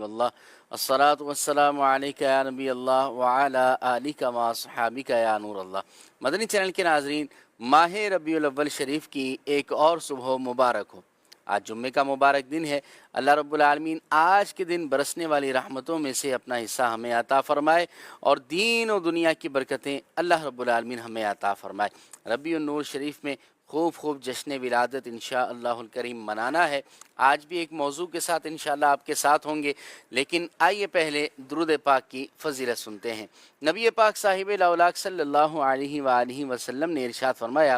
اللہ الصلاۃ والسلام علیک یا نبی اللہ وعلی آلک و اصحابک یا نور اللہ۔ مدنی چینل کے ناظرین، ماہ ربیع الاول شریف کی ایک اور صبح مبارک ہو۔ آج جمعے کا مبارک دن ہے۔ اللہ رب العالمین آج کے دن برسنے والی رحمتوں میں سے اپنا حصہ ہمیں عطا فرمائے اور دین و دنیا کی برکتیں اللہ رب العالمین ہمیں عطا فرمائے۔ ربیع النور شریف میں خوب جشن ولادت انشاءاللہ الکریم منانا ہے۔ آج بھی ایک موضوع کے ساتھ انشاءاللہ آپ کے ساتھ ہوں گے، لیکن آئیے پہلے درود پاک کی فضیلت سنتے ہیں۔ نبی پاک صاحب الاولاق صلی اللہ علیہ وآلہ وسلم نے ارشاد فرمایا،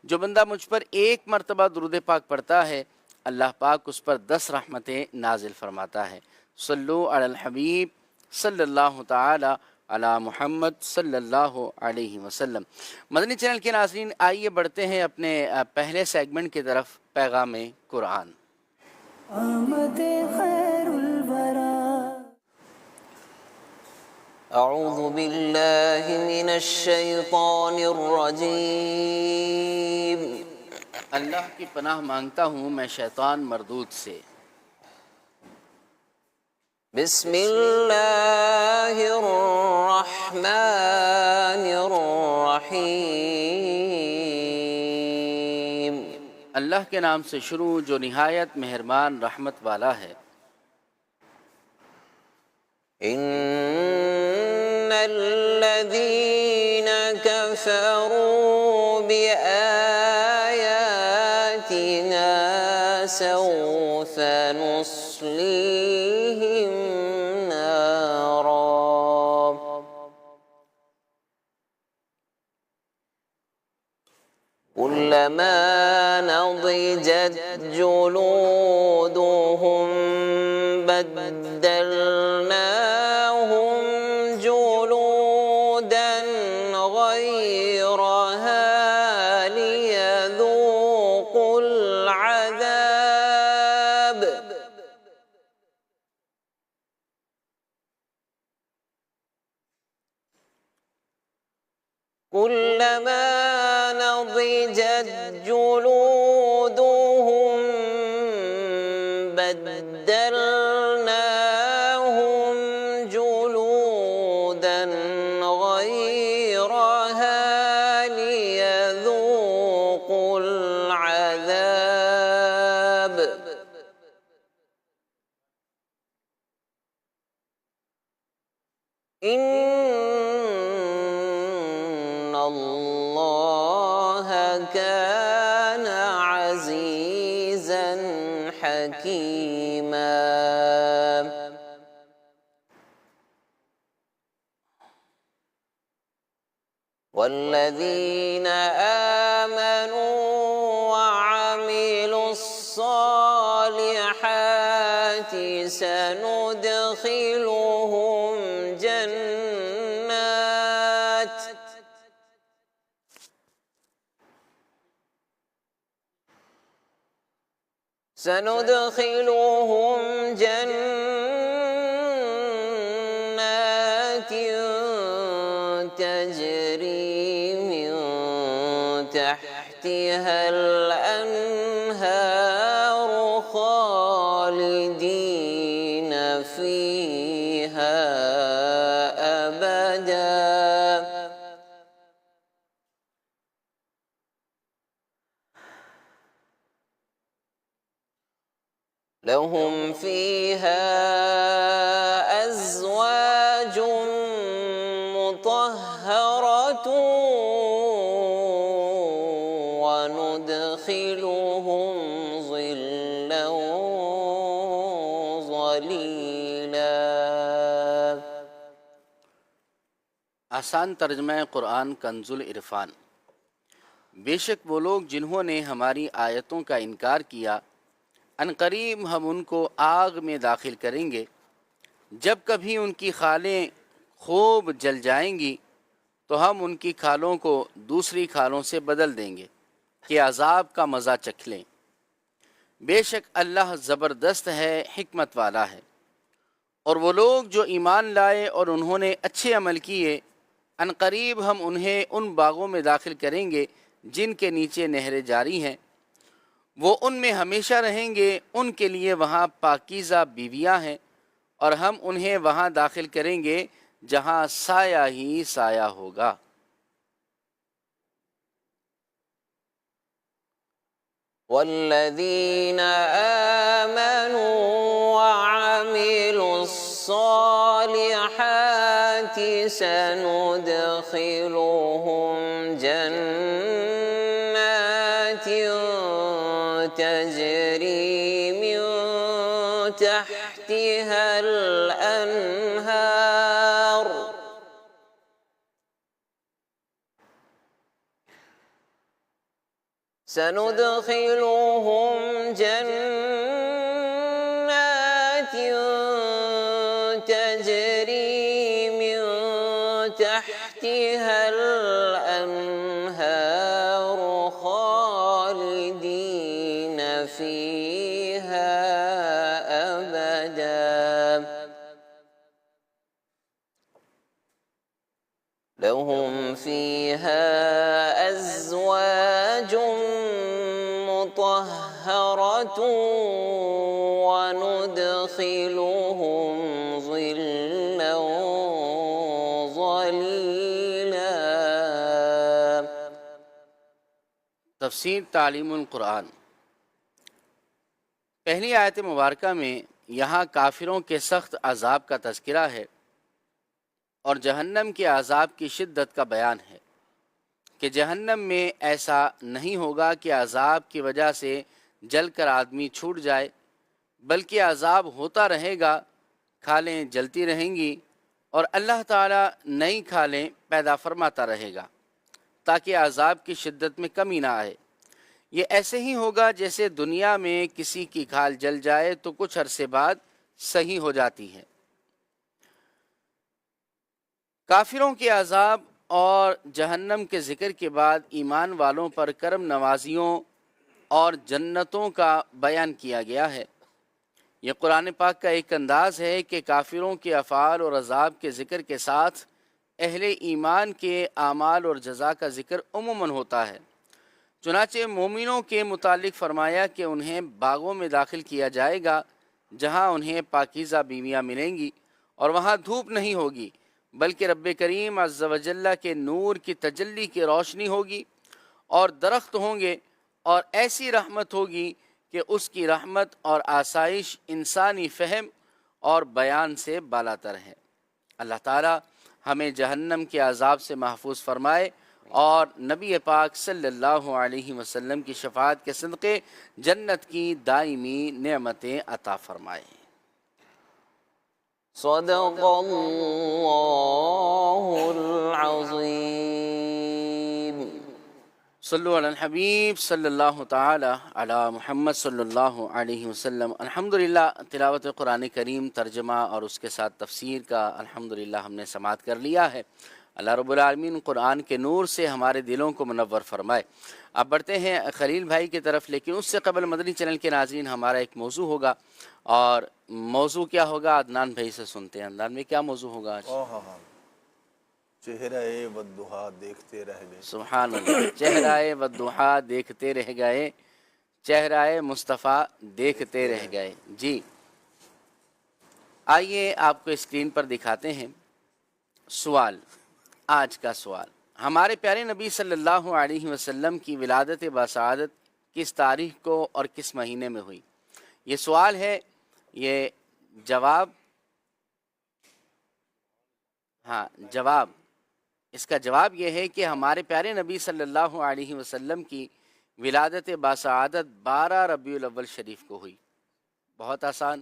جو بندہ مجھ پر ایک مرتبہ درود پاک پڑھتا ہے اللہ پاک اس پر 10 رحمتیں نازل فرماتا ہے۔ صلو علی الحبیب صلی اللہ تعالی علی محمد صلی اللہ علیہ وسلم۔ مدنی چینل کے ناظرین، آئیے بڑھتے ہیں اپنے پہلے سیگمنٹ کی طرف، پیغام قرآن۔ آمد خیر الورا اعوذ باللہ من الشیطان الرجیم۔ اللہ کی پناہ مانگتا ہوں میں شیطان مردود سے۔ بسم اللہ الرحمن الرحیم۔ اللہ کے نام سے شروع جو نہایت مہربان رحمت والا ہے۔ ان الذین کفروا بآیاتنا سوف نصلیہم نارا كلما نضجت جلودهم بدلناهم جلودا غيرها ليذوقوا العذاب كلما نضجت جلودهم بدلناهم جلودا غيرها ليذوقوا العذاب إن الله كان عزيزا حكيما۔ والذين آمنوا وعملوا الصالحات سندخلهم جنات تجري من تحتها الأنهار خالدين فيها أبدا لهم فيها أزواج مطهرة وندخلهم ظلا ظليلا۔ آسان ترجمہ قرآن کنز العرفان۔ بے شک وہ لوگ جنہوں نے ہماری آیتوں کا انکار کیا، عنقریب ہم ان کو آگ میں داخل کریں گے، جب کبھی ان کی کھالیں خوب جل جائیں گی تو ہم ان کی کھالوں کو دوسری کھالوں سے بدل دیں گے کہ عذاب کا مزہ چکھ لیں۔ بے شک اللہ زبردست ہے، حکمت والا ہے۔ اور وہ لوگ جو ایمان لائے اور انہوں نے اچھے عمل کیے، عنقریب ہم انہیں ان باغوں میں داخل کریں گے جن کے نیچے نہریں جاری ہیں، وہ ان میں ہمیشہ رہیں گے، ان کے لیے وہاں پاکیزہ بیویاں ہیں اور ہم انہیں وہاں داخل کریں گے جہاں سایہ ہی سایہ ہوگا۔ والذین آمنوا وعملوا الصالحات سندخلهم جنات تجری من تحتها الأنهار سندخلهم جنات تجري من تحتها الأنهار خالدين فيها أبدا لهم فيها أزواج مطهرة وندخلهم ظلا ظليلا۔ تفسیر تعلیم القرآن۔ پہلی آیت مبارکہ میں یہاں کافروں کے سخت عذاب کا تذکرہ ہے اور جہنم کے عذاب کی شدت کا بیان ہے کہ جہنم میں ایسا نہیں ہوگا کہ عذاب کی وجہ سے جل کر آدمی چھوٹ جائے، بلکہ عذاب ہوتا رہے گا، کھالیں جلتی رہیں گی اور اللہ تعالیٰ نئی کھالیں پیدا فرماتا رہے گا تاکہ عذاب کی شدت میں کمی نہ آئے۔ یہ ایسے ہی ہوگا جیسے دنیا میں کسی کی کھال جل جائے تو کچھ عرصے بعد صحیح ہو جاتی ہے۔ کافروں کے عذاب اور جہنم کے ذکر کے بعد ایمان والوں پر کرم نوازیوں اور جنتوں کا بیان کیا گیا ہے۔ یہ قرآن پاک کا ایک انداز ہے کہ کافروں کے افعال اور عذاب کے ذکر کے ساتھ اہل ایمان کے اعمال اور جزا کا ذکر عموماً ہوتا ہے۔ چنانچہ مومنوں کے متعلق فرمایا کہ انہیں باغوں میں داخل کیا جائے گا جہاں انہیں پاکیزہ بیویاں ملیں گی اور وہاں دھوپ نہیں ہوگی، بلکہ رب کریم عز و جل کے نور کی تجلی کی روشنی ہوگی، اور درخت ہوں گے اور ایسی رحمت ہوگی کہ اس کی رحمت اور آسائش انسانی فہم اور بیان سے بالاتر ہے۔ اللہ تعالی ہمیں جہنم کے عذاب سے محفوظ فرمائے اور نبی پاک صلی اللہ علیہ وسلم کی شفاعت کے صدقے جنت کی دائمی نعمتیں عطا فرمائے۔ صدق اللہ العظیم۔ صلو علی الحبیب صلی اللہ تعالی علی محمد صلی اللہ علیہ وسلم۔ الحمدللہ تلاوت قرآن کریم، ترجمہ اور اس کے ساتھ تفسیر کا الحمدللہ ہم نے سماعت کر لیا ہے۔ اللہ رب العالمین قرآن کے نور سے ہمارے دلوں کو منور فرمائے۔ اب بڑھتے ہیں خلیل بھائی کی طرف، لیکن اس سے قبل مدنی چینل کے ناظرین ہمارا ایک موضوع ہوگا، اور موضوع کیا ہوگا عدنان بھائی سے سنتے ہیں۔ عدنان میں کیا موضوع ہوگا آج؟ چہرہ والضحیٰ دیکھتے رہ گئے۔ سبحان اللہ، چہرہ والضحیٰ دیکھتے رہ گئے، چہرہ مصطفیٰ دیکھتے رہ گئے۔ جی آئیے آپ کو اسکرین پر دکھاتے ہیں سوال، آج کا سوال۔ ہمارے پیارے نبی صلی اللہ علیہ وسلم کی ولادت باسعادت کس تاریخ کو اور کس مہینے میں ہوئی؟ یہ سوال ہے، یہ جواب اس کا جواب یہ ہے کہ ہمارے پیارے نبی صلی اللہ علیہ وسلم کی ولادت باسعادت 12 ربیع الاول شریف کو ہوئی۔ بہت آسان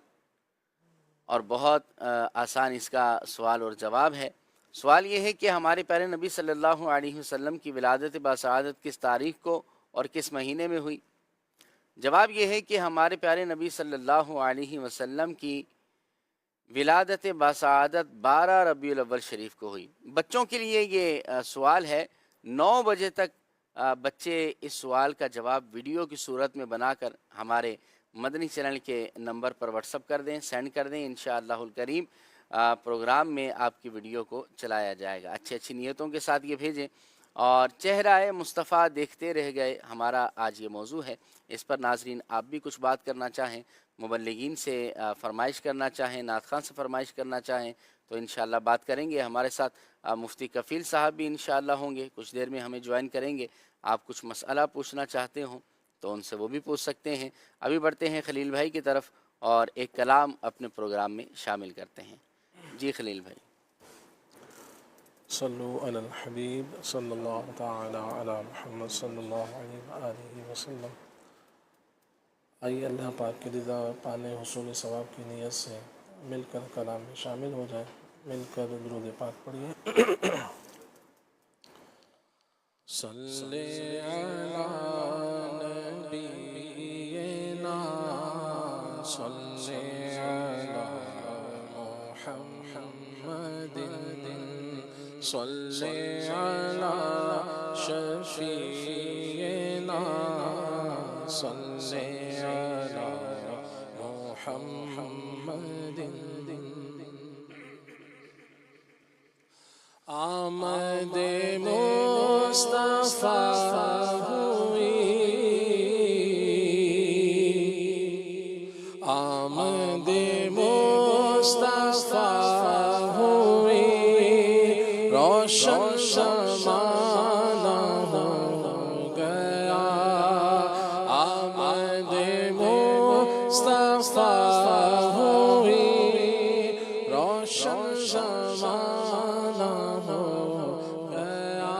اور بہت آسان اس کا سوال اور جواب ہے۔ سوال یہ ہے کہ ہمارے پیارے نبی صلی اللہ علیہ وسلم کی ولادت باسعادت کس تاریخ کو اور کس مہینے میں ہوئی؟ جواب یہ ہے کہ ہمارے پیارے نبی صلی اللہ علیہ وسلم کی ولادت باسعادت 12 ربیع الاول شریف کو ہوئی۔ بچوں کے لیے یہ سوال ہے، 9 بجے تک بچے اس سوال کا جواب ویڈیو کی صورت میں بنا کر ہمارے مدنی چینل کے نمبر پر واٹس اپ کر دیں، سینڈ کر دیں۔ انشاءاللہ الکریم پروگرام میں آپ کی ویڈیو کو چلایا جائے گا۔ اچھی نیتوں کے ساتھ یہ بھیجیں اور چہرہ مصطفیٰ دیکھتے رہ گئے ہمارا آج یہ موضوع ہے۔ اس پر ناظرین آپ بھی کچھ بات کرنا چاہیں، مبلغین سے فرمائش کرنا چاہیں، نعت خواں سے فرمائش کرنا چاہیں تو انشاءاللہ بات کریں گے۔ ہمارے ساتھ مفتی کفیل صاحب بھی انشاءاللہ ہوں گے، کچھ دیر میں ہمیں جوائن کریں گے۔ آپ کچھ مسئلہ پوچھنا چاہتے ہوں تو ان سے وہ بھی پوچھ سکتے ہیں۔ ابھی بڑھتے ہیں خلیل بھائی کی طرف اور ایک کلام اپنے پروگرام میں شامل کرتے ہیں۔ جی خلیل بھائی۔ صلو علی الحبیب صلی اللہ تعالی علی محمد صلی اللہ علیہ وآلہ وسلم۔ آئیے اللہ پاک کی رضا پانے حصول ثواب کی نیت سے مل کر کلام میں شامل ہو جائے، مل کر درود پاک پڑھیے۔ صلی علی نبینا صلی علی محمد صلی علی شفیعنا صلی علی محمد۔ آمد مصطفیٰ ہوئی، آمد مصطفیٰ ہوئی، روشن زمانہ ہو گیا۔ آمد مصطفیٰ ہوئی، روشن زمانہ ہو گیا،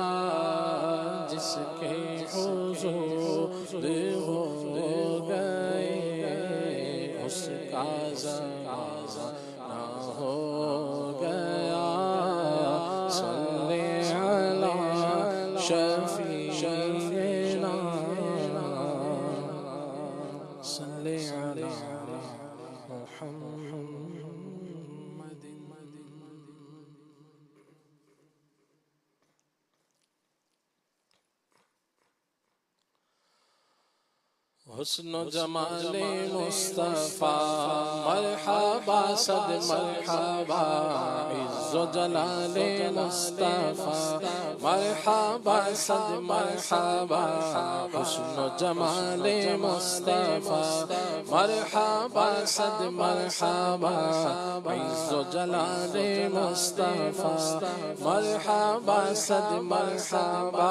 جس کے حضور ہو گئے اس کا زمانہ ہو گیا۔ صلی علی شفیعنا صلی علی محمد۔ حسن و جمال مصطفیٰ مرحبا صد مرحبا، عز و جلال مصطفیٰ مرحبا صد مرحبا، حسن و جمال مصطفیٰ مرحبا صد مرحبا، عز و جلال مصطفیٰ مرحبا صد مرحبا۔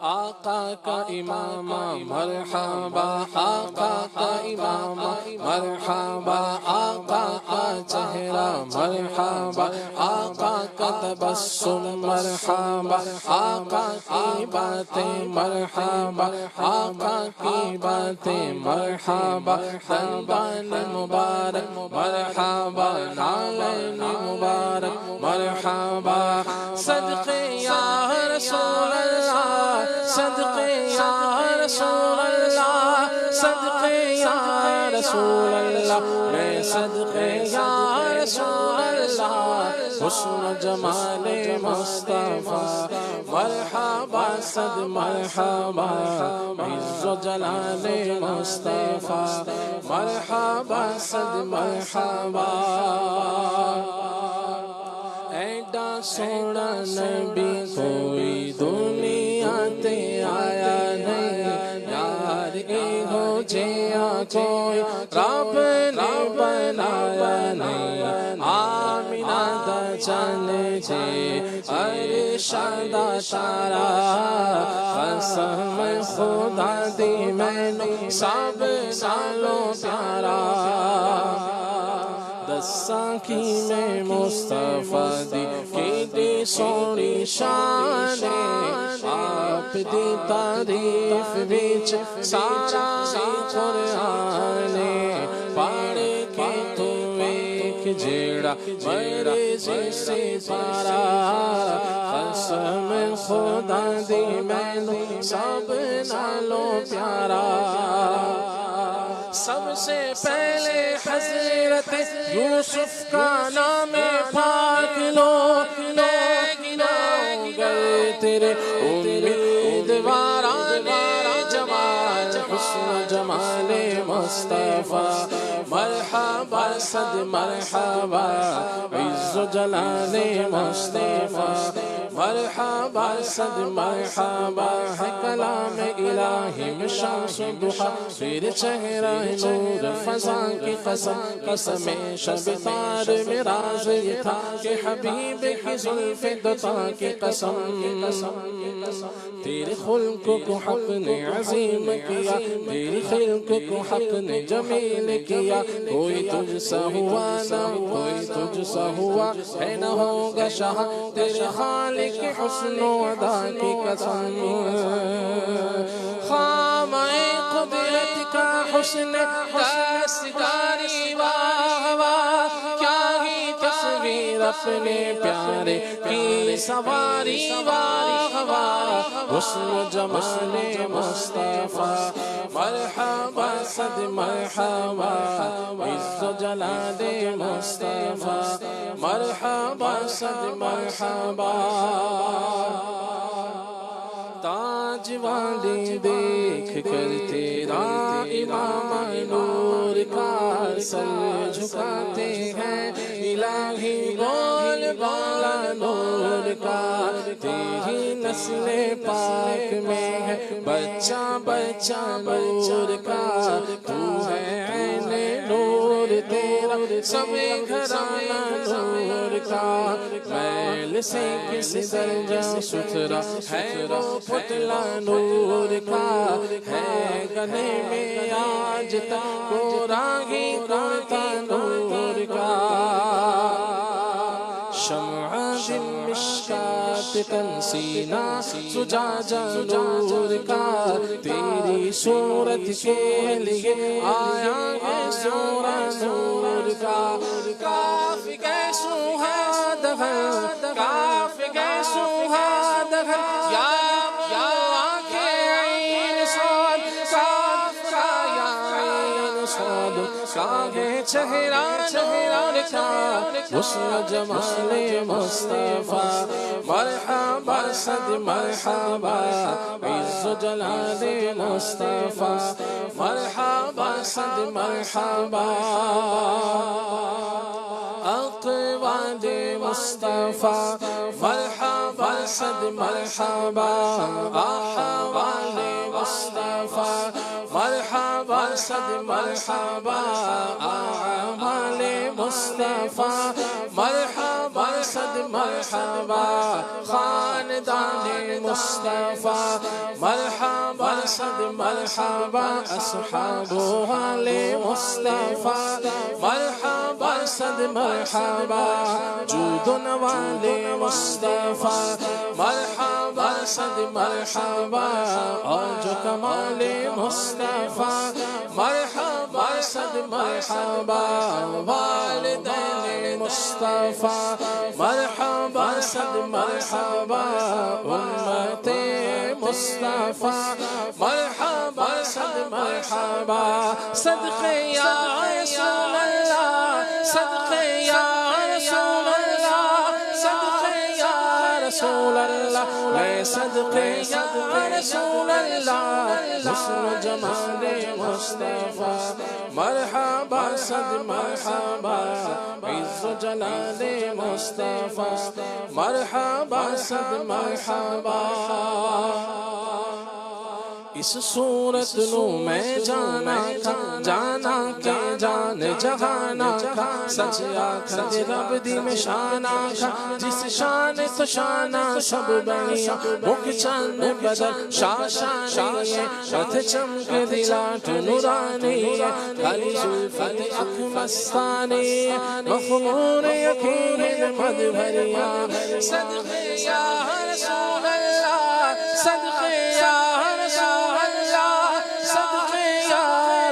آقا کا امام مرحبا، آقا کا امام مرحبا، آقا کا چہرہ مرحبا، آقا کا تبسم مرحبا، آقا کی باتیں مرحبا، آقا کی باتیں مرحبا، دندان مبارک مرحبا، نالین مبارک مرحبا، صدقے یا رسول اللہ، صدقے یا رسول اللہ، صدقے یا رسول اللہ، میں صدقے یا رسول اللہ۔ حسن و جمال مصطفیٰ مرحبا صد مرحبا، عز و جلال مصطفیٰ مرحبا صد مرحبا۔ ایڈا سونا نبی کوئی دنیا تے آیا نہیں، یار ایہو جیا کوئی رب نے بنایا نہیں۔ آمینہ دا جان جے عرشہ دا تارا، قسم خدا دی مینوں سب نالوں پیارا۔ دساں کی میں مصطفیٰ دی کیڈی سونی شان ہے، آپ دی تعریف وچ سارا قرآن ہے، پڑھ کے تو ایک جیڑا مرضی سے پارا، قسم خدا دی مینوں سب نالوں پیارا۔ سب سے پہلے حضرت یوسف کا نام پاک لو، گئے تیرے امیدواران جمال، حسن و جمال جمال مصطفیٰ مرحبا صد مرحبا عز و جلال مصطفیٰ مرحبا صد مرحبا ہے کلام الہی میں شمس و ضحیٰ پھر چہرہ نور فضا کی قسم قسم شب تار میں راز یہ تھا کہ حبیب کی زلف دوتا کی قسم تیرے خلق کو حق نے عظیم کیا تیرے خلق کو حق نے جمیل کیا کوئی تجھ سا ہوا نہ کوئی تجھ سا ہوا ہے نہ ہوگا شاہ تیرے خالق حسن و ادا کی قسم خامہ قدرت کا حسن دستکاری واہ واہ کیا ہی تصویر اپنے پیارے کی سواری واہ واہ حسن و جمال مصطفیٰ مرحبا صد مرحبا عز و جلال مصطفیٰ مرحبا صد مرحبا تاج والے دیکھ کر تیرا امام نور کا سر جھکاتے ہیں الہی بول بالا نور کا تیری نسل پاک میں ہے بچہ بچہ نور کا تو ہے عین نور تیرا سب گھرانہ نور کا میل سے کس درجہ ستھرا ہے وہ پتلا نور کا ہے گلے میں آج تک کو راگی کرتا نور کا شمع دل مشکات تن سینہ زجاجہ نور کا تیری صورت کے لیے آیا ہے سورہ نور کا کاف کیسو ہے دہر کاف کیسو ہے دہر یا چہرہ نور کا حسن جمال مصطفیٰ مرحبا صد مرحبا عز و جلال مصطفیٰ مرحبا صد مرحبا اقوال مصطفیٰ مرحبا صد مرحبا احوال مصطفیٰ مرحبا صد مرحبا اعمال مصطفیٰ مرحبا صد مرحبا خاندان مصطفیٰ مرحبا صد مرحبا اصحاب آل مصطفیٰ مرحبا صد مرحبا جود و نوال مصطفیٰ مرحبا صد مرحبا اور جو کمال مصطفیٰ مرحبا صد مرحبا والدین مصطفیٰ مرحبا صد مرحبا امت مصطفیٰ مرحبا صد مرحبا صدقے یا رسول اللہ صدقے یا رسول اللہ صدقے یا رسول اللہ میں صدقے یا رسول اللہ حسن و جمال مصطفیٰ مرحبا صد مرحبا عز و جلال مصطفیٰ مرحبا صد مرحبا اس صورت نو میں جانا تھا جانا کہ جان جہانا تھا سچ آکھا دے رب دی میں شانا تھا جس شان تو شانا سب بنیا مکھ چند بدل شاشانی ہے رتھ چمک دلات نورانی ہے کلی زلفت اکھ مستانی ہے مخمور یقین مد بھریا صدقے یا رسول اللہ صدقے یا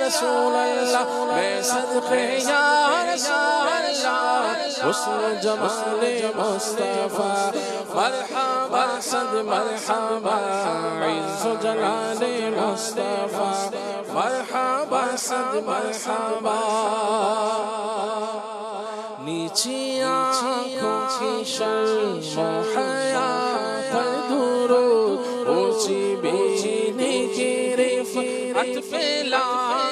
رسول اللہ میں صدقے یا رسول اللہ حسن و جمال مصطفیٰ مرحبا صد مرحبا عز و جلال مصطفیٰ مرحبا صد مرحبا نیچی آنکھوں کی شرم و حیا پر درود اونچی بینی کی رفعت پہ لا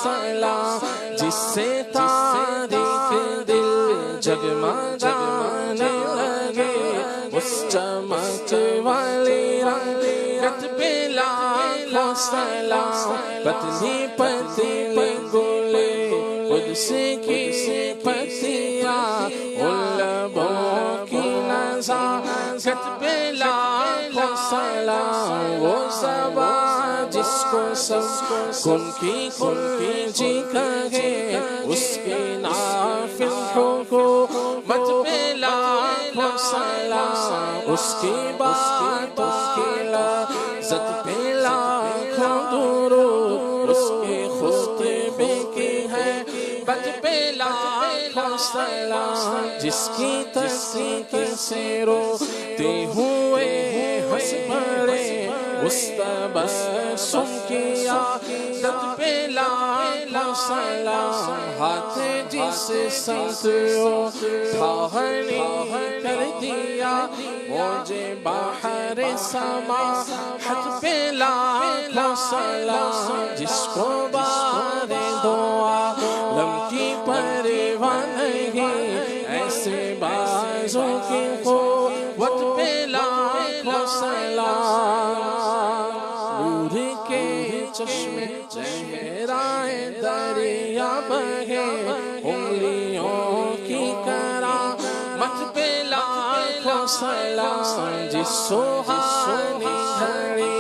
سلام جس سے تاریخ دل جگمگانے لگے اس چمک والی رنگت پہ لاکھوں سلام پتلی پتلی گلے قدس کی پتیاں ان لبوں کی نزاکت پہ لاکھوں سلام وہ زبان جس کو سب کن کی جی کہے اس کے نافذ حکومت پہ لاکھوں سلام اس کی باتوں کی لذت پہ لاکھوں درود اس کے خطبے کی ہے بت پہ لاکھوں سلام جس کی تصدیق سے روتے ہوئے ہنس پڑے اس تبسم کی عادت پہ لاکھوں سلام ہاتھ جس سمت اٹھانے کر دیا موجے بحر سماحت پہ لاکھوں سلام جس کو بار دعا لم کی پرواہ نہیں ایسے بازوں کی قوت پہ لاکھوں سلام نور کے چشمے چہرائے دریا بہے انگلیوں کی کرامت پہ لاکھوں سلام جس سہانی گھڑی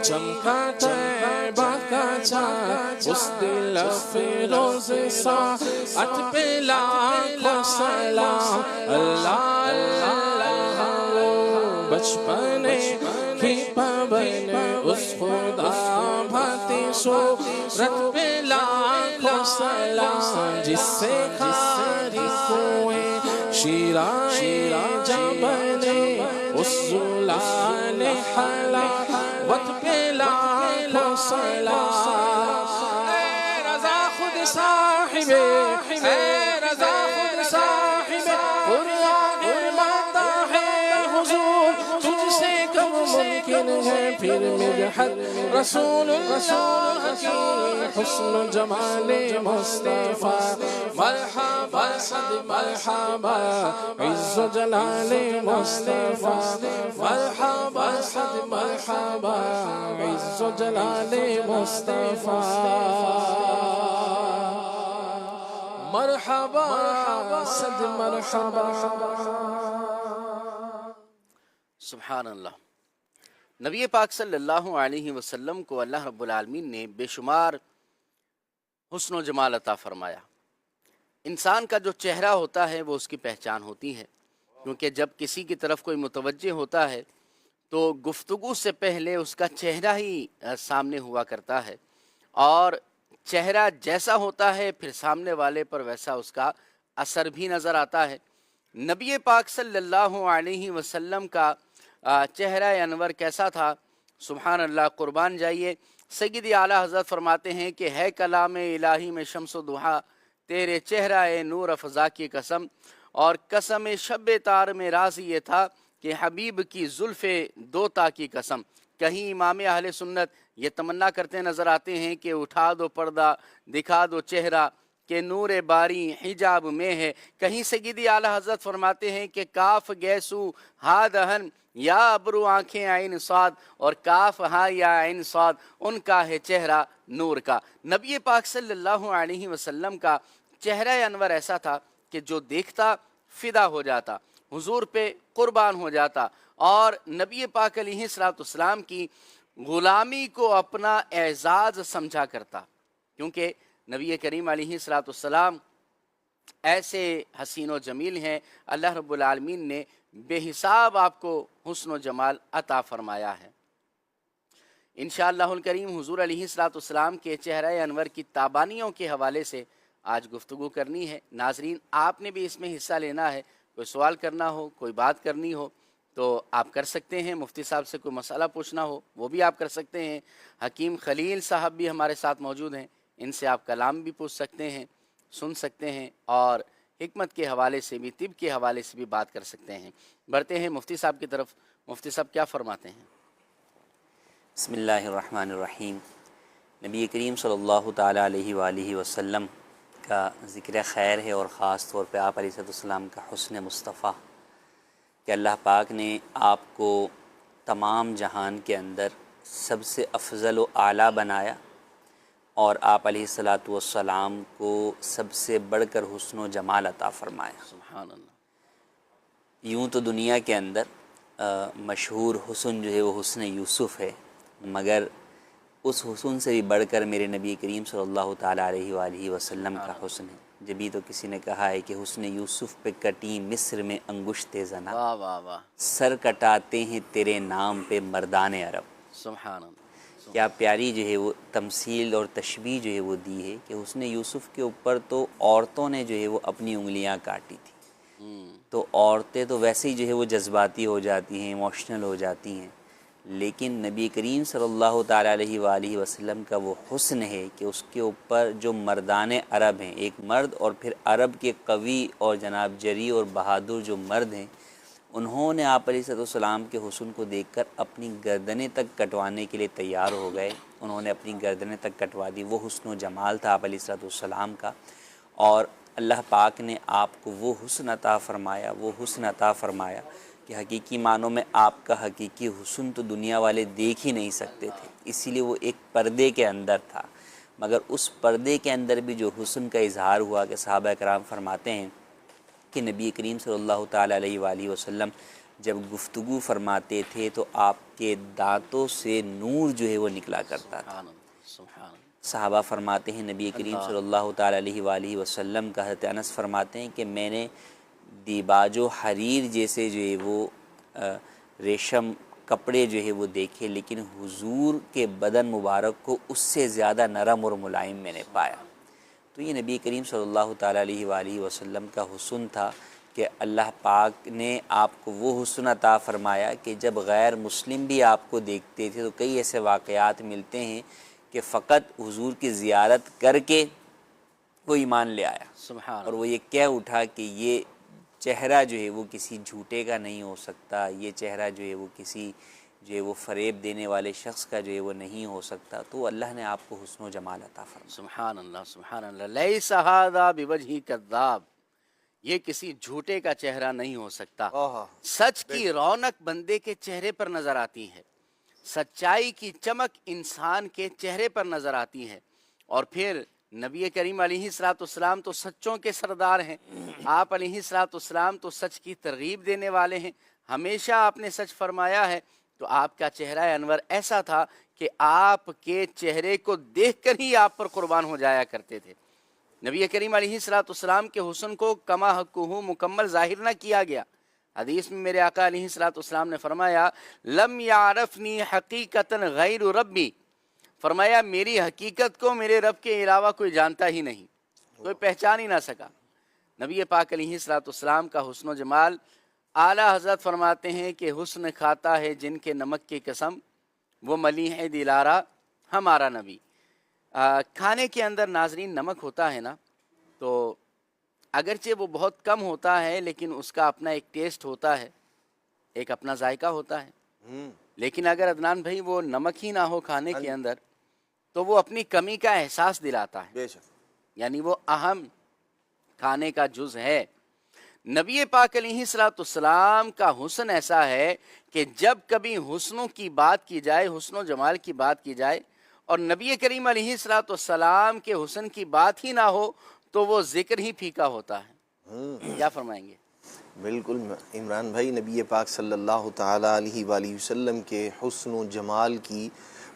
چمکا طیبہ کا چاند اس دل افروز ساعت پہ لاکھوں سلام اللہ اللہ بچپنے کی پابند اس خدا بھاتی صورت پہ لاکھوں سلام جس سے خاری کوئے شیرائیں جبنے اس زلال حلاوت پہ لاکھوں سلام اے رضا خود صاحب اے رضا خود صاحب قرآن ماتا ہے حضور تجھ سے کب ممکن ہے پھر مدحت رسول اللہ کی حسن جمال مصطفیٰ مرحبا صد مرحبا عز و جلال مصطفیٰ مرحبا صد مرحبا عز و جلال مصطفیٰ مرحبا صد مرحبا سبحان اللہ۔ نبی پاک صلی اللہ علیہ وسلم کو اللہ رب العالمین نے بے شمار حسن و جمال عطا فرمایا۔ انسان کا جو چہرہ ہوتا ہے وہ اس کی پہچان ہوتی ہے، کیونکہ جب کسی کی طرف کوئی متوجہ ہوتا ہے تو گفتگو سے پہلے اس کا چہرہ ہی سامنے ہوا کرتا ہے، اور چہرہ جیسا ہوتا ہے پھر سامنے والے پر ویسا اس کا اثر بھی نظر آتا ہے۔ نبی پاک صلی اللہ علیہ وسلم کا چہرہ انور کیسا تھا؟ سبحان اللہ، قربان جائیے۔ سید اعلیٰ حضرت فرماتے ہیں کہ ہے کلام الہی میں شمس و ضحیٰ، تیرے چہرہ نور افزا کی قسم، اور قسم شب تار میں راز یہ تھا کہ حبیب کی زلف دوتا کی قسم۔ کہیں امام اہل سنت یہ تمنا کرتے نظر آتے ہیں کہ اٹھا دو پردہ دکھا دو چہرہ کہ نور باری حجاب میں ہے۔ کہیں سیدی اعلیٰ حضرت فرماتے ہیں کہ کاف گیسو ہا دہن یا ابرو آنکھیں عین صاد، اور کاف ہا یا عین صاد، ان کا ہے چہرہ نور کا۔ نبی پاک صلی اللہ علیہ وسلم کا چہرہ انور ایسا تھا کہ جو دیکھتا فدا ہو جاتا، حضور پہ قربان ہو جاتا، اور نبی پاک علیہ السلام کی غلامی کو اپنا اعزاز سمجھا کرتا، کیونکہ نبی کریم علیہ السلام ایسے حسین و جمیل ہیں، اللہ رب العالمین نے بے حساب آپ کو حسن و جمال عطا فرمایا ہے۔ انشاءاللہ الکریم حضور علیہ السلام کے چہرہ انور کی تابانیوں کے حوالے سے آج گفتگو کرنی ہے۔ ناظرین، آپ نے بھی اس میں حصہ لینا ہے، کوئی سوال کرنا ہو، کوئی بات کرنی ہو تو آپ کر سکتے ہیں، مفتی صاحب سے کوئی مسئلہ پوچھنا ہو وہ بھی آپ کر سکتے ہیں۔ حکیم خلیل صاحب بھی ہمارے ساتھ موجود ہیں، ان سے آپ کلام بھی پوچھ سکتے ہیں، سن سکتے ہیں، اور حکمت کے حوالے سے بھی، طب کے حوالے سے بھی بات کر سکتے ہیں۔ بڑھتے ہیں مفتی صاحب کی طرف۔ مفتی صاحب کیا فرماتے ہیں؟ بسم اللہ الرحمن الرحیم۔ نبی کریم صلی اللہ تعالیٰ علیہ وآلہ وسلم کا ذکر خیر ہے، اور خاص طور پہ آپ علیہ السلام کا حسن مصطفیٰ کہ اللہ پاک نے آپ کو تمام جہان کے اندر سب سے افضل و اعلیٰ بنایا، اور آپ علیہ السلام کو سب سے بڑھ کر حسن و جمال عطا فرمایا۔ سبحان اللہ۔ یوں تو دنیا کے اندر مشہور حسن جو ہے وہ حسن یوسف ہے، مگر اس حسن سے بھی بڑھ کر میرے نبی کریم صلی اللہ تعالیٰ علیہ وآلہ وسلم کا حسن ہے۔ جبھی تو کسی نے کہا ہے کہ حسن یوسف پہ کٹی مصر میں انگشت زنا، واہ واہ واہ، سر کٹاتے ہیں تیرے نام پہ مردان عرب۔ سبحان اللہ۔ کیا پیاری جو ہے وہ تمثیل اور تشبیہ جو ہے وہ دی ہے کہ حسن یوسف کے اوپر تو عورتوں نے جو ہے وہ اپنی انگلیاں کاٹی تھی، تو عورتیں تو ویسے ہی جو ہے وہ جذباتی ہو جاتی ہیں، ایموشنل ہو جاتی ہیں، لیکن نبی کریم صلی اللہ تعالیٰ علیہ وآلہ وسلم کا وہ حسن ہے کہ اس کے اوپر جو مردان عرب ہیں، ایک مرد اور پھر عرب کے قوی اور جناب جری اور بہادر جو مرد ہیں، انہوں نے آپ علیہ السلام کے حسن کو دیکھ کر اپنی گردنیں تک کٹوانے کے لیے تیار ہو گئے۔ انہوں نے اپنی گردنیں تک کٹوا دی۔ وہ حسن و جمال تھا آپ علیہ السلام کا، اور اللہ پاک نے آپ کو وہ حسن عطا فرمایا، وہ حسن عطا فرمایا کہ حقیقی معنوں میں آپ کا حقیقی حسن تو دنیا والے دیکھ ہی نہیں سکتے تھے، اسی لیے وہ ایک پردے کے اندر تھا، مگر اس پردے کے اندر بھی جو حسن کا اظہار ہوا کہ صحابہ کرام فرماتے ہیں کہ نبی کریم صلی اللہ تعالیٰ علیہ وآلہ وسلم جب گفتگو فرماتے تھے تو آپ کے دانتوں سے نور جو ہے وہ نکلا کرتا تھا۔ سبحان اللہ۔ صحابہ فرماتے ہیں نبی کریم صلی اللہ تعالیٰ علیہ وآلہ وسلم کا، حضرت انس فرماتے ہیں کہ میں نے دیباج و حریر جیسے جو ہے وہ ریشم کپڑے جو ہے وہ دیکھے، لیکن حضور کے بدن مبارک کو اس سے زیادہ نرم اور ملائم میں نے پایا۔ تو یہ نبی کریم صلی اللہ تعالیٰ علیہ وآلہ وسلم کا حسن تھا کہ اللہ پاک نے آپ کو وہ حسن عطا فرمایا کہ جب غیر مسلم بھی آپ کو دیکھتے تھے تو کئی ایسے واقعات ملتے ہیں کہ فقط حضور کی زیارت کر کے وہ ایمان لے آیا، سبحان اور وہ یہ کہہ اٹھا کہ یہ چہرہ جو ہے وہ کسی جھوٹے کا نہیں ہو سکتا، یہ چہرہ جو ہے وہ کسی جو ہے وہ فریب دینے والے شخص کا جو ہے وہ نہیں ہو سکتا۔ تو اللہ نے آپ کو حسن و جمال عطا فرمایا۔ سبحان اللہ، سبحان اللہ۔ لیس ھذا بوجہ کذاب، یہ کسی جھوٹے کا چہرہ نہیں ہو سکتا۔ سچ کی رونق بندے کے چہرے پر نظر آتی ہے، سچائی کی چمک انسان کے چہرے پر نظر آتی ہے، اور پھر نبی کریم علیہ السلام تو سچوں کے سردار ہیں، آپ علیہ السلام تو سچ کی ترغیب دینے والے ہیں، ہمیشہ آپ نے سچ فرمایا ہے۔ تو آپ کا چہرہ انور ایسا تھا کہ آپ کے چہرے کو دیکھ کر ہی آپ پر قربان ہو جایا کرتے تھے۔ نبی کریم علیہ السلام کے حسن کو کما حقہ مکمل ظاہر نہ کیا گیا۔ حدیث میں میرے آقا علیہ السلام نے فرمایا لم یعرفنی حقیقتا غیر ربی، فرمایا میری حقیقت کو میرے رب کے علاوہ کوئی جانتا ہی نہیں، کوئی پہچان ہی نہ سکا۔ نبی پاک علیہ السلام کا حسن و جمال، اعلیٰ حضرت فرماتے ہیں کہ حسن کھاتا ہے جن کے نمک کی قسم، وہ ملیح دلارا ہمارا نبی۔ کھانے کے اندر ناظرین نمک ہوتا ہے نا، تو اگرچہ وہ بہت کم ہوتا ہے لیکن اس کا اپنا ایک ٹیسٹ ہوتا ہے، ایک اپنا ذائقہ ہوتا ہے، لیکن اگر عدنان بھائی وہ نمک ہی نہ ہو کھانے کے اندر تو وہ اپنی کمی کا احساس دلاتا ہے، بے شک، یعنی وہ اہم کھانے کا جز ہے۔ نبی پاک علیہ السلام کا حسن ایسا ہے کہ جب کبھی حسنوں کی بات کی جائے، حسن و جمال کی بات کی جائے، اور نبی کریم علیہ السلام کے حسن کی بات ہی نہ ہو تو وہ ذکر ہی پھیکا ہوتا ہے۔ کیا فرمائیں گے؟ بالکل عمران بھائی، نبی پاک صلی اللہ تعالیٰ علیہ وآلہ وسلم کے حسن و جمال کی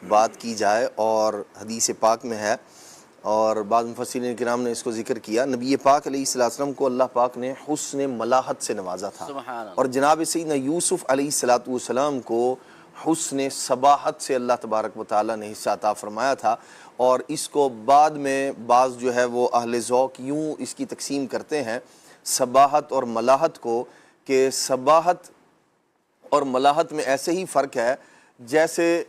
بات کی جائے، اور حدیث پاک میں ہے اور بعض مفسرین کرام نے اس کو ذکر کیا، نبی پاک علیہ السلام کو اللہ پاک نے حسن ملاحت سے نوازا تھا، سبحان اللہ۔ اور جناب سیدنا یوسف علیہ السلام کو حسن صباحت سے اللہ تبارک و تعالیٰ نے حصہ عطا فرمایا تھا، اور اس کو بعد میں بعض جو ہے وہ اہل ذوق یوں اس کی تقسیم کرتے ہیں صباحت اور ملاحت کو، کہ صباحت اور ملاحت میں ایسے ہی فرق ہے جیسے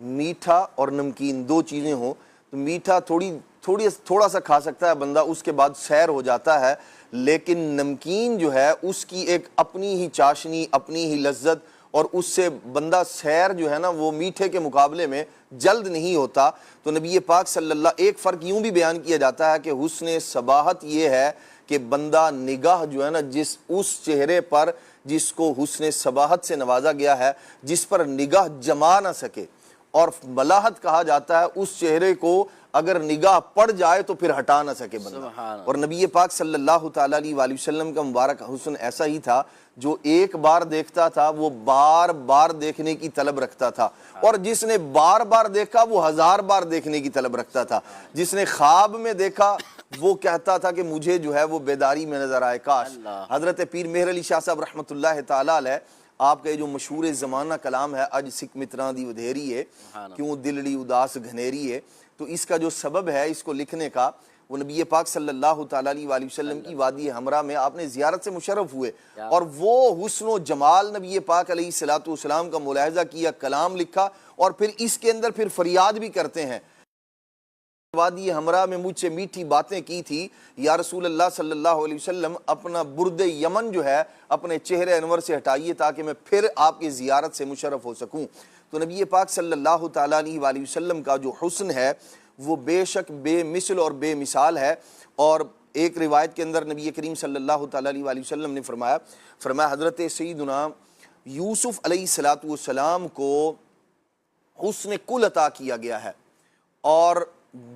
میٹھا اور نمکین دو چیزیں ہوں، تو میٹھا تھوڑا سا کھا سکتا ہے بندہ، اس کے بعد سیر ہو جاتا ہے، لیکن نمکین جو ہے اس کی ایک اپنی ہی چاشنی، اپنی ہی لذت اور اس سے بندہ سیر جو ہے نا وہ میٹھے کے مقابلے میں جلد نہیں ہوتا. تو نبی پاک صلی اللہ ایک فرق یوں بھی بیان کیا جاتا ہے کہ حسن صباحت یہ ہے کہ بندہ نگاہ جو ہے نا جس اس چہرے پر جس کو حسن صباحت سے نوازا گیا ہے, جس پر نگاہ جما نہ سکے, اور ملاحت کہا جاتا ہے اس چہرے کو اگر نگاہ پڑ جائے تو پھر ہٹا نہ سکے بندہ. اور نبی پاک صلی اللہ تعالیٰ علیہ وآلہ وسلم کا مبارک حسن ایسا ہی تھا, جو ایک بار دیکھتا تھا وہ بار بار دیکھنے کی طلب رکھتا تھا, اور جس نے بار بار دیکھا وہ 1000 بار دیکھنے کی طلب رکھتا تھا. جس نے خواب میں دیکھا وہ کہتا تھا کہ مجھے جو ہے وہ بیداری میں نظر آئے کاش. حضرت پیر مہر علی شاہ صاحب رحمۃ اللہ تعالیٰ علیہ, آپ کا یہ جو مشہور زمانہ کلام ہے اج سکھ متراں دی ودھیری ہے کیوں دلڑی اداس گھنیری ہے, تو اس کا جو سبب ہے اس کو لکھنے کا, وہ نبی پاک صلی اللہ تعالیٰ علیہ وآلہ وسلم کی وادی ہمراہ میں آپ نے زیارت سے مشرف ہوئے, اور وہ حسن و جمال نبی پاک علیہ الصلوۃ والسلام کا ملاحظہ کیا, کلام لکھا, اور پھر اس کے اندر پھر فریاد بھی کرتے ہیں, وادی ہمراہ میں مجھ سے میٹھی باتیں کی تھی یا رسول اللہ صلی اللہ علیہ وسلم, اپنا برد یمن جو ہے اپنے چہرے انور سے ہٹائیے تاکہ میں پھر آپ کی زیارت سے مشرف ہو سکوں. تو نبی پاک صلی اللہ تعالیٰ علیہ وآلہ وسلم کا جو حسن ہے وہ بے شک بے مثل اور بے مثال ہے. اور ایک روایت کے اندر نبی کریم صلی اللہ تعالیٰ علیہ وآلہ وسلم نے فرمایا حضرت سیدنا یوسف علیہ الصلوۃ والسلام کو حسن کل عطا کیا گیا ہے, اور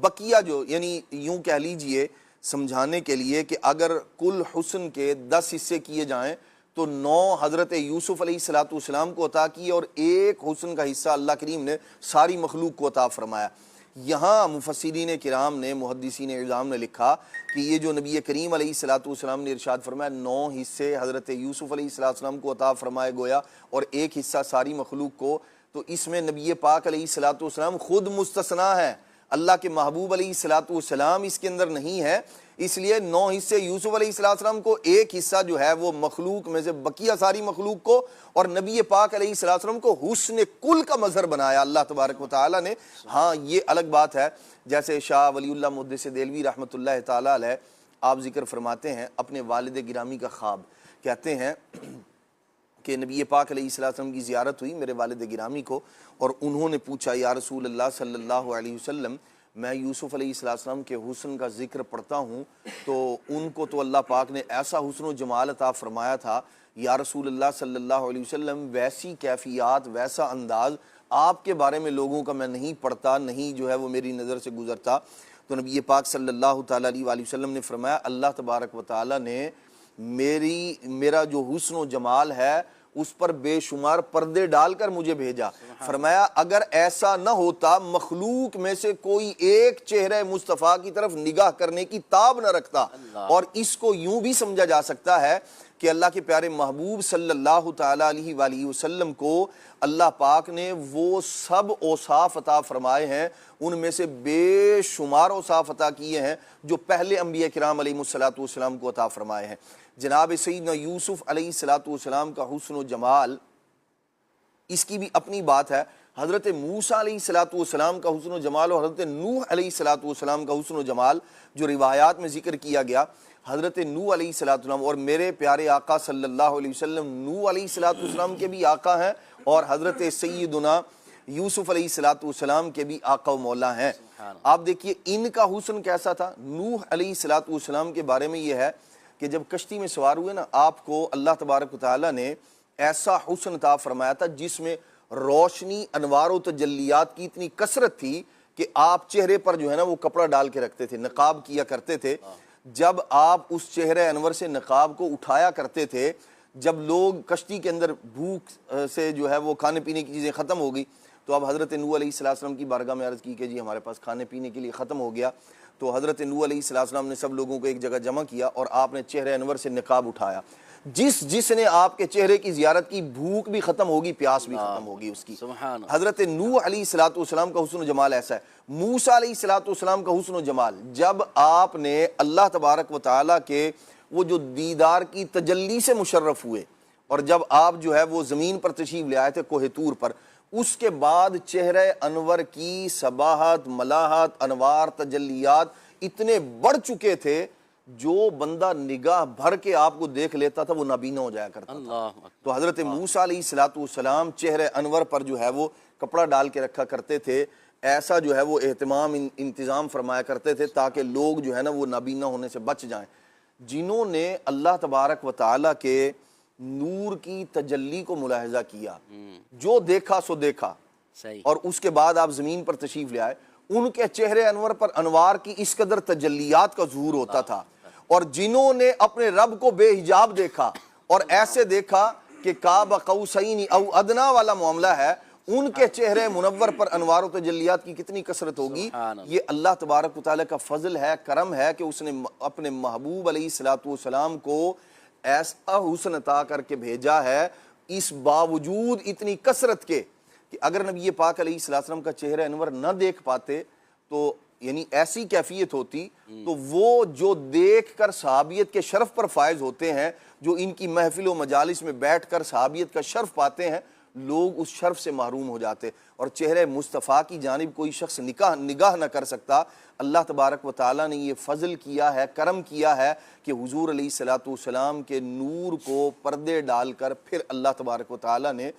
بقیہ جو یعنی یوں کہہ لیجئے سمجھانے کے لیے کہ اگر کل حسن کے 10 حصے کیے جائیں تو 9 حضرت یوسف علیہ الصلوۃ والسلام کو عطا کیے, اور ایک حسن کا حصہ اللہ کریم نے ساری مخلوق کو عطا فرمایا. یہاں مفسرین کرام نے محدثین اعظام نے لکھا کہ یہ جو نبی کریم علیہ الصلوۃ والسلام نے ارشاد فرمایا 9 حصے حضرت یوسف علیہ الصلوۃ والسلام کو عطا فرمائے گویا اور ایک حصہ ساری مخلوق کو, تو اس میں نبی پاک علیہ الصلوۃ والسلام خود مستثنا ہے, اللہ کے محبوب علیہ الصلوۃ والسلام اس کے اندر نہیں ہے. اس لیے 9 حصے یوسف علیہ السلام کو, ایک حصہ جو ہے وہ مخلوق میں سے بقیہ ساری مخلوق کو, اور نبی پاک علیہ السلام کو حسن کل کا مظہر بنایا اللہ تبارک و تعالیٰ نے. ہاں یہ الگ بات ہے, جیسے شاہ ولی اللہ محدث دہلوی رحمۃ اللہ تعالیٰ علیہ آپ ذکر فرماتے ہیں اپنے والد گرامی کا خواب, کہتے ہیں کہ نبی پاک علیہ السلام کی زیارت ہوئی میرے والد گرامی کو, اور انہوں نے پوچھا یا رسول اللہ صلی اللہ علیہ وسلم میں یوسف علیہ السلام کے حسن کا ذکر پڑھتا ہوں تو ان کو تو اللہ پاک نے ایسا حسن و جمال عطا فرمایا تھا, یا رسول اللہ صلی اللہ علیہ وسلم ویسی کیفیات ویسا انداز آپ کے بارے میں لوگوں کا میں نہیں پڑھتا, نہیں جو ہے وہ میری نظر سے گزرتا. تو نبی پاک صلی اللہ تعالیٰ علیہ وآلہ وسلم نے فرمایا اللہ تبارک و تعالیٰ نے میرا جو حسن و جمال ہے اس پر بے شمار پردے ڈال کر مجھے بھیجا. فرمایا اگر ایسا نہ ہوتا مخلوق میں سے کوئی ایک چہرہ مصطفیٰ کی طرف نگاہ کرنے کی تاب نہ رکھتا. اور اس کو یوں بھی سمجھا جا سکتا ہے کہ اللہ کے پیارے محبوب صلی اللہ تعالیٰ علیہ وآلہ وسلم کو اللہ پاک نے وہ سب اوصاف عطا فرمائے ہیں, ان میں سے بے شمار اوصاف عطا کیے ہیں جو پہلے انبیاء کرام علیہ الصلوۃ والسلام کو عطا فرمائے ہیں. جناب سیدنا یوسف علیہ الصلوۃ والسلام کا حسن و جمال اس کی بھی اپنی بات ہے. حضرت موسیٰ علیہ الصلوۃ والسلام کا حسن و جمال اور حضرت نوح علیہ الصلوۃ والسلام کا حسن و جمال جو روایات میں ذکر کیا گیا, حضرت نوح علیہ الصلوۃ والسلام اور میرے پیارے آقا صلی اللہ علیہ وسلم نوح علیہ الصلوۃ والسلام کے بھی آقا ہیں, اور حضرت سیدنا یوسف علیہ الصلوۃ والسلام کے بھی آقا و مولا ہیں. آپ دیکھیے ان کا حسن کیسا تھا. نوح علیہ الصلوۃ والسلام کے بارے میں یہ ہے کہ جب کشتی میں سوار ہوئے نا آپ کو اللہ تبارک و تعالیٰ نے ایسا حسن عطا فرمایا تھا جس میں روشنی انوار و تجلیات کی اتنی کثرت تھی کہ آپ چہرے پر جو ہے نا وہ کپڑا ڈال کے رکھتے تھے, نقاب کیا کرتے تھے. جب آپ اس چہرے انور سے نقاب کو اٹھایا کرتے تھے, جب لوگ کشتی کے اندر بھوک سے جو ہے وہ کھانے پینے کی چیزیں ختم ہو گئی تو اب حضرت نوح علیہ السلام کی بارگاہ میں عرض کی کہ جی ہمارے پاس کھانے پینے کے لیے ختم ہو گیا. تو حضرت نوح علیہ السلام نے سب لوگوں کو ایک جگہ جمع کیا اور آپ نے چہرے انور سے نقاب اٹھایا. جس نے آپ کے چہرے کی زیارت کی بھوک بھی ختم ہوگی, پیاس بھی ختم ہوگی اس کی. حضرت نوح علیہ السلام کا حسن و جمال ایسا ہے. موسیٰ علیہ السلام کا حسن و جمال جب آپ نے اللہ تبارک و تعالیٰ کے وہ جو دیدار کی تجلی سے مشرف ہوئے اور جب آپ جو ہے وہ زمین پر تشریف لے آئے تھے کوہ طور پر, اس کے بعد چہرہ انور کی صباحت ملاحت انوار تجلیات اتنے بڑھ چکے تھے جو بندہ نگاہ بھر کے آپ کو دیکھ لیتا تھا وہ نابینا ہو جایا کرتا تھا۔ اللہ اکبر۔ تو حضرت موسیٰ علیہ السلام چہرے انور پر جو ہے وہ کپڑا ڈال کے رکھا کرتے تھے، ایسا جو ہے وہ اہتمام انتظام فرمایا کرتے تھے تاکہ لوگ جو ہے نا وہ نابینا ہونے سے بچ جائیں۔ جنہوں نے اللہ تبارک و تعالیٰ کے نور کی تجلی کو ملاحظہ کیا، جو دیکھا سو دیکھا، صحیح۔ اور اس کے بعد آپ زمین پر تشریف لے آئے، ان کے چہرے انور پر انوار کی اس قدر تجلیات کا ظہور ہوتا تھا۔ اور جنہوں نے اپنے رب کو بے حجاب دیکھا اور ایسے دیکھا کہ قاب قوسین او ادنا والا معاملہ ہے، ان کے چہرے منور پر انوار و تجلیات کی کتنی کثرت ہوگی۔ یہ اللہ تبارک و تعالیٰ کا فضل ہے، کرم ہے کہ اس نے اپنے محبوب علیہ السلام کو ایسا حسن عطا کر کے بھیجا ہے، اس باوجود اتنی کثرت کے کہ اگر نبی پاک علیہ السلام کا چہرہ انور نہ دیکھ پاتے تو یعنی ایسی کیفیت ہوتی، تو وہ جو دیکھ کر صحابیت کے شرف پر فائز ہوتے ہیں، جو ان کی محفل و مجالس میں بیٹھ کر صحابیت کا شرف پاتے ہیں، لوگ اس شرف سے محروم ہو جاتے، اور چہرہ مصطفیٰ کی جانب کوئی شخص نگاہ نہ کر سکتا۔ اللہ تبارک و تعالیٰ نے یہ فضل کیا ہے، کرم کیا ہے کہ حضور علیہ السلام کے نور کو پردے ڈال کر پھر اللہ تبارک و تعالیٰ نے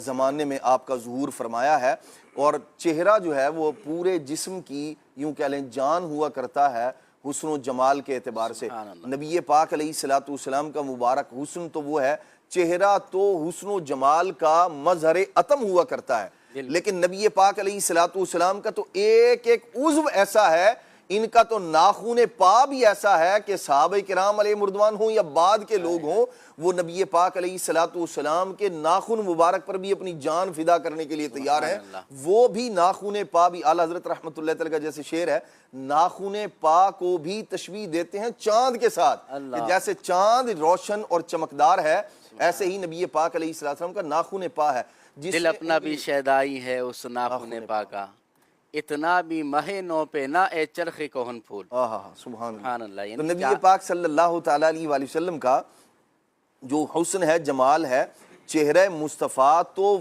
زمانے میں آپ کا ظہور فرمایا ہے، اور چہرہ جو ہے وہ پورے جسم کی یوں کہہ لیں جان ہوا کرتا ہے حسن و جمال کے اعتبار سے۔ نبی پاک علیہ السلام کا مبارک حسن تو وہ ہے، چہرہ تو حسن و جمال کا مظہر عتم ہوا کرتا ہے، لیکن نبی پاک علیہ السلام کا تو ایک ایک عضو ایسا ہے، ان کا تو ناخن پا بھی ایسا ہے کہ صحابہ کرام علیہ مردوان ہوں یا بعد کے لوگ ہوں، وہ نبی پاک علیہ السلام کے ناخن مبارک پر بھی اپنی جان فدا کرنے کے لیے تیار ہیں۔ وہ بھی ناخن پا بھی، اعلیٰ حضرت رحمۃ اللہ تعالیٰ کا جیسے شعر ہے، ناخن پا کو بھی تشبیہ دیتے ہیں چاند کے ساتھ، کہ جیسے چاند روشن اور چمکدار ہے، ایسے ہی نبی پاک علیہ السلام کا ناخن پا ہے۔ دل اپنا بھی شیدائی ہے اس ناخن پا کا، اتنا بھی مہ نو پہ نہ اے چرخ کوہن پھول۔ سبحان اللہ۔ تو نبی پاک صلی اللہ تعالیٰ علیہ وآلہ وسلم کا جو حسن ہے، جمال ہے، چہرہ مصطفیٰ تو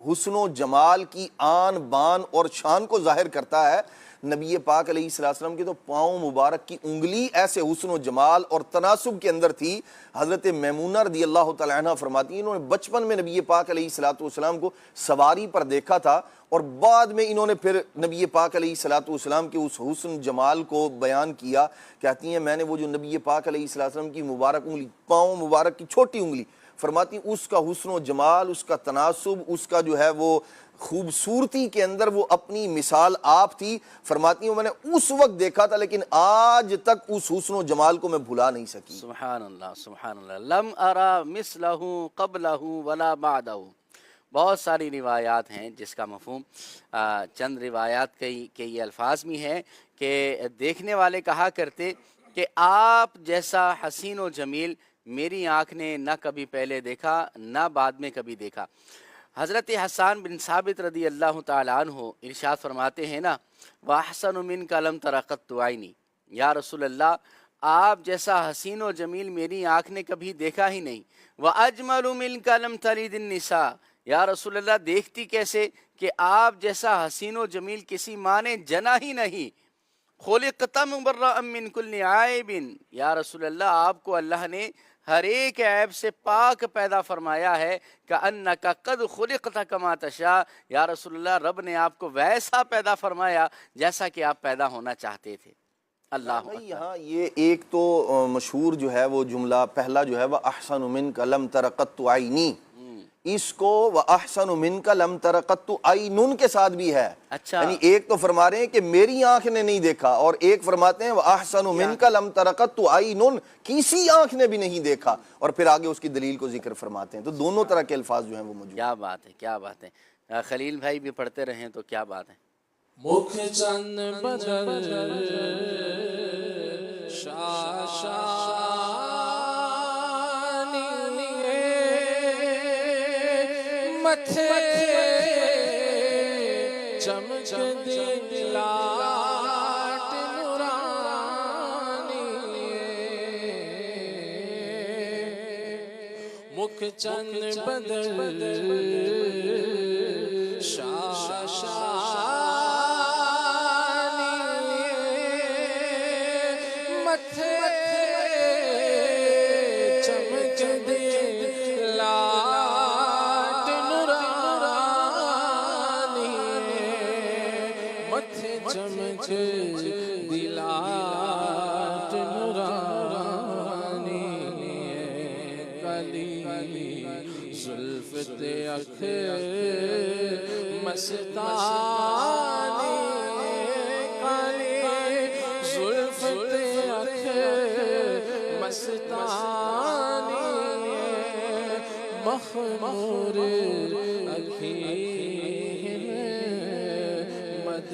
حسن و جمال کی آن بان اور شان کو ظاہر کرتا ہے۔ نبی پاک علیہ السلام کے تو پاؤں مبارک کی انگلی ایسے حسن و جمال اور تناسب کے اندر تھی۔ حضرت میمونہ رضی اللہ تعالیٰ عنہ فرماتی ہیں انہوں نے بچپن میں نبی پاک علیہ السلام کو سواری پر دیکھا تھا، اور بعد میں انہوں نے پھر نبی پاک علیہ السلام کے اس حسن جمال کو بیان کیا۔ کہتی ہیں میں نے وہ جو نبی پاک علیہ السلام کی مبارک انگلی، پاؤں مبارک کی چھوٹی انگلی، فرماتی ہیں اس کا حسن و جمال، اس کا تناسب، اس کا جو ہے وہ خوبصورتی کے اندر وہ اپنی مثال آپ تھی۔ فرماتی ہیں میں نے اس وقت دیکھا تھا لیکن آج تک اس حسن و جمال کو میں بھلا نہیں سکی۔ سبحان اللہ، سبحان اللہ۔ لم ارا مثلہ قبلہ ولا بعدہ۔ بہت ساری روایات ہیں جس کا مفہوم چند روایات کے یہ الفاظ بھی ہیں کہ دیکھنے والے کہا کرتے کہ آپ جیسا حسین و جمیل میری آنکھ نے نہ کبھی پہلے دیکھا نہ بعد میں کبھی دیکھا۔ حضرت حسان بن ثابت رضی اللہ تعالیٰ عنہ ارشاد فرماتے ہیں نا، وَأَحْسَنُ مِنْكَ لَمْ تَرَ قَطُّ عَيْنِي، یا رسول اللہ آپ جیسا حسین و جمیل میری آنکھ نے کبھی دیکھا ہی نہیں۔ وَأَجْمَلُ مِنْكَ لَمْ تَلِدِ النِّسَاء، یا رسول اللہ دیکھتی کیسے کہ آپ جیسا حسین و جمیل کسی ماں نے جنا ہی نہیں۔ خُلِقْتَ مُبَرَّأً مِّن كُلِّ عَيْبٍ، یا رسول اللہ آپ کو اللہ نے ہر ایک عیب سے پاک پیدا فرمایا ہے۔ کأنک قد خلقت کما تشاء، یا رسول اللہ رب نے آپ کو ویسا پیدا فرمایا جیسا کہ آپ پیدا ہونا چاہتے تھے۔ اللہ بھائی یہاں یہ ایک تو مشہور جو ہے وہ جملہ پہلا جو ہے وَأَحْسَنُ مِنْكَ لَمْ تَرَ قَطُّ عَيْنِي، اس کو وَأَحْسَنُ مِنْكَ لَمْ تَرَ قَطُّ عَيْنٌ کے ساتھ بھی ہے۔ اچھا، یعنی ایک تو فرما رہے ہیں کہ میری آنکھ نے نہیں دیکھا، اور ایک فرماتے ہیں وَأَحْسَنُ مِنْكَ لَمْ تَرَ قَطُّ عَيْنٌ، کسی آنکھ نے بھی نہیں دیکھا، اور پھر آگے اس کی دلیل کو ذکر فرماتے ہیں۔ تو دونوں طرح کے الفاظ جو ہیں وہ موجود ہیں۔ کیا بات ہے، کیا بات ہے۔ خلیل بھائی بھی پڑھتے رہیں تو کیا بات ہے۔ مکھ چند بدل شاشانی متھے چمک دلاٹ نورانی، مکھ چند بدل شاشانی متھے چمک دے لاٹ نورانی متھے چمک دی لاٹ نورانی کالی زلف تے اکھ مستانی کالی زلف تے اکھ مستانی مخمور اکھیں مد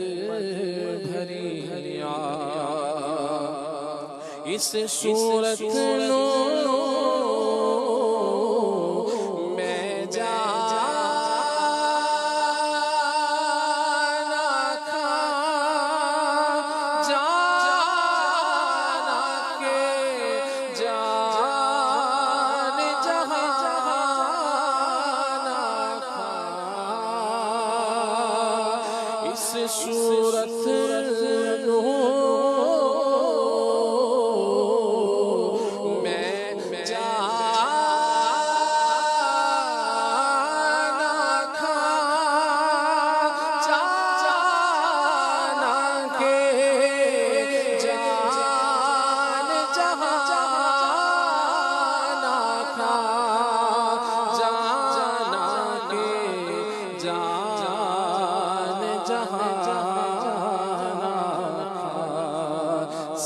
بھری اس صورت نو میں جانا کھا جانا کے جان جہانا کھا اس صورت نو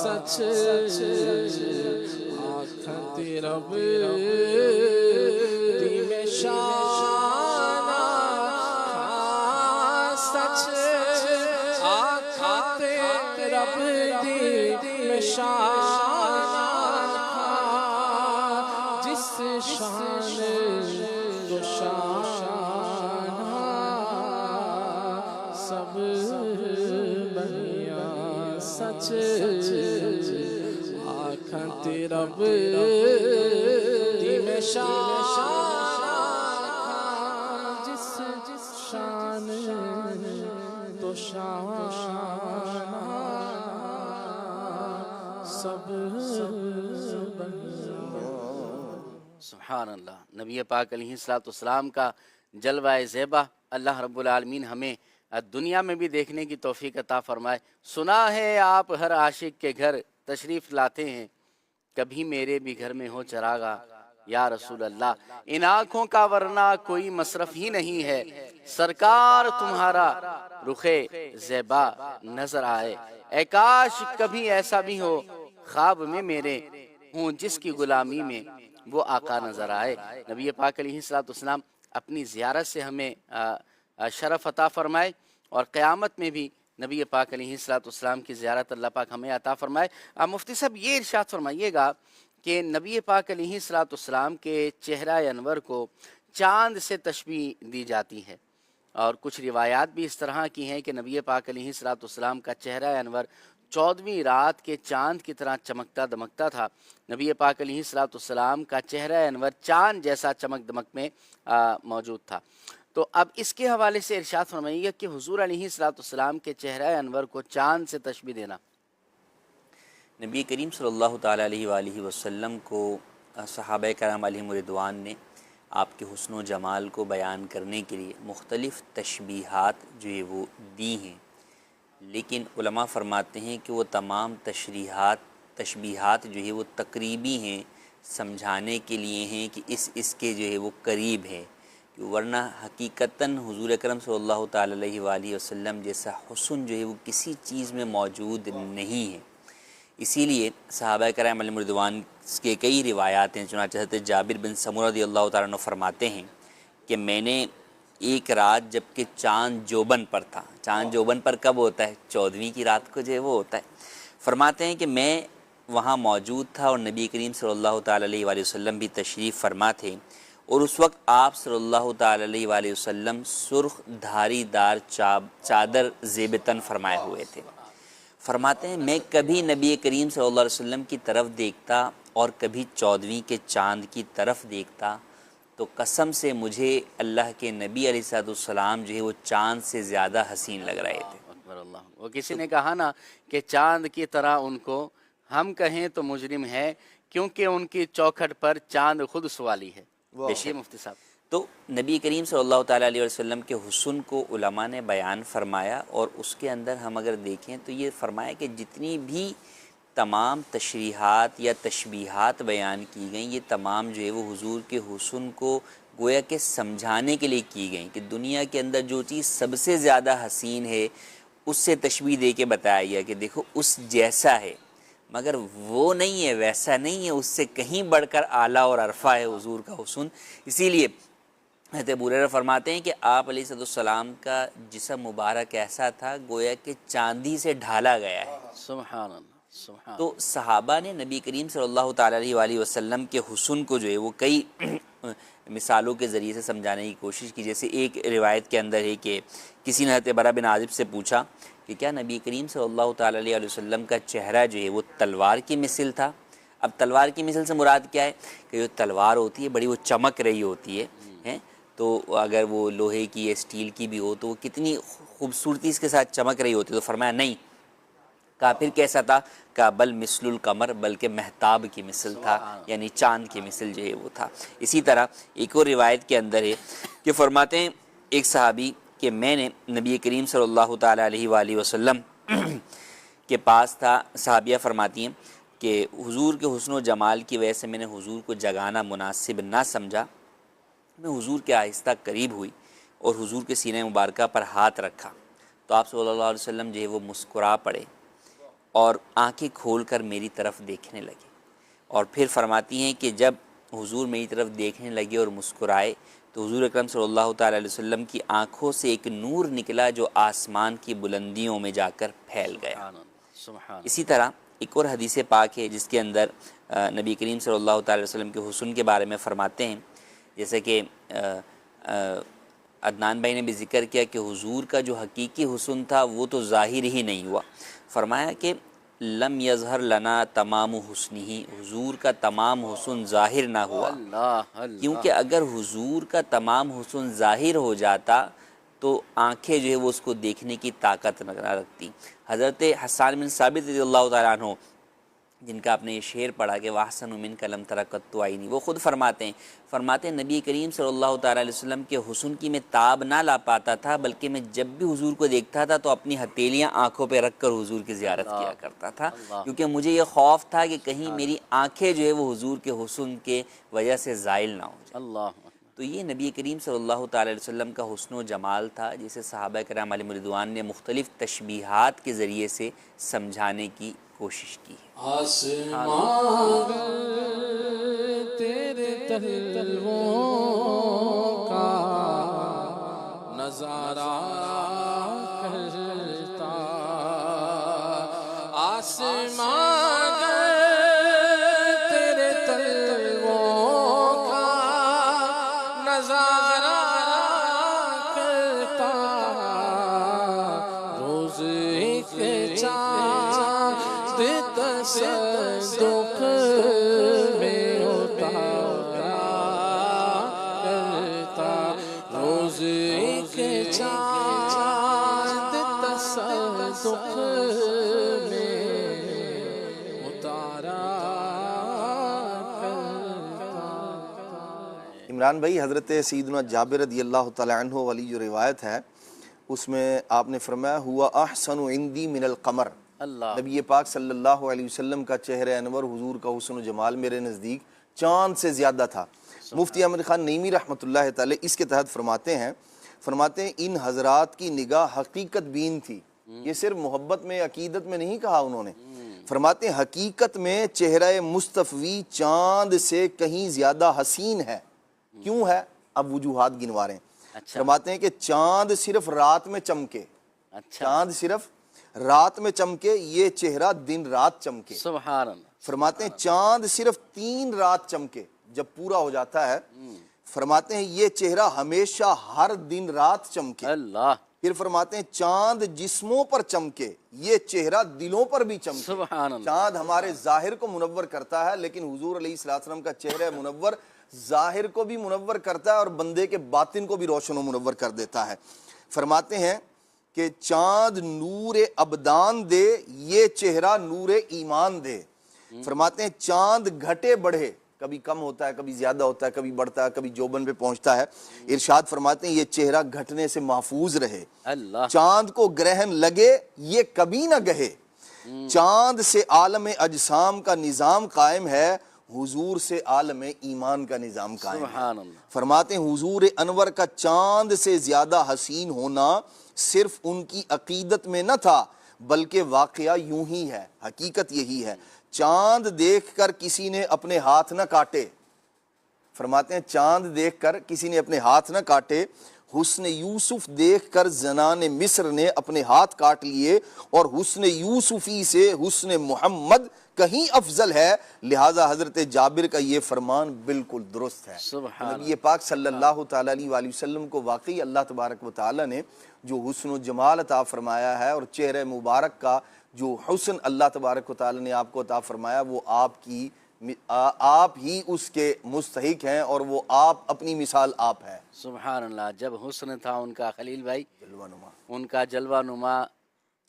سچ آنکھیں تیرا دی میں شانہ سچ آنکھیں تیرا دی میں شانہ جس شان تو شانہ سب بنیا سچ آنکھیں تیرا دی میں شانہ جس شان تو شانہ سب سبحان اللہ۔ نبی پاک علیہ السلام کا جلوہ زیبا اللہ رب العالمین ہمیں دنیا میں بھی دیکھنے کی توفیق عطا فرمائے۔ سنا ہے آپ ہر عاشق کے گھر تشریف لاتے ہیں، کبھی میرے بھی گھر میں ہو چراغا یا رسول اللہ۔ ان آنکھوں کا ورنہ کوئی مصرف ہی نہیں ہے، سرکار تمہارا رخ زیبا نظر آئے۔ اے کاش کبھی ایسا بھی ہو خواب میں میرے ہوں جس کی غلامی میں وہ آقا نظر آئے۔ نبی پاک علیہ السلام اپنی زیارت سے ہمیں شرف عطا فرمائے اور قیامت میں بھی نبی پاک علیہ السلام کی زیارت اللہ پاک ہمیں عطا فرمائے۔ مفتی صاحب یہ ارشاد فرمائیے گا کہ نبی پاک علیہ السلام کے چہرہ انور کو چاند سے تشبیہ دی جاتی ہے، اور کچھ روایات بھی اس طرح کی ہیں کہ نبی پاک علیہ السلام کا چہرہ انور 14ویں رات کے چاند کی طرح چمکتا دمکتا تھا۔ نبی پاک علیہ السلام کا چہرہ انور چاند جیسا چمک دمک میں موجود تھا۔ تو اب اس کے حوالے سے ارشاد فرمائیے کہ حضور علیہ السلام کے چہرہ انور کو چاند سے تشبیہ دینا۔ نبی کریم صلی اللہ تعالیٰ علیہ وآلہ وسلم کو صحابہ کرام علیہم رضوان نے آپ کے حسن و جمال کو بیان کرنے کے لیے مختلف تشبیہات جو ہے وہ دی ہیں، لیکن علماء فرماتے ہیں کہ وہ تمام تشبیہات جو ہے وہ تقریبی ہیں، سمجھانے کے لیے ہیں کہ اس کے جو ہے وہ قریب ہے، ورنہ حقیقتاً حضور اکرم صلی اللہ تعالیٰ علیہ وآلہ وسلم جیسا حسن جو ہے وہ کسی چیز میں موجود نہیں ہے۔ اسی لیے صحابہ کرام علیہم رضوان کے کئی روایات ہیں، چنانچہ حضرت جابر بن سمرہ رضی اللہ تعالیٰ عنہ فرماتے ہیں کہ میں نے ایک رات جب کہ چاند جوبن پر تھا، چاند جوبن پر کب ہوتا ہے؟ 14ویں کی رات کو جو ہے وہ ہوتا ہے۔ فرماتے ہیں کہ میں وہاں موجود تھا اور نبی کریم صلی اللہ تعالیٰ علیہ وآلہ وسلم بھی تشریف فرما تھے، اور اس وقت آپ صلی اللہ تعالیٰ علیہ وآلہ وسلم سرخ دھاری دار چادر زیب تن فرمائے ہوئے تھے۔ فرماتے ہیں میں کبھی نبی کریم صلی اللہ علیہ وسلم کی طرف دیکھتا اور کبھی 14ویں کے چاند کی طرف دیکھتا تو قسم سے مجھے اللہ کے نبی علیہ السلام جو ہے وہ چاند سے زیادہ حسین لگ رہے تھے۔ اکبر اللہ۔ وہ کسی نے کہا نا کہ چاند کی طرح ان کو ہم کہیں تو مجرم ہے کیونکہ ان کی چوکھٹ پر چاند خود سوالی ہے. یہ مفتی صاحب. تو نبی کریم صلی اللہ تعالیٰ علیہ وسلم کے حسن کو علماء نے بیان فرمایا، اور اس کے اندر ہم اگر دیکھیں تو یہ فرمایا کہ جتنی بھی تمام تشریحات یا تشبیہات بیان کی گئیں، یہ تمام جو ہے وہ حضور کے حسن کو گویا کہ سمجھانے کے لیے کی گئیں، کہ دنیا کے اندر جو چیز سب سے زیادہ حسین ہے اس سے تشبیہ دے کے بتایا گیا کہ دیکھو اس جیسا ہے، مگر وہ نہیں ہے، ویسا نہیں ہے، اس سے کہیں بڑھ کر اعلیٰ اور عرفہ ہے حضور کا حسن. اسی لیے حضرت ابو ہریرہ فرماتے ہیں کہ آپ علیہ السلام کا جسم مبارک ایسا تھا گویا کہ چاندی سے ڈھالا گیا ہے. سبحان اللہ. سبحان. تو صحابہ نے نبی کریم صلی اللہ تعالیٰ علیہ وآلہ وسلم کے حسن کو جو ہے وہ کئی مثالوں کے ذریعے سے سمجھانے کی کوشش کی. جیسے ایک روایت کے اندر ہے کہ کسی نے حضرت برا بن عازب سے پوچھا کہ کیا نبی کریم صلی اللہ تعالیٰ علیہ وسلم کا چہرہ جو ہے وہ تلوار کی مثل تھا؟ اب تلوار کی مثل سے مراد کیا ہے کہ جو تلوار ہوتی ہے بڑی وہ چمک رہی ہوتی ہے، تو اگر وہ لوہے کی یا اسٹیل کی بھی ہو تو وہ کتنی خوبصورتی اس کے ساتھ چمک رہی ہوتی ہے. تو فرمایا نہیں. کہا پھر کیسا تھا؟ کہا بل مثل القمر، بلکہ مہتاب کی مثل تھا، یعنی چاند کی مثل جو ہے وہ تھا. اسی طرح ایک اور روایت کے اندر ہے کہ فرماتے ہیں ایک صحابی کہ میں نے نبی کریم صلی اللہ تعالیٰ علیہ وآلہ وسلم کے پاس تھا. صحابیہ فرماتی ہیں کہ حضور کے حسن و جمال کی وجہ سے میں نے حضور کو جگانا مناسب نہ سمجھا. میں حضور کے آہستہ قریب ہوئی اور حضور کے سینہ مبارکہ پر ہاتھ رکھا تو آپ صلی اللہ علیہ وسلم جو ہے وہ مسکرا پڑے اور آنکھیں کھول کر میری طرف دیکھنے لگے. اور پھر فرماتی ہیں کہ جب حضور میری طرف دیکھنے لگے اور مسکرائے تو حضور اکرم صلی اللہ تعالیٰ علیہ وسلم کی آنکھوں سے ایک نور نکلا جو آسمان کی بلندیوں میں جا کر پھیل گیا. اسی طرح ایک اور حدیث پاک ہے جس کے اندر نبی کریم صلی اللہ تعالیٰ علیہ وسلم کے حسن کے بارے میں فرماتے ہیں، جیسے کہ عدنان بھائی نے بھی ذکر کیا کہ حضور کا جو حقیقی حسن تھا وہ تو ظاہر ہی نہیں ہوا. فرمایا کہ لم یظہر لنا تمام حسنہ، حضور کا تمام حسن ظاہر نہ ہوا، کیونکہ اگر حضور کا تمام حسن ظاہر ہو جاتا تو آنکھیں جو ہے وہ اس کو دیکھنے کی طاقت نہ رکھتی. حضرت حسان بن ثابت رضی اللہ تعالیٰ عنہ جن کا آپ نے یہ شعر پڑھا کہ وَأَحْسَنُ مِنْكَ لَمْ تَرَ قَطُّ عَيْنِي، وہ خود فرماتے ہیں نبی کریم صلی اللہ تعالیٰ علیہ وسلم کے حسن کی میں تاب نہ لا پاتا تھا، بلکہ میں جب بھی حضور کو دیکھتا تھا تو اپنی ہتھیلیاں آنکھوں پہ رکھ کر حضور کی زیارت کیا کرتا تھا، کیونکہ مجھے یہ خوف تھا کہ کہیں میری آنکھیں جو ہے وہ حضور کے حسن کے وجہ سے زائل نہ ہو جائیں. تو یہ نبی کریم صلی اللہ تعالیٰ علیہ وسلم کا حسن و جمال تھا جسے صحابہ کرام علیہم رضوان نے مختلف تشبیہات کے ذریعے سے سمجھانے کی کوشش کی. آسمان تیرے تلووں کا نظارہ کرتا، آسمان تیرے تلووں کا نظارہ کرتا، روز ایک چاند تصدق میں اتارا کرتا، روز ایک چاند تصدق میں اتارا کرتا. عمران بھائی، حضرت سیدنا جابر رضی اللہ تعالیٰ عنہ والی جو روایت ہے اس میں آپ نے فرمایا ہوا احسن عندی من القمر، نبی پاک صلی اللہ علیہ وسلم کا چہرہ انور، حضور کا حسن و جمال میرے نزدیک چاند سے زیادہ تھا. مفتی احمد خان نعیمی رحمۃ اللہ تعالی اس کے تحت فرماتے ہیں ان حضرات کی نگاہ حقیقت بین تھی. یہ صرف محبت میں عقیدت میں نہیں کہا انہوں نے، فرماتے ہیں حقیقت میں چہرہ مصطفی چاند سے کہیں زیادہ حسین ہے. کیوں ہے؟ اب وجوہات گنوا رہے ہیں. فرماتے ہیں کہ چاند صرف رات میں چمکے، چاند صرف رات میں چمکے، یہ چہرہ دن رات چمکے. سبحان اللہ. فرماتے ہیں چاند صرف 3 رات چمکے، جب پورا ہو جاتا ہے فرماتے ہیں یہ چہرہ ہمیشہ ہر دن رات چمکے. اللہ. پھر فرماتے ہیں چاند جسموں پر چمکے، یہ چہرہ دلوں پر بھی چمکے. سبحان اللہ. چاند ہمارے ظاہر کو منور کرتا ہے، لیکن حضور علیہ السلام کا چہرہ منور ظاہر کو بھی منور کرتا ہے اور بندے کے باطن کو بھی روشن و منور کر دیتا ہے. فرماتے ہیں کہ چاند نور ابدان دے، یہ چہرہ نور ایمان دے. فرماتے ہیں چاند گھٹے بڑھے، کبھی کم ہوتا ہے، کبھی زیادہ ہوتا ہے، کبھی بڑھتا ہے، کبھی جوبن پہ پہنچتا ہے، ارشاد فرماتے ہیں یہ چہرہ گھٹنے سے محفوظ رہے، اللہ چاند کو گرہن لگے یہ کبھی نہ گہے، چاند سے عالم اجسام کا نظام قائم ہے، حضور سے عالم ایمان کا نظام قائم ہے۔ سبحان اللہ۔ فرماتے ہیں حضور انور کا چاند سے زیادہ حسین ہونا صرف ان کی عقیدت میں نہ تھا بلکہ واقعہ یوں ہی ہے، حقیقت یہی ہے، چاند دیکھ کر کسی نے اپنے ہاتھ نہ کاٹے، فرماتے ہیں چاند دیکھ کر کسی نے اپنے ہاتھ نہ کاٹے، حسن یوسف دیکھ کر زنان مصر نے اپنے ہاتھ کاٹ لیے، اور حسن یوسفی سے حسن محمد کہیں افضل ہے، لہٰذا حضرت جابر کا یہ فرمان بالکل درست ہے۔ سبحان نبی پاک صلی اللہ تعالیٰ علیہ وآلہ وسلم کو واقعی اللہ تبارک و تعالیٰ نے جو حسن و جمال عطا فرمایا ہے، اور چہرہ مبارک کا جو حسن اللہ تبارک و تعالیٰ نے آپ کو عطا فرمایا، وہ آپ ہی اس کے مستحق ہیں، اور وہ آپ اپنی مثال آپ ہے۔ سبحان اللہ۔ جب حسن تھا ان کا خلیل بھائی، جلوہ نما۔ ان کا جلوہ نما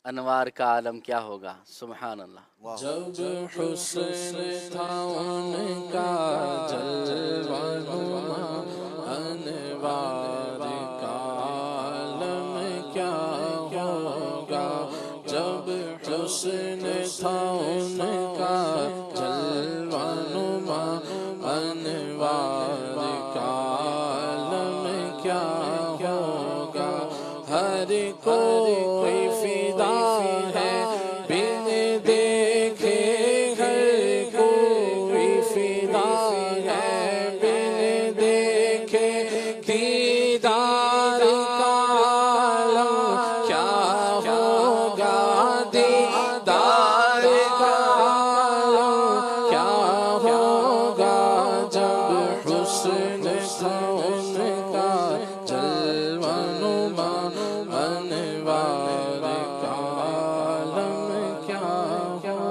انوار کا عالم کیا ہوگا؟ سبحان اللہ۔ جب حسن تھا ان کا جلوہ نما انوار کا عالم کیا ہوگا، جب حسن تھا ان کا جلوہ نما انوار کا عالم کیا ہوگا، ہر کوئی فدا ہے بن دیکھے، ہر کوئی فدا ہے بن دیکھے، دیدار کا عالم کیا ہوگا، دیدار کا عالم کیا ہوگا، جب حسن تھا ان کا جلوہ نما انوار کا عالم کیا ہوگا۔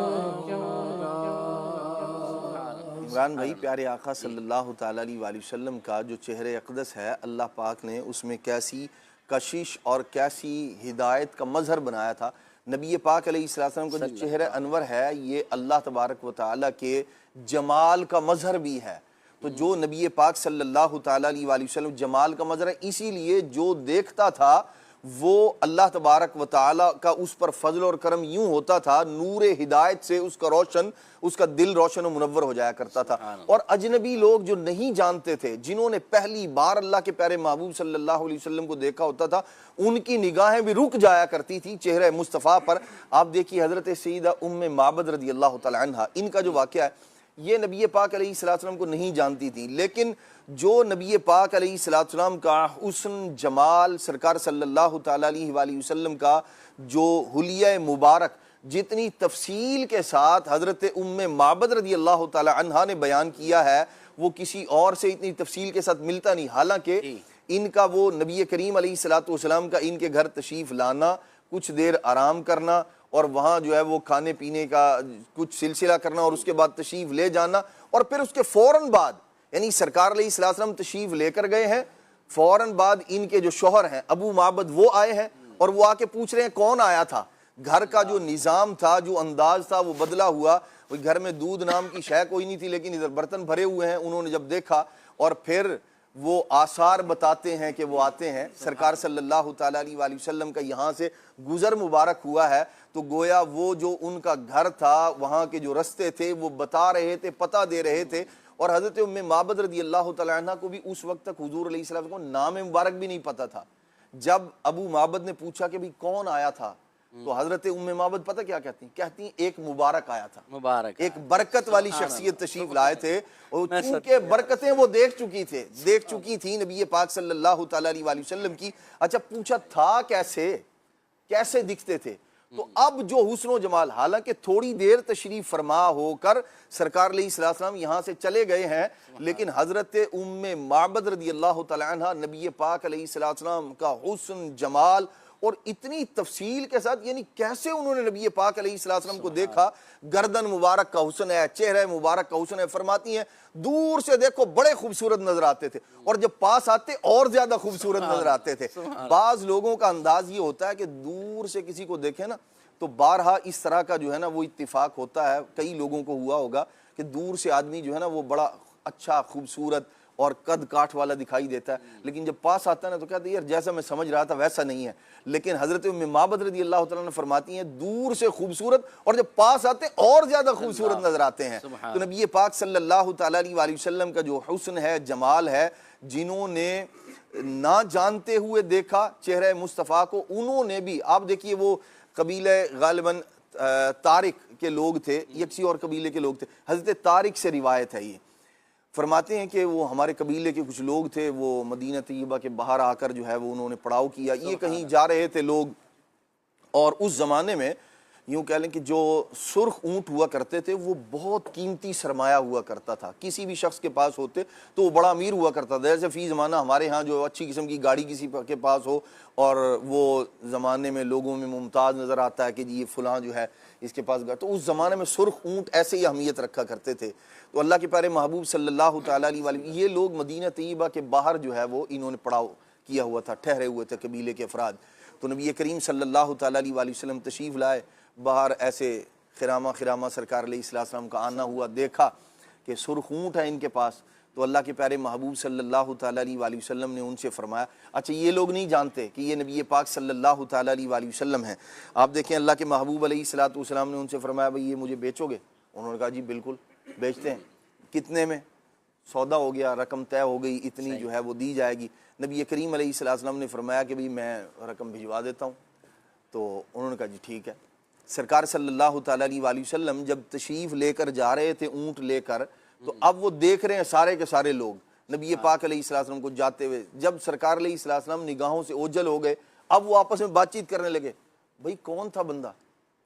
عمران بھائی، پیارے آقا صلی اللہ تعالیٰ علیہ وآلہ وسلم کا جو چہرہ اقدس ہے، اللہ پاک نے اس میں کیسی کشش اور کیسی ہدایت کا مظہر بنایا تھا۔ نبی پاک علیہ السلام کا جو چہرہ انور ہے، یہ اللہ تبارک و تعالیٰ کے جمال کا مظہر بھی ہے۔ تو جو نبی پاک صلی اللہ تعالیٰ علیہ وآلہ وسلم جمال کا مظہر ہے، اسی لیے جو دیکھتا تھا وہ اللہ تبارک و تعالیٰ کا اس پر فضل اور کرم یوں ہوتا تھا، نور ہدایت سے اس کا دل روشن و منور ہو جایا کرتا تھا۔ اور اجنبی لوگ جو نہیں جانتے تھے، جنہوں نے پہلی بار اللہ کے پیارے محبوب صلی اللہ علیہ وسلم کو دیکھا ہوتا تھا، ان کی نگاہیں بھی رک جایا کرتی تھی چہرہ مصطفیٰ پر۔ آپ دیکھیے حضرت سیدہ ام معبد رضی اللہ تعالی عنہ، ان کا جو واقعہ ہے، یہ نبی پاک علیہ السلام کو نہیں جانتی تھی، لیکن جو نبی پاک علیہ السلام کا حسن جمال، سرکار صلی اللہ تعالیٰ علیہ وآلہ وسلم کا جو حلیہ مبارک جتنی تفصیل کے ساتھ حضرت ام معبد رضی اللہ تعالیٰ عنہ نے بیان کیا ہے، وہ کسی اور سے اتنی تفصیل کے ساتھ ملتا نہیں۔ حالانکہ ان کا وہ نبی کریم علیہ السلام کا ان کے گھر تشریف لانا، کچھ دیر آرام کرنا، اور وہاں جو ہے وہ کھانے پینے کا کچھ سلسلہ کرنا، اور اس کے بعد تشریف لے جانا، اور پھر اس کے فوراً بعد، یعنی سرکار علیہ السلام تشریف لے کر گئے ہیں، فوراً بعد ان کے جو شوہر ہیں ابو معبد، وہ آئے ہیں، اور وہ آ کے پوچھ رہے ہیں کون آیا تھا۔ گھر کا جو نظام تھا، جو انداز تھا، وہ بدلا ہوا۔ گھر میں دودھ نام کی شے کوئی نہیں تھی، لیکن ادھر برتن بھرے ہوئے ہیں۔ انہوں نے جب دیکھا، اور پھر وہ آثار بتاتے ہیں کہ وہ آتے ہیں، سرکار صلی اللہ تعالیٰ علیہ وآلہ وسلم کا یہاں سے گزر مبارک ہوا ہے، تو گویا وہ جو ان کا گھر تھا، وہاں کے جو رستے تھے، وہ بتا رہے تھے، پتہ دے رہے تھے۔ اور حضرت ام معبد رضی اللہ تعالیٰ عنہ کو بھی اس وقت تک حضور علیہ السلام کو نام مبارک بھی نہیں پتہ تھا۔ جب ابو معبد نے پوچھا کہ بھی کون آیا تھا، تو حضرت ام معبد پتہ کیا کہتی ہیں؟ ایک مبارک آیا تھا، مبارک، ایک برکت والی شخصیت تشریف لائے تھے، اور چونکہ برکتیں وہ دیکھ چکی تھی نبی پاک صلی اللہ تعالیٰ علیہ وآلہ وسلم کی۔ اچھا، پوچھا تھا کیسے دکھتے تھے؟ تو اب جو حسن و جمال، حالانکہ تھوڑی دیر تشریف فرما ہو کر سرکار علیہ السلام یہاں سے چلے گئے ہیں، لیکن حضرت ام معبد رضی اللہ تعالیٰ عنہ نبی پاک علیہ السلام کا حسن جمال اور اتنی تفصیل کے ساتھ، یعنی کیسے انہوں نے نبی پاک علیہ السلام کو دیکھا، گردن مبارک کا حسن ہے، چہرہ مبارک کا حسن ہے، فرماتی ہیں دور سے دیکھو بڑے خوبصورت نظر آتے تھے، اور جب پاس آتے اور زیادہ خوبصورت نظر آتے تھے۔ بعض لوگوں کا انداز یہ ہوتا ہے کہ دور سے کسی کو دیکھیں نا تو بارہا اس طرح کا جو ہے نا وہ اتفاق ہوتا ہے، کئی لوگوں کو ہوا ہوگا کہ دور سے آدمی جو ہے نا وہ بڑا اچھا خوبصورت اور قد کاٹ والا دکھائی دیتا ہے، لیکن جب پاس آتا ہے نا تو کہتے ہیں یار جیسا میں سمجھ رہا تھا ویسا نہیں ہے. لیکن حضرت ام معبد رضی اللہ تعالیٰ عنہ فرماتی ہیں دور سے خوبصورت اور جب پاس آتے ہیں اور زیادہ خوبصورت نظر آتے ہیں. تو نبی پاک صلی اللہ تعالیٰ علیہ وسلم کا جو حسن ہے، جمال ہے، جنہوں نے نہ جانتے ہوئے دیکھا چہرہ مصطفیٰ کو، انہوں نے بھی، آپ دیکھیے وہ قبیلہ غالباً طارق کے لوگ تھے، یکسی اور قبیلے کے لوگ تھے، حضرت طارق سے روایت ہے، یہ فرماتے ہیں کہ وہ ہمارے قبیلے کے کچھ لوگ تھے، وہ مدینہ طیبہ کے باہر آ کر جو ہے وہ انہوں نے پڑاؤ کیا، یہ کہیں جا رہے تھے لوگ، اور اس زمانے میں یوں کہہ لیں کہ جو سرخ اونٹ ہوا کرتے تھے وہ بہت قیمتی سرمایہ ہوا کرتا تھا، کسی بھی شخص کے پاس ہوتے تو وہ بڑا امیر ہوا کرتا تھا. جیسے فی زمانہ ہمارے ہاں جو اچھی قسم کی گاڑی کسی کے پاس ہو اور وہ زمانے میں لوگوں میں ممتاز نظر آتا ہے کہ جی یہ فلاں جو ہے اس کے پاس گاڑی، تو اس زمانے میں سرخ اونٹ ایسے ہی اہمیت رکھا کرتے تھے. تو اللہ کے پیارے محبوب صلی اللہ تعالیٰ علیہ وسلم، یہ لوگ مدینہ طیبہ کے باہر جو ہے وہ انہوں نے پڑاؤ کیا ہوا تھا، ٹھہرے ہوئے تھے قبیلے کے افراد. تو نبی کریم صلی اللہ تعالیٰ علیہ وسلم تشریف لائے، باہر ایسے خرامہ سرکار علیہ السلام کا آنا ہوا، دیکھا کہ سرخ اونٹ ہے ان کے پاس. تو اللہ کے پیارے محبوب صلی اللہ تعالیٰ علیہ وسلم نے ان سے فرمایا اچھا یہ لوگ نہیں جانتے کہ یہ نبی پاک صلی اللہ تعالیٰ علیہ وسلم ہیں. آپ دیکھیں اللہ کے محبوب علیہ السلام نے ان سے فرمایا بھئی یہ مجھے بیچو گے؟ انہوں نے کہا جی بالکل بیچتے ہیں. کتنے میں؟ سودا ہو گیا، رقم طے ہو گئی، اتنی جو ہے وہ دی جائے گی. نبی کریم علیہ السلام نے فرمایا کہ بھئی میں رقم بھجوا دیتا ہوں. تو انہوں نے کہا جی ٹھیک ہے. سرکار صلی اللہ تعالیٰ علیہ وسلم جب تشریف لے کر جا رہے تھے اونٹ لے کر، تو اب وہ دیکھ رہے ہیں سارے کے سارے لوگ نبی پاک علیہ السلام کو جاتے ہوئے. جب سرکار علیہ السلام نگاہوں سے اوجھل ہو گئے، اب وہ آپس میں بات چیت کرنے لگے، بھئی کون تھا بندہ،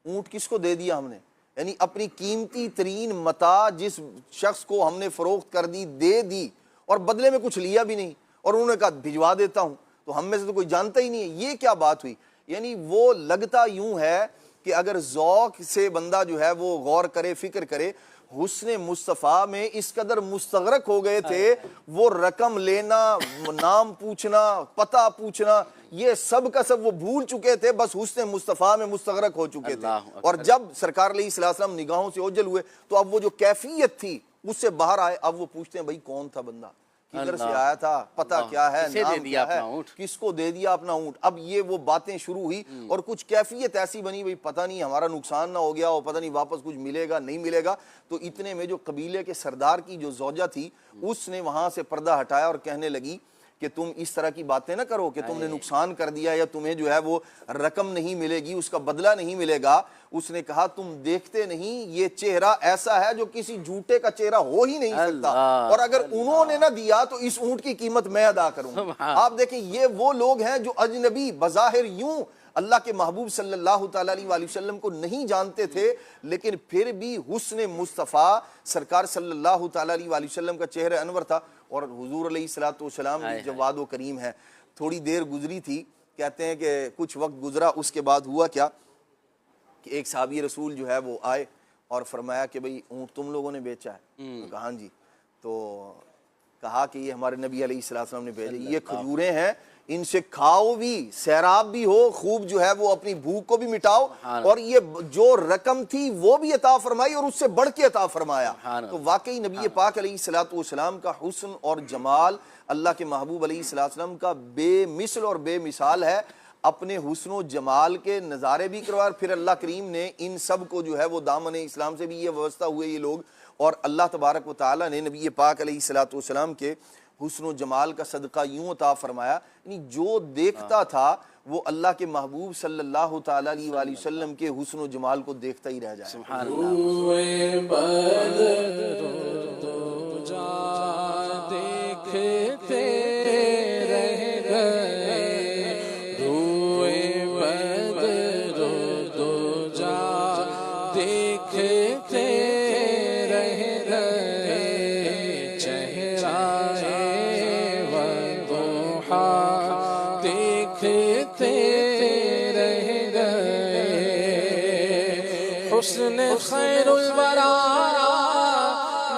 اونٹ کس کو دے دیا ہم نے، یعنی اپنی قیمتی ترین متاع جس شخص کو ہم نے فروخت کر دی دے دی اور بدلے میں کچھ لیا بھی نہیں، اور انہوں نے کہا بھجوا دیتا ہوں. تو ہم میں سے تو کوئی جانتا ہی نہیں ہے، یہ کیا بات ہوئی. یعنی وہ لگتا یوں ہے کہ اگر ذوق سے بندہ جو ہے وہ غور کرے، فکر کرے، حسن مصطفیٰ میں اس قدر مستغرق ہو گئے تھے، وہ رقم لینا، نام پوچھنا، پتہ پوچھنا، یہ سب کا سب وہ بھول چکے تھے، بس حسن مصطفیٰ میں مستغرق ہو چکے تھے. اور جب سرکار علیہ السلام نگاہوں سے اوجھل ہوئے تو اب وہ جو کیفیت تھی اس سے باہر آئے. اب وہ پوچھتے ہیں بھئی کون تھا بندہ، کدھر سے آیا تھا، پتہ کیا ہے، نام کیا ہے، کس کو دے دیا اپنا اونٹ. اب یہ وہ باتیں شروع ہوئی اور کچھ کیفیت ایسی بنی بھئی پتہ نہیں ہمارا نقصان نہ ہو گیا اور پتہ نہیں واپس کچھ ملے گا نہیں ملے گا. تو اتنے میں جو قبیلے کے سردار کی جو زوجہ تھی اس نے وہاں سے پردہ ہٹایا اور کہنے لگی کہ تم اس طرح کی باتیں نہ کرو کہ تم نے نقصان کر دیا یا تمہیں جو ہے وہ رقم نہیں ملے گی، اس کا بدلہ نہیں ملے گا. اس نے کہا تم دیکھتے نہیں یہ چہرہ ایسا ہے جو کسی جھوٹے کا چہرہ ہو ہی نہیں سکتا، اور اگر انہوں نے نہ دیا تو اس اونٹ کی قیمت میں ادا کروں. آپ دیکھیں یہ وہ لوگ ہیں جو اجنبی بظاہر یوں اللہ کے محبوب صلی اللہ تعالیٰ علیہ وسلم کو نہیں جانتے تھے، لیکن پھر بھی حسن مصطفیٰ سرکار صلی اللہ تعالیٰ علیہ وسلم کا چہرہ انور تھا. اور حضور علیہ السلام جواد و کریم ہے. تھوڑی دیر گزری تھی، کہتے ہیں کہ کچھ وقت گزرا، اس کے بعد ہوا کیا کہ ایک صحابی رسول جو ہے وہ آئے اور فرمایا کہ بھئی اونٹ تم لوگوں نے بیچا ہے؟ کہا ہاں جی. تو کہا کہ یہ ہمارے نبی علیہ السلام نے بھیجے، یہ کھجوریں ہیں، ان سے کھاؤ بھی، سیراب بھی ہو، خوب جو ہے وہ اپنی بھوک کو بھی مٹاؤ، اور یہ جو رقم تھی وہ بھی عطا فرمائی اور اس سے بڑھ کے عطا فرمایا. تو واقعی نبی پاک علیہ السلام کا حسن اور جمال اللہ کے محبوب علیہ السلام کا بے مثل اور بے مثال ہے. اپنے حسن و جمال کے نظارے بھی کروا، پھر اللہ کریم نے ان سب کو جو ہے وہ دامن اسلام سے بھی یہ وابستہ ہوئے یہ لوگ، اور اللہ تبارک و تعالیٰ نے نبی پاک علیہ السلام کے حسن و جمال کا صدقہ یوں عطا فرمایا. یعنی جو دیکھتا تھا وہ اللہ کے محبوب صلی اللہ تعالیٰ علیہ وسلم کے حسن و جمال کو دیکھتا ہی رہ جائے. سبحان اللہ. حسن خیر الورا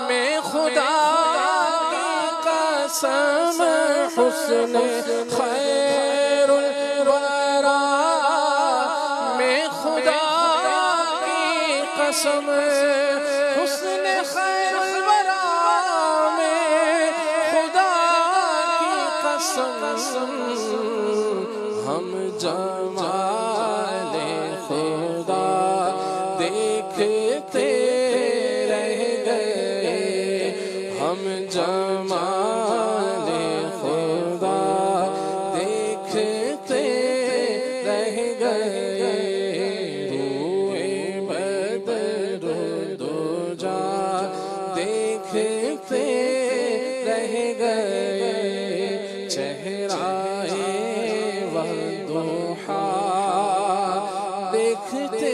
میں خدا کی قسم، حسن خیر الورا میں خدا قسم حسن خیر الورا میں خدا کی قسم ہم جمال خدا دیکھتے رہ گئے، ہم جمال خدا دیکھتے رہ گئے، روئے بدر دو جا دیکھتے رہ گئے، چہرائے والضحا دیکھتے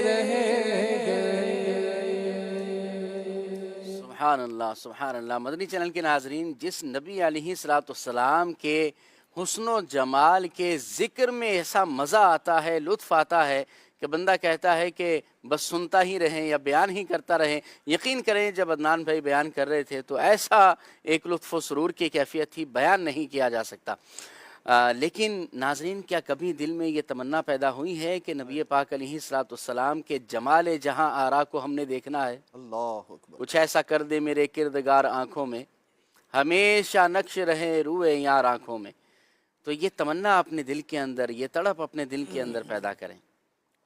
رہ گئے۔ سبحان اللہ سبحان اللہ۔ مدنی چینل کے ناظرین، جس نبی علیہ السلام کے حسن و جمال کے ذکر میں ایسا مزہ آتا ہے، لطف آتا ہے کہ بندہ کہتا ہے کہ بس سنتا ہی رہیں یا بیان ہی کرتا رہیں۔ یقین کریں جب عدنان بھائی بیان کر رہے تھے تو ایسا ایک لطف و سرور کی کیفیت تھی، بیان نہیں کیا جا سکتا۔ لیکن ناظرین، کیا کبھی دل میں یہ تمنا پیدا ہوئی ہے کہ نبی پاک علیہ السلام کے جمال جہاں آرا کو ہم نے دیکھنا ہے؟ اللہ اکبر۔ کچھ ایسا کر دے میرے کردگار آنکھوں میں، ہمیشہ نقش رہے روئے یار آنکھوں میں۔ تو یہ تمنا اپنے دل کے اندر، یہ تڑپ اپنے دل کے اندر پیدا کریں۔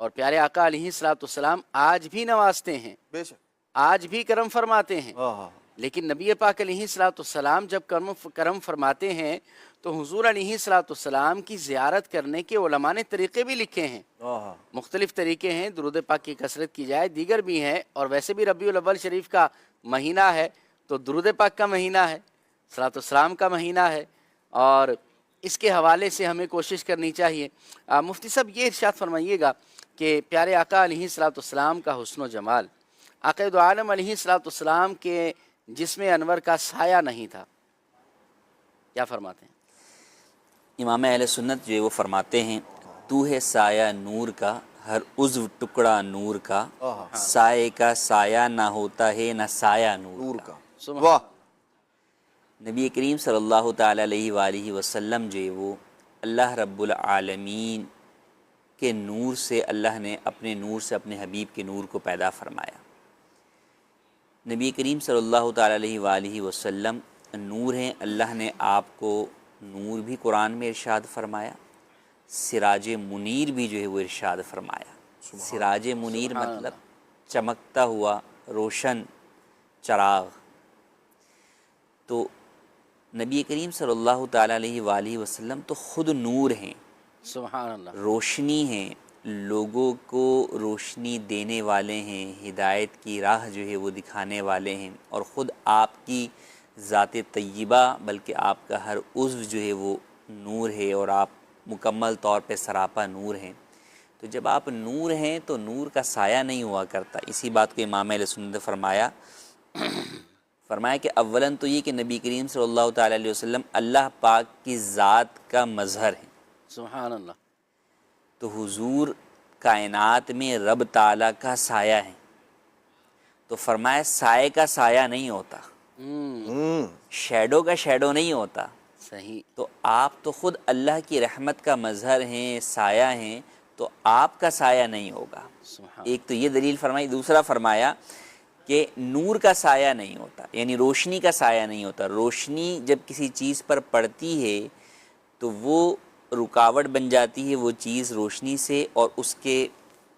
اور پیارے آقا علیہ السلام آج بھی نوازتے ہیں، بے شک۔ آج بھی کرم فرماتے ہیں، آہا۔ لیکن نبی پاک علیہ السلام جب کرم فرماتے ہیں تو حضور علیہ السلام کی زیارت کرنے کے علماء نے طریقے بھی لکھے ہیں۔ آہا۔ مختلف طریقے ہیں، درود پاک کی کثرت کی جائے، دیگر بھی ہیں، اور ویسے بھی ربیع الاول شریف کا مہینہ ہے تو درود پاک کا مہینہ ہے، صلاۃ والسلام کا مہینہ ہے، اور اس کے حوالے سے ہمیں کوشش کرنی چاہیے۔ مفتی صاحب یہ ارشاد فرمائیے گا کہ پیارے آقا علیہ السلام کا حسن و جمال، آقا دو عالم علیہ السلام کے جسم انور کا سایہ نہیں تھا، کیا فرماتے ہیں؟ امام اہل سنت جو ہے وہ فرماتے ہیں، تو ہے سایہ نور کا، ہر عضو ٹکڑا نور کا، سائے کا سایہ نہ ہوتا ہے نہ سایہ نور کا۔ واہ۔ نبی کریم صلی اللہ تعالیٰ علیہ وآلہ وسلم جو ہے وہ اللہ رب العالمین کے نور سے، اللہ نے اپنے نور سے اپنے حبیب کے نور کو پیدا فرمایا۔ نبی کریم صلی اللہ تعالیٰ علیہ وآلہ وسلم نور ہیں، اللہ نے آپ کو نور بھی قرآن میں ارشاد فرمایا، سراج منیر بھی جو ہے وہ ارشاد فرمایا۔ سراج منیر مطلب چمکتا ہوا روشن چراغ۔ تو نبی کریم صلی اللہ تعالیٰ علیہ وآلہ وسلم تو خود نور ہیں، سبحان اللہ، روشنی ہیں، لوگوں کو روشنی دینے والے ہیں، ہدایت کی راہ جو ہے وہ دکھانے والے ہیں، اور خود آپ کی ذات طیبہ بلکہ آپ کا ہر عضو جو ہے وہ نور ہے، اور آپ مکمل طور پہ سراپا نور ہیں۔ تو جب آپ نور ہیں تو نور کا سایہ نہیں ہوا کرتا۔ اسی بات کو امام اہل سنت فرمایا کہ اولاً تو یہ کہ نبی کریم صلی اللہ تعالیٰ علیہ وسلم اللہ پاک کی ذات کا مظہر ہیں۔ سبحان اللہ۔ تو حضور کائنات میں رب تعالیٰ کا سایہ ہے، تو فرمایا سائے کا سایہ نہیں ہوتا، شیڈو کا شیڈو نہیں ہوتا۔ صحیح۔ تو آپ تو خود اللہ کی رحمت کا مظہر ہیں، سایہ ہیں، تو آپ کا سایہ نہیں ہوگا۔ سبحان ایک تو یہ دلیل فرمائی، دوسرا فرمایا کہ نور کا سایہ نہیں ہوتا، یعنی روشنی کا سایہ نہیں ہوتا۔ روشنی جب کسی چیز پر پڑتی ہے تو وہ رکاوٹ بن جاتی ہے وہ چیز روشنی سے، اور اس کے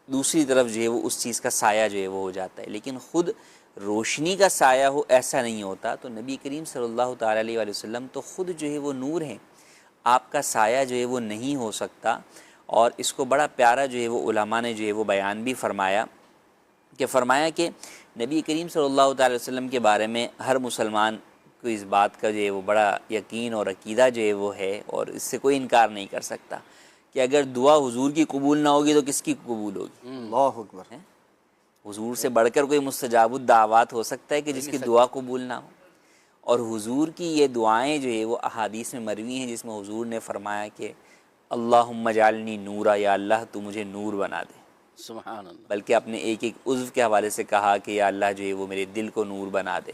دوسری طرف جو ہے وہ اس چیز کا سایہ جو ہے وہ ہو جاتا ہے، لیکن خود روشنی کا سایہ ہو ایسا نہیں ہوتا۔ تو نبی کریم صلی اللہ تعالیٰ علیہ وآلہ وسلم تو خود جو ہے وہ نور ہیں، آپ کا سایہ جو ہے وہ نہیں ہو سکتا۔ اور اس کو بڑا پیارا جو ہے وہ علماء نے جو ہے وہ بیان بھی فرمایا کہ نبی کریم صلی اللہ تعالیٰ علیہ وسلم کے بارے میں ہر مسلمان کو اس بات کا جو ہے وہ بڑا یقین اور عقیدہ جو ہے وہ ہے، اور اس سے کوئی انکار نہیں کر سکتا کہ اگر دعا حضور کی قبول نہ ہوگی تو کس کی قبول ہوگی؟ اللہ اکبر۔ حضور سے بڑھ کر کوئی مستجاب الدعوات ہو سکتا ہے کہ جس کی دعا قبول نہ ہو؟ اور حضور کی یہ دعائیں جو ہے وہ احادیث میں مروی ہیں، جس میں حضور نے فرمایا کہ اللہم اجعلنی نورا، یا اللہ تو مجھے نور بنا دے۔ سبحان اللہ۔ بلکہ اپنے ایک ایک عضو کے حوالے سے کہا کہ یا اللہ جو ہے وہ میرے دل کو نور بنا دے۔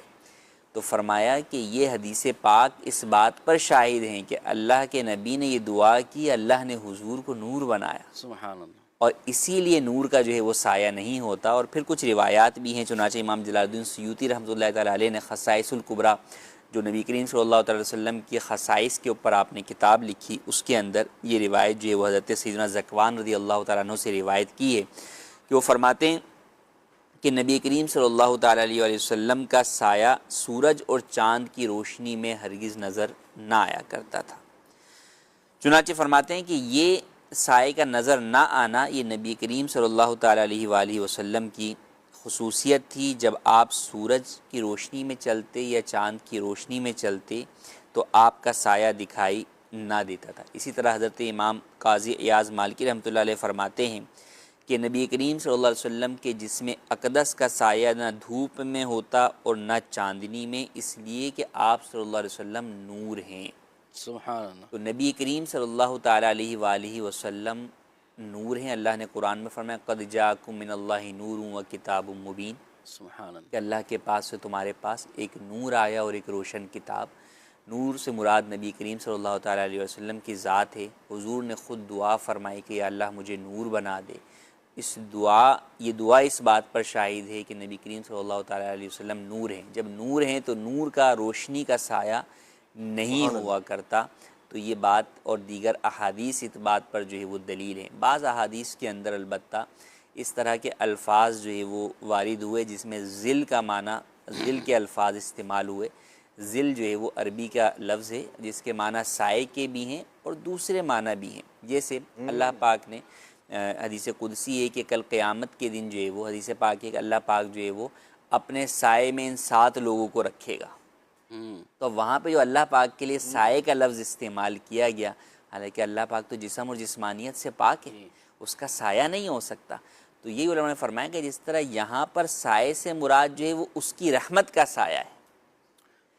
تو فرمایا کہ یہ حدیث پاک اس بات پر شاہد ہیں کہ اللہ کے نبی نے یہ دعا کی، اللہ نے حضور کو نور بنایا، سبحان اللہ۔ اور اسی لیے نور کا جو ہے وہ سایہ نہیں ہوتا۔ اور پھر کچھ روایات بھی ہیں، چنانچہ امام جلال الدین سیوطی رحمۃ اللہ تعالیٰ علیہ نے خصائص الکبریٰ، جو نبی کریم صلی اللہ تعالی وسلم کی خصائص کے اوپر آپ نے کتاب لکھی، اس کے اندر یہ روایت جو ہے وہ حضرت سیدنا ذکوان رضی اللہ تعالیٰ عنہ سے روایت کی ہے کہ وہ فرماتے ہیں کہ نبی کریم صلی اللہ تعالیٰ علیہ وسلم کا سایہ سورج اور چاند کی روشنی میں ہرگز نظر نہ آیا کرتا تھا۔ چنانچہ فرماتے ہیں کہ یہ سائے کا نظر نہ آنا یہ نبی کریم صلی اللہ تعالیٰ علیہ وآلہ وسلم کی خصوصیت تھی۔ جب آپ سورج کی روشنی میں چلتے یا چاند کی روشنی میں چلتے تو آپ کا سایہ دکھائی نہ دیتا تھا۔ اسی طرح حضرت امام قاضی ایاز مالکی رحمۃ اللہ علیہ فرماتے ہیں کہ نبی کریم صلی اللہ علیہ وسلم کے جسم اقدس کا سایہ نہ دھوپ میں ہوتا اور نہ چاندنی میں، اس لیے کہ آپ صلی اللہ علیہ وسلم نور ہیں۔ سبحان اللہ۔ تو نبی کریم صلی اللہ تعالیٰ علیہ وآلہ وسلم نور ہیں۔ اللہ نے قرآن میں فرمایا قد جاءکم من اللہ نور و کتاب مبین، سبحان اللہ۔ کہ اللہ کے پاس سے تمہارے پاس ایک نور آیا اور ایک روشن کتاب۔ نور سے مراد نبی کریم صلی اللہ تعالیٰ علیہ وسلم کی ذات ہے۔ حضور نے خود دعا فرمائی کہ یا اللہ مجھے نور بنا دے۔ یہ دعا اس بات پر شاہد ہے کہ نبی کریم صلی اللہ تعالیٰ علیہ وسلم نور ہیں۔ جب نور ہیں تو نور کا، روشنی کا سایہ نہیں ہوا کرتا۔ تو یہ بات اور دیگر احادیث اس بات پر جو ہے وہ دلیل ہیں۔ بعض احادیث کے اندر البتہ اس طرح کے الفاظ جو ہے وہ وارد ہوئے جس میں ذل کا معنی، ذل کے الفاظ استعمال ہوئے۔ ذل جو ہے وہ عربی کا لفظ ہے جس کے معنی سائے کے بھی ہیں اور دوسرے معنی بھی ہیں۔ جیسے اللہ پاک نے حدیث قدسی ہے کہ کل قیامت کے دن جو ہے وہ حدیث پاک ہے کہ اللہ پاک جو ہے وہ اپنے سائے میں ان 7 لوگوں کو رکھے گا۔ تو وہاں پہ جو اللہ پاک کے لیے سائے کا لفظ استعمال کیا گیا، حالانکہ اللہ پاک تو جسم اور جسمانیت سے پاک ہے، اس کا سایہ نہیں ہو سکتا۔ تو یہی علماء نے فرمایا کہ جس طرح یہاں پر سائے سے مراد جو ہے وہ اس کی رحمت کا سایہ ہے،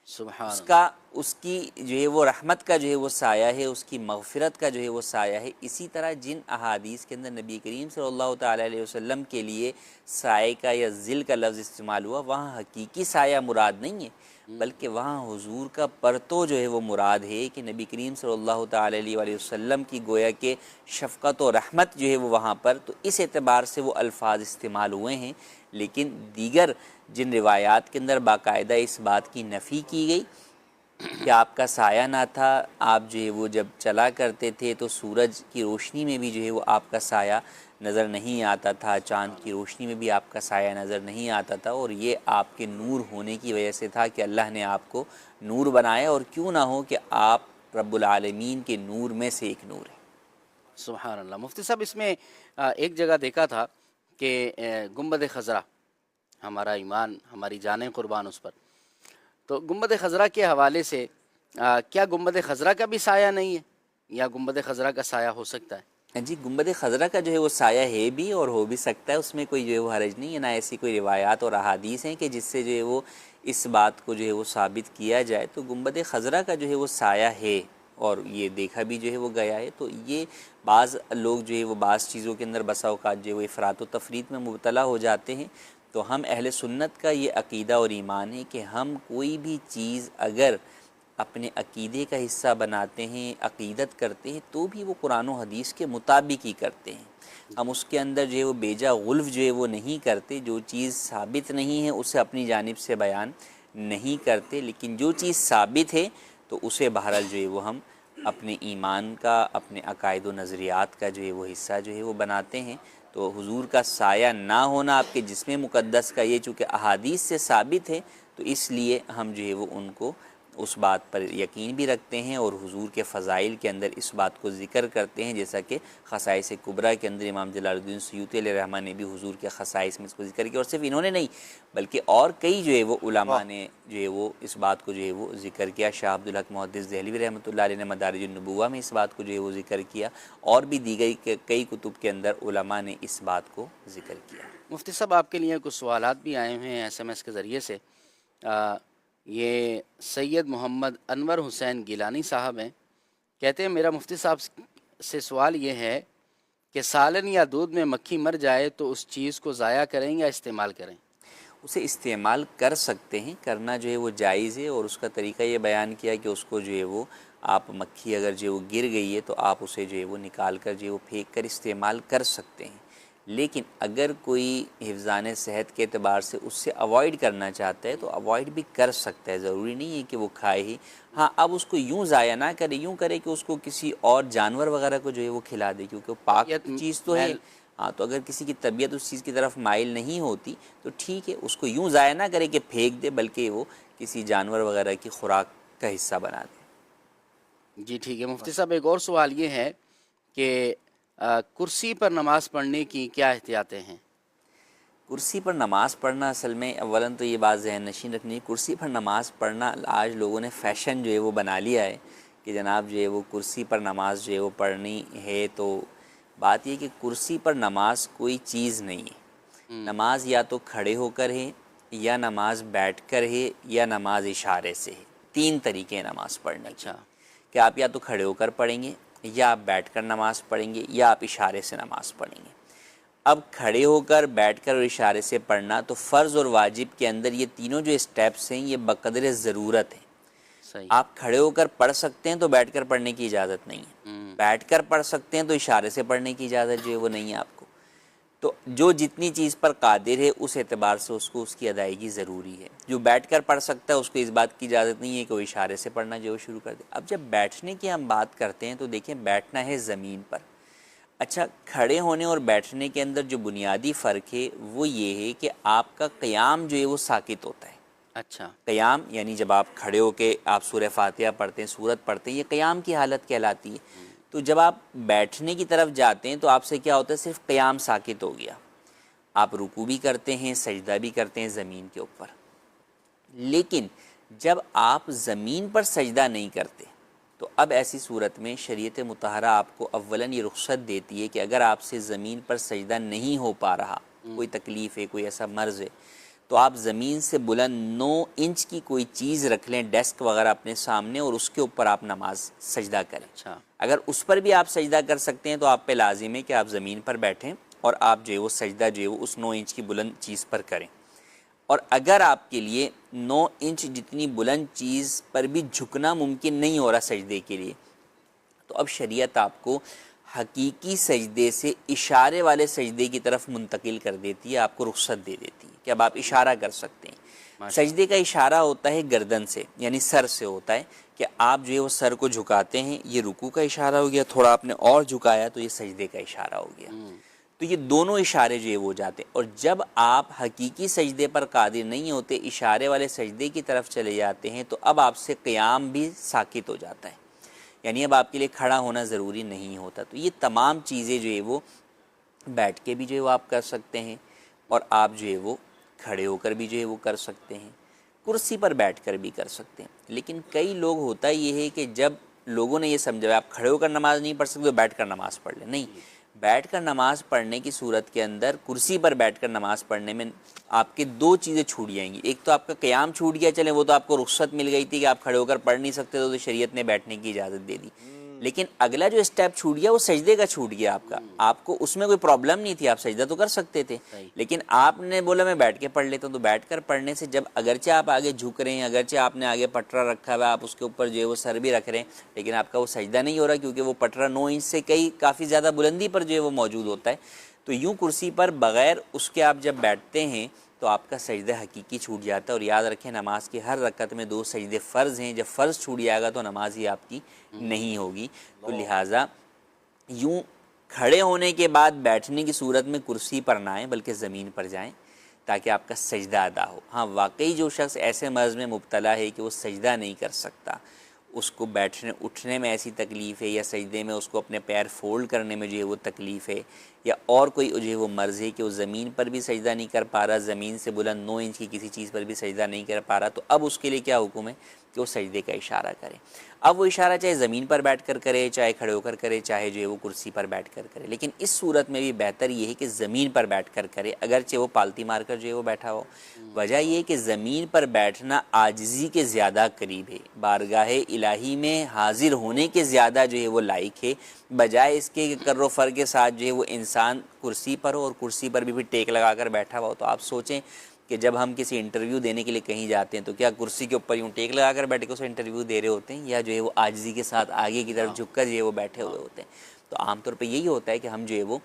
سبحان اس کی جو ہے وہ رحمت کا جو ہے وہ سایہ ہے، اس کی مغفرت کا جو ہے وہ سایہ ہے۔ اسی طرح جن احادیث کے اندر نبی کریم صلی اللہ تعالیٰ علیہ وسلم کے لیے سائے کا یا ذل کا لفظ استعمال ہوا، وہاں حقیقی سایہ مراد نہیں ہے، بلکہ وہاں حضور کا پرتو جو ہے وہ مراد ہے کہ نبی کریم صلی اللہ تعالیٰ علیہ وآلہ وسلم کی گویا کہ شفقت و رحمت جو ہے وہ وہاں پر، تو اس اعتبار سے وہ الفاظ استعمال ہوئے ہیں۔ لیکن دیگر جن روایات کے اندر باقاعدہ اس بات کی نفی کی گئی کہ آپ کا سایہ نہ تھا، آپ جو ہے وہ جب چلا کرتے تھے تو سورج کی روشنی میں بھی جو ہے وہ آپ کا سایہ نظر نہیں آتا تھا، چاند کی روشنی میں بھی آپ کا سایہ نظر نہیں آتا تھا، اور یہ آپ کے نور ہونے کی وجہ سے تھا کہ اللہ نے آپ کو نور بنایا، اور کیوں نہ ہو کہ آپ رب العالمین کے نور میں سے ایک نور ہیں۔ سبحان اللہ۔ مفتی صاحب اس میں ایک جگہ دیکھا تھا کہ گنبد خضرا، ہمارا ایمان، ہماری جانیں قربان اس پر، تو گنبد خضرا کے حوالے سے کیا گنبد خضرا کا بھی سایہ نہیں ہے یا گنبد خضرا کا سایہ ہو سکتا ہے؟ جی، گنبد خضرا کا جو ہے وہ سایہ ہے بھی اور ہو بھی سکتا ہے، اس میں کوئی جو ہے وہ حرج نہیں ہے، نہ ایسی کوئی روایات اور احادیث ہیں کہ جس سے جو ہے وہ اس بات کو جو ہے وہ ثابت کیا جائے۔ تو گنبد خضرا کا جو ہے وہ سایہ ہے اور یہ دیکھا بھی جو ہے وہ گیا ہے۔ تو یہ بعض لوگ جو ہے وہ بعض چیزوں کے اندر بسا اوقات جو ہے وہ افراط و تفریط میں مبتلا ہو جاتے ہیں۔ تو ہم اہل سنت کا یہ عقیدہ اور ایمان ہے کہ ہم کوئی بھی چیز اگر اپنے عقیدے کا حصہ بناتے ہیں، عقیدت کرتے ہیں، تو بھی وہ قرآن و حدیث کے مطابق ہی کرتے ہیں۔ ہم اس کے اندر جو ہے وہ بیجا غلف جو ہے وہ نہیں کرتے، جو چیز ثابت نہیں ہے اسے اپنی جانب سے بیان نہیں کرتے، لیکن جو چیز ثابت ہے تو اسے بہرحال جو ہے وہ ہم اپنے ایمان کا، اپنے عقائد و نظریات کا جو ہے وہ حصہ جو ہے وہ بناتے ہیں۔ تو حضور کا سایہ نہ ہونا آپ کے جسم مقدس کا یہ چونکہ احادیث سے ثابت ہے، تو اس لیے ہم جو ہے وہ ان کو اس بات پر یقین بھی رکھتے ہیں اور حضور کے فضائل کے اندر اس بات کو ذکر کرتے ہیں، جیسا کہ خصائص کبریٰ کے اندر امام جلال الدین سیوطی علیہ الرحمہ نے بھی حضور کے خصائص میں اس کو ذکر کیا، اور صرف انہوں نے نہیں بلکہ اور کئی جو ہے وہ علماء نے جو ہے وہ اس بات کو جو ہے وہ ذکر کیا۔ شاہ عبدالحق محدث دہلوی رحمۃ اللہ علیہ نے مدارج النبوہ میں اس بات کو جو ہے وہ ذکر کیا، اور بھی دیگر کئی کتب کے اندر علماء نے اس بات کو ذکر کیا۔ مفتی صاحب آپ کے لیے کچھ سوالات بھی آئے ہوئے ہیں SMS کے ذریعے سے۔ یہ سید محمد انور حسین گیلانی صاحب ہیں، کہتے ہیں میرا مفتی صاحب سے سوال یہ ہے کہ سالن یا دودھ میں مکھی مر جائے تو اس چیز کو ضائع کریں یا استعمال کریں؟ اسے استعمال کر سکتے ہیں، کرنا جو ہے وہ جائز ہے، اور اس کا طریقہ یہ بیان کیا کہ اس کو جو ہے وہ آپ مکھی اگر جو ہے وہ گر گئی ہے تو آپ اسے جو ہے وہ نکال کر جو ہے وہ پھینک کر استعمال کر سکتے ہیں۔ لیکن اگر کوئی حفظان صحت کے اعتبار سے اس سے اوائڈ کرنا چاہتا ہے تو اوائڈ بھی کر سکتا ہے، ضروری نہیں ہے کہ وہ کھائے ہی۔ ہاں اب اس کو یوں ضائع نہ کرے، یوں کرے کہ اس کو کسی اور جانور وغیرہ کو جو ہے وہ کھلا دے، کیونکہ وہ پاک چیز تو ہے۔ ہاں تو اگر کسی کی طبیعت اس چیز کی طرف مائل نہیں ہوتی تو ٹھیک ہے، اس کو یوں ضائع نہ کرے کہ پھینک دے، بلکہ وہ کسی جانور وغیرہ کی خوراک کا حصہ بنا دے۔ جی ٹھیک ہے مفتی صاحب، ایک اور سوال یہ ہے کہ کرسی پر نماز پڑھنے کی کیا احتیاطیں ہیں؟ کرسی پر نماز پڑھنا اصل میں اولاً تو یہ بات ذہن نشین رکھنی ہے، کرسی پر نماز پڑھنا آج لوگوں نے فیشن جو ہے وہ بنا لیا ہے کہ جناب جو ہے وہ کرسی پر نماز جو ہے وہ پڑھنی ہے۔ تو بات یہ کہ کرسی پر نماز کوئی چیز نہیں ہے، نماز یا تو کھڑے ہو کر ہے، یا نماز بیٹھ کر ہے، یا نماز اشارے سے ہے۔ تین طریقے ہیں نماز پڑھنے کے، کہ آپ یا تو کھڑے ہو کر پڑھیں گے، یا آپ بیٹھ کر نماز پڑھیں گے، یا آپ اشارے سے نماز پڑھیں گے۔ اب کھڑے ہو کر، بیٹھ کر اور اشارے سے پڑھنا تو فرض اور واجب کے اندر یہ تینوں جو اسٹیپس ہیں یہ بقدر ضرورت ہیں۔ صحیح۔ آپ کھڑے ہو کر پڑھ سکتے ہیں تو بیٹھ کر پڑھنے کی اجازت نہیں ہے، بیٹھ کر پڑھ سکتے ہیں تو اشارے سے پڑھنے کی اجازت جو ہے وہ نہیں ہے آپ کو۔ تو جو جتنی چیز پر قادر ہے اس اعتبار سے اس کو اس کی ادائیگی ضروری ہے۔ جو بیٹھ کر پڑھ سکتا ہے اس کو اس بات کی اجازت نہیں ہے کہ وہ اشارے سے پڑھنا جو ہے وہ شروع کر دے۔ اب جب بیٹھنے کی ہم بات کرتے ہیں تو دیکھیں بیٹھنا ہے زمین پر۔ اچھا، کھڑے ہونے اور بیٹھنے کے اندر جو بنیادی فرق ہے وہ یہ ہے کہ آپ کا قیام جو ہے وہ ساکت ہوتا ہے۔ اچھا، قیام یعنی جب آپ کھڑے ہو کے آپ سورہ فاتحہ پڑھتے ہیں، سورت پڑھتے ہیں، یہ قیام کی حالت کہلاتی ہے۔ تو جب آپ بیٹھنے کی طرف جاتے ہیں تو آپ سے کیا ہوتا ہے؟ صرف قیام ساکت ہو گیا۔ آپ رکوع بھی کرتے ہیں، سجدہ بھی کرتے ہیں زمین کے اوپر، لیکن جب آپ زمین پر سجدہ نہیں کرتے تو اب ایسی صورت میں شریعت مطہرہ آپ کو اولاً یہ رخصت دیتی ہے کہ اگر آپ سے زمین پر سجدہ نہیں ہو پا رہا، کوئی تکلیف ہے، کوئی ایسا مرض ہے، تو آپ زمین سے بلند 9 انچ کی کوئی چیز رکھ لیں، ڈیسک وغیرہ اپنے سامنے، اور اس کے اوپر آپ نماز سجدہ کریں۔ اچھا، اگر اس پر بھی آپ سجدہ کر سکتے ہیں تو آپ پہ لازم ہے کہ آپ زمین پر بیٹھیں اور آپ جو ہے وہ سجدہ جو ہے وہ اس 9 انچ کی بلند چیز پر کریں۔ اور اگر آپ کے لیے 9 انچ جتنی بلند چیز پر بھی جھکنا ممکن نہیں ہو رہا سجدے کے لیے، تو اب شریعت آپ کو حقیقی سجدے سے اشارے والے سجدے کی طرف منتقل کر دیتی ہے، آپ کو رخصت دے دیتی ہے کہ اب آپ اشارہ کر سکتے ہیں۔ سجدے کا اشارہ ہوتا ہے گردن سے، یعنی سر سے ہوتا ہے کہ آپ جو ہے وہ سر کو جھکاتے ہیں، یہ رکوع کا اشارہ ہو گیا، تھوڑا آپ نے اور جھکایا تو یہ سجدے کا اشارہ ہو گیا۔ تو یہ دونوں اشارے جو ہے وہ جاتے ہیں، اور جب آپ حقیقی سجدے پر قادر نہیں ہوتے، اشارے والے سجدے کی طرف چلے جاتے ہیں، تو اب آپ سے قیام بھی ساکت ہو جاتا ہے، یعنی اب آپ کے لیے کھڑا ہونا ضروری نہیں ہوتا۔ تو یہ تمام چیزیں جو ہے وہ بیٹھ کے بھی جو ہے وہ آپ کر سکتے ہیں، اور آپ جو ہے وہ کھڑے ہو کر بھی جو ہے وہ کر سکتے ہیں، کرسی پر بیٹھ کر بھی کر سکتے ہیں۔ لیکن کئی لوگ ہوتا یہ ہے کہ جب لوگوں نے یہ سمجھا آپ کھڑے ہو کر نماز نہیں پڑھ سکتے تو بیٹھ کر نماز پڑھ لیں، نہیں، بیٹھ کر نماز پڑھنے کی صورت کے اندر کرسی پر بیٹھ کر نماز پڑھنے میں آپ کے 2 چیزیں چھوٹ جائیں گی۔ ایک تو آپ کا قیام چھوٹ گیا، چلیں وہ تو آپ کو رخصت مل گئی تھی کہ آپ کھڑے ہو کر پڑھ نہیں سکتے تو شریعت نے بیٹھنے کی اجازت دے دی، لیکن اگلا جو اسٹیپ چھوٹ گیا وہ سجدے کا چھوٹ گیا آپ کا۔ آپ کو اس میں کوئی پرابلم نہیں تھی، آپ سجدہ تو کر سکتے تھے، لیکن آپ نے بولا میں بیٹھ کے پڑھ لیتا ہوں، تو بیٹھ کر پڑھنے سے جب اگرچہ آپ آگے جھک رہے ہیں، اگرچہ آپ نے آگے پٹرا رکھا ہوا ہے، آپ اس کے اوپر جو ہے وہ سر بھی رکھ رہے ہیں، لیکن آپ کا وہ سجدہ نہیں ہو رہا کیونکہ وہ پٹرا 9 انچ سے کافی زیادہ بلندی پر جو ہے وہ موجود ہوتا ہے۔ تو یوں کرسی پر بغیر اس کے آپ جب بیٹھتے ہیں تو آپ کا سجدہ حقیقی چھوٹ جاتا ہے۔ اور یاد رکھیں نماز کی ہر رکعت میں 2 سجدے فرض ہیں، جب فرض چھوٹ جائے گا تو نماز ہی آپ کی نہیں ہوگی۔ تو لہٰذا یوں کھڑے ہونے کے بعد بیٹھنے کی صورت میں کرسی پر نہ آئیں بلکہ زمین پر جائیں تاکہ آپ کا سجدہ ادا ہو۔ ہاں واقعی جو شخص ایسے مرض میں مبتلا ہے کہ وہ سجدہ نہیں کر سکتا، اس کو بیٹھنے اٹھنے میں ایسی تکلیف ہے، یا سجدے میں اس کو اپنے پیر فولڈ کرنے میں جو ہے وہ تکلیف ہے، یا اور کوئی جو ہے وہ مرض ہے کہ وہ زمین پر بھی سجدہ نہیں کر پا رہا، زمین سے بلند 9 انچ کی کسی چیز پر بھی سجدہ نہیں کر پا رہا، تو اب اس کے لیے کیا حکم ہے کہ وہ سجدے کا اشارہ کرے۔ اب وہ اشارہ چاہے زمین پر بیٹھ کر کرے، چاہے کھڑے ہو کر کرے، چاہے جو ہے وہ کرسی پر بیٹھ کر کرے، لیکن اس صورت میں بھی بہتر یہ ہے کہ زمین پر بیٹھ کر کرے، اگرچہ وہ پالتی مار کر جو ہے وہ بیٹھا ہو۔ وجہ یہ ہے کہ زمین پر بیٹھنا عاجزی کے زیادہ قریب ہے، بارگاہ الہی میں حاضر ہونے کے زیادہ جو ہے وہ لائق ہے، بجائے اس کے کر و فر کے ساتھ جو ہے وہ انسان کرسی پر ہو اور کرسی پر بھی ٹیک لگا کر بیٹھا ہوا ہو۔ تو آپ سوچیں کہ جب ہم کسی انٹرویو دینے کے لیے کہیں جاتے ہیں تو کیا کرسی کے اوپر یوں ٹیک لگا کر بیٹھ کے اسے انٹرویو دے رہے ہوتے ہیں، یا جو ہے وہ عاجزی کے ساتھ آگے کی طرف جھک کر جو ہے وہ بیٹھے ہوئے ہوتے ہیں؟ تو عام طور پہ یہی ہوتا ہے کہ ہم جو ہے وہ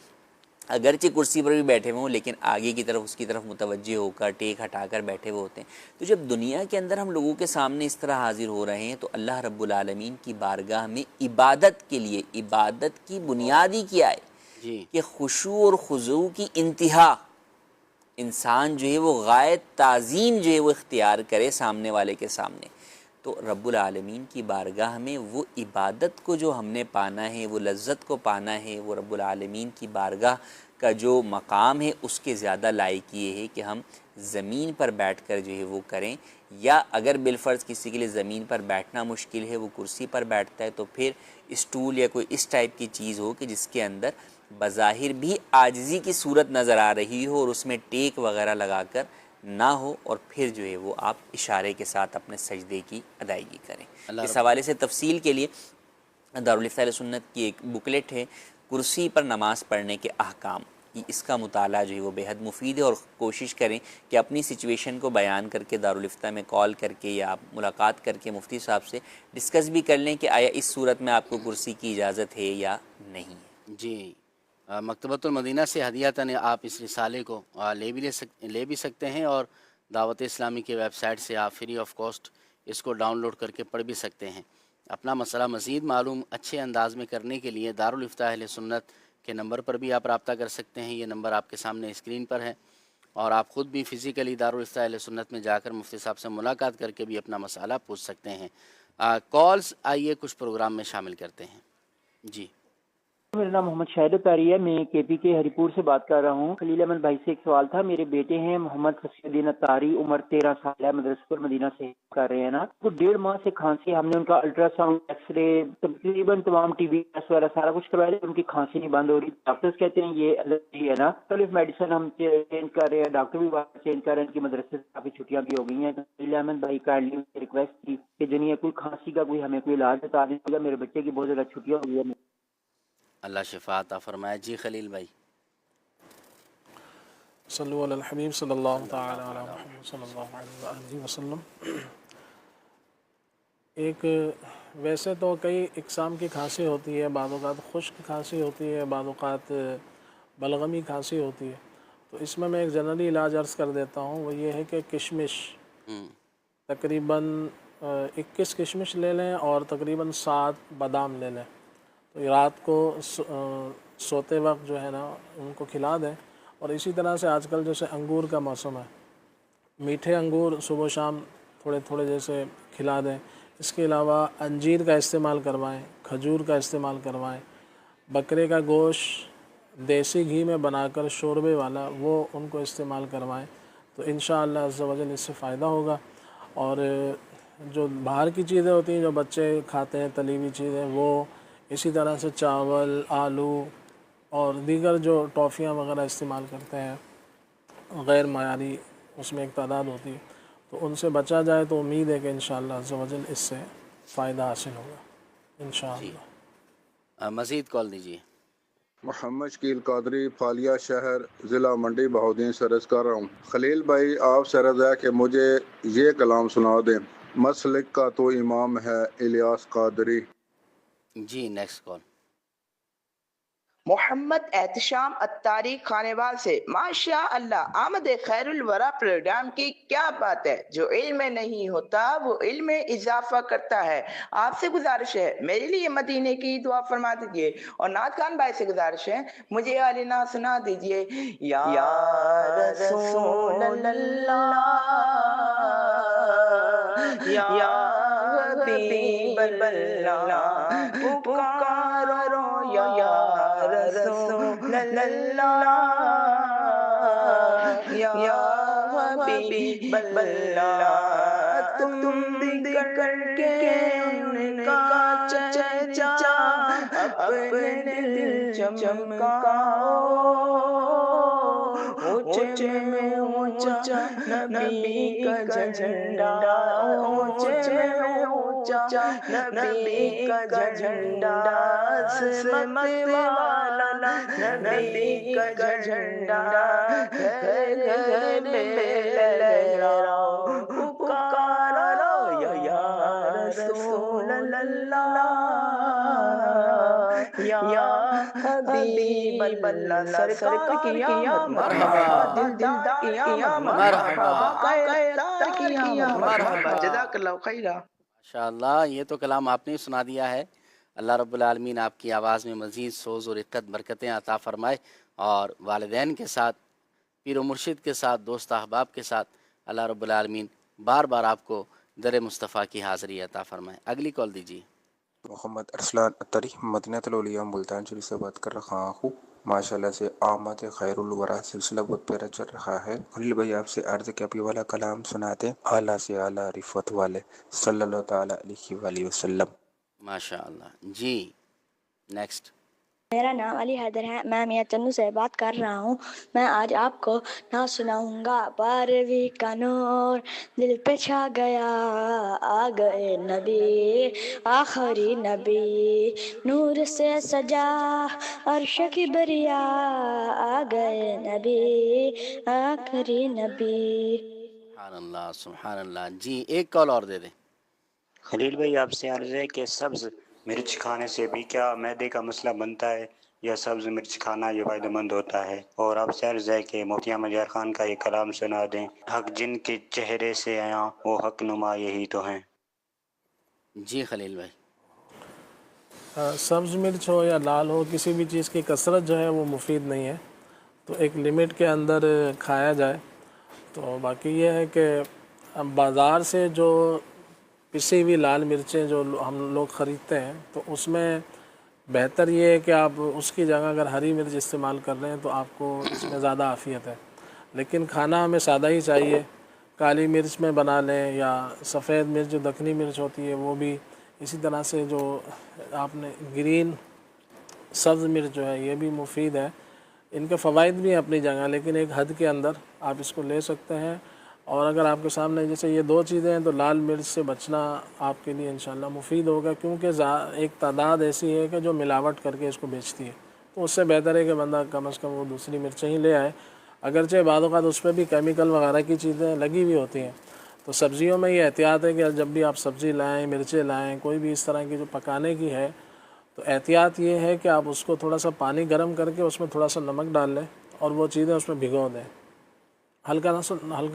اگرچہ کرسی پر بھی بیٹھے ہوئے ہوں لیکن آگے کی طرف اس کی طرف متوجہ ہو کر ٹیک ہٹا کر بیٹھے ہوئے ہوتے ہیں۔ تو جب دنیا کے اندر ہم لوگوں کے سامنے اس طرح حاضر ہو رہے ہیں تو اللہ رب العالمین کی بارگاہ میں عبادت کے لیے، عبادت کی بنیادی کیا ہے جی کہ خشوع اور خضوع کی انتہا، انسان جو ہے وہ غایت تعظیم جو ہے وہ اختیار کرے سامنے والے کے سامنے۔ تو رب العالمین کی بارگاہ میں وہ عبادت کو جو ہم نے پانا ہے، وہ لذت کو پانا ہے، وہ رب العالمین کی بارگاہ کا جو مقام ہے اس کے زیادہ لائق یہ ہے کہ ہم زمین پر بیٹھ کر جو ہے وہ کریں، یا اگر بالفرض کسی کے لیے زمین پر بیٹھنا مشکل ہے، وہ کرسی پر بیٹھتا ہے، تو پھر اسٹول یا کوئی اس ٹائپ کی چیز ہو کہ جس کے اندر بظاہر بھی عاجزی کی صورت نظر آ رہی ہو اور اس میں ٹیک وغیرہ لگا کر نہ ہو، اور پھر جو ہے وہ آپ اشارے کے ساتھ اپنے سجدے کی ادائیگی کریں۔ اس حوالے سے تفصیل کے لیے دارالفتہ اہل سنت کی ایک بکلیٹ ہے، کرسی پر نماز پڑھنے کے احکام، اس کا مطالعہ جو ہے وہ بےحد مفید ہے، اور کوشش کریں کہ اپنی سچویشن کو بیان کر کے دارالفتہ میں کال کر کے یا آپ ملاقات کر کے مفتی صاحب سے ڈسکس بھی کر لیں کہ آیا اس صورت میں آپ کو کرسی کی اجازت ہے یا نہیں ہے۔ جی مکتبۃ المدینہ سے ہدیۃً آپ اس رسالے کو لے بھی سکتے ہیں، اور دعوت اسلامی کے ویب سائٹ سے آپ فری آف کاسٹ اس کو ڈاؤن لوڈ کر کے پڑھ بھی سکتے ہیں۔ اپنا مسئلہ مزید معلوم اچھے انداز میں کرنے کے لیے دارالفتہ اہل سنت کے نمبر پر بھی آپ رابطہ کر سکتے ہیں۔ یہ نمبر آپ کے سامنے اسکرین پر ہے، اور آپ خود بھی فزیکلی دارالفتہ اہل سنت میں جا کر مفتی صاحب سے ملاقات کر کے بھی اپنا مسئلہ پوچھ سکتے ہیں۔ کالز آئیے کچھ پروگرام میں شامل کرتے ہیں۔ جی میرا نام محمد شاہد اتاری ہے، میں کے پی کے ہری پور سے بات کر رہا ہوں۔ خلیل احمد بھائی سے ایک سوال تھا، میرے بیٹے ہیں محمد فصیح الدین اتاری، عمر 13 سال ہے، مدرسہ مدینہ سے کر رہے ہیں نا، تو 1.5 ماہ سے کھانسی، ہم نے ان کا الٹرا ساؤنڈ، ایکس رے، تقریباً تمام ٹی وی ٹیسٹ وغیرہ سارا کچھ کروایا، لیکن ان کی کھانسی نہیں بند ہو رہی۔ ڈاکٹرز کہتے ہیں یہ الرجی ہے نا، مختلف میڈیسن ہم چینج کر رہے ہیں، ڈاکٹر بھی چینج کر رہے ہیں، ان کی مدرسے سے کافی چھٹیاں بھی ہو گئی ہیں۔ خلیل احمد بھائی کائنڈلی ریکویسٹ کی کہ جنہیں کوئی کھانسی کا کوئی ہمیں کوئی علاج بتا دیجیے گا، میرے بچے کی بہت زیادہ چھٹیاں ہو گئی ہیں۔ اللہ شفا عطا فرمائے۔ جی خلیل بھائی۔ صلو علی الحبیب صلی اللہ تعالی علی محمد صلی اللہ علیہ وآلہ وسلم۔ ایک ویسے تو کئی اقسام کی کھانسی ہوتی ہے، بعض اوقات خشک کھانسی ہوتی ہے، بعض اوقات بلغمی کھانسی ہوتی ہے، تو اس میں ایک جنرلی علاج عرض کر دیتا ہوں، وہ یہ ہے کہ کشمش تقریباً 21 کشمش لے لیں اور تقریباً 7 بادام لے لیں، تو رات کو سوتے وقت جو ہے نا ان کو کھلا دیں۔ اور اسی طرح سے آج کل جیسے انگور کا موسم ہے، میٹھے انگور صبح و شام تھوڑے تھوڑے جیسے کھلا دیں۔ اس کے علاوہ انجیر کا استعمال کروائیں، کھجور کا استعمال کروائیں، بکرے کا گوشت دیسی گھی میں بنا کر شوربے والا وہ ان کو استعمال کروائیں، تو انشاءاللہ عز و جل اس سے فائدہ ہوگا۔ اور جو باہر کی چیزیں ہوتی ہیں جو بچے کھاتے ہیں تلی ہوئی چیزیں، وہ اسی طرح سے چاول، آلو اور دیگر جو ٹافیاں وغیرہ استعمال کرتے ہیں غیر معیاری، اس میں ایک تعداد ہوتی ہے، تو ان سے بچا جائے تو امید ہے کہ انشاءاللہ عز و جل اس سے فائدہ حاصل ہوگا انشاءاللہ۔ مزید کال دیجیے۔ محمد شکیل قادری، فالیہ شہر، ضلع منڈی بہاؤدین سے عرض کر رہا ہوں۔ خلیل بھائی آپ سے عرض ہے کہ مجھے یہ کلام سنا دیں، مسلک کا تو امام ہے الیاس قادری۔ جی نیکسٹ کال۔ محمد احتشام اتاری خانوال سے، ماشاء اللہ آمد خیر الورا پروگرام کی کیا بات ہے، جو علم میں نہیں ہوتا وہ علم میں اضافہ کرتا ہے۔ آپ سے گزارش ہے میرے لیے مدینے کی دعا فرما دیجئے، اور نعت خان بھائی سے گزارش ہے مجھے علینا سنا دیجئے۔ یا رسول اللہ، یا حبیب اللہ، پکارو یا رسول اللہ، یا حبیب اللہ، تم بھی کر کے ان کا چرچا اپنے دل چمکاؤ، اونچے میں اونچا نبی کا جھنڈا، اونچے میں اونچا نبی کا جھنڈا، عظمت والا نبی کا جھنڈا، گھر گھر میں لہراؤ پکارو یا رسول اللہ، یا حبیب اللہ، سرکار کی آمد مرحبا، دلدار کی آمد مرحبا، قیدار کی آمد مرحبا، جزاک اللہ خیرہ۔ ماشاءاللہ، یہ تو کلام آپ نے سنا دیا ہے۔ اللہ رب العالمین آپ کی آواز میں مزید سوز اور رقت برکتیں عطا فرمائے، اور والدین کے ساتھ، پیر و مرشد کے ساتھ، دوست احباب کے ساتھ اللہ رب العالمین بار بار آپ کو در مصطفیٰ کی حاضری عطا فرمائے۔ اگلی کال دیجیے۔ محمد ارسلان اتری مدینہ الاولیاء ملتان شریف سے بات کر رہا ہوں۔ ماشاءاللہ سے آمد خیر الورا سلسلہ بہت پیارا چل رہا ہے۔ خلیل بھائی آپ سے عرض کہ ابھی والا کلام سناتے، اعلیٰ سے اعلیٰ رفعت والے صلی اللہ تعالیٰ علیہ وآلہ وسلم۔ ماشاءاللہ جی، نیکسٹ۔ میرا نام علی حیدر ہے، میں میاں چنو سے بات کر رہا ہوں۔ میں آج آپ کو نہ سناؤں گا بارہویں کا نور دل پہ چھا گیا، آ گئے نبی آخری نبی، نور سے سجا عرش کی بریا، آ گئے نبی آخری نبی۔ سبحان اللہ سبحان اللہ۔ جی، ایک کال اور دے دیں۔ خلیل بھائی آپ سے عرض ہے کہ سبز مرچ کھانے سے بھی کیا معدے کا مسئلہ بنتا ہے، یا سبز مرچ کھانا یہ فائدہ مند ہوتا ہے؟ اور آپ سے عرض ہے کہ مفتی احمد یار خان کا یہ کلام سنا دیں، حق جن کے چہرے سے آیا وہ حق نما یہی تو ہیں۔ جی خلیل بھائی۔ سبز مرچ ہو یا لال ہو، کسی بھی چیز کی کثرت جو ہے وہ مفید نہیں ہے، تو ایک لمٹ کے اندر کھایا جائے۔ تو باقی یہ ہے کہ بازار سے جو پسی ہوئی لال مرچیں جو ہم لوگ خریدتے ہیں، تو اس میں بہتر یہ ہے کہ آپ اس کی جگہ اگر ہری مرچ استعمال کر رہے ہیں تو آپ کو اس میں زیادہ عافیت ہے۔ لیکن کھانا ہمیں سادہ ہی چاہیے، کالی مرچ میں بنا لیں، یا سفید مرچ جو دکنی مرچ ہوتی ہے وہ بھی اسی طرح سے، جو آپ نے گرین سبز مرچ جو ہے یہ بھی مفید ہے۔ ان کے فوائد بھی ہیں اپنی جگہ، لیکن ایک حد کے اندر آپ اس کو لے سکتے ہیں۔ اور اگر آپ کے سامنے جیسے یہ دو چیزیں ہیں تو لال مرچ سے بچنا آپ کے لیے انشاءاللہ مفید ہوگا، کیونکہ ایک تعداد ایسی ہے کہ جو ملاوٹ کر کے اس کو بیچتی ہے، تو اس سے بہتر ہے کہ بندہ کم از کم وہ دوسری مرچیں ہی لے آئے۔ اگرچہ بعض اوقات اس پہ بھی کیمیکل وغیرہ کی چیزیں لگی ہوئی ہوتی ہیں، تو سبزیوں میں یہ احتیاط ہے کہ جب بھی آپ سبزی لائیں، مرچیں لائیں، کوئی بھی اس طرح کی جو پکانے کی ہے، تو احتیاط یہ ہے کہ آپ اس کو تھوڑا سا پانی گرم کر کے اس میں تھوڑا سا نمک ڈال لیں، اور وہ چیزیں اس میں بھگو دیں، ہلکا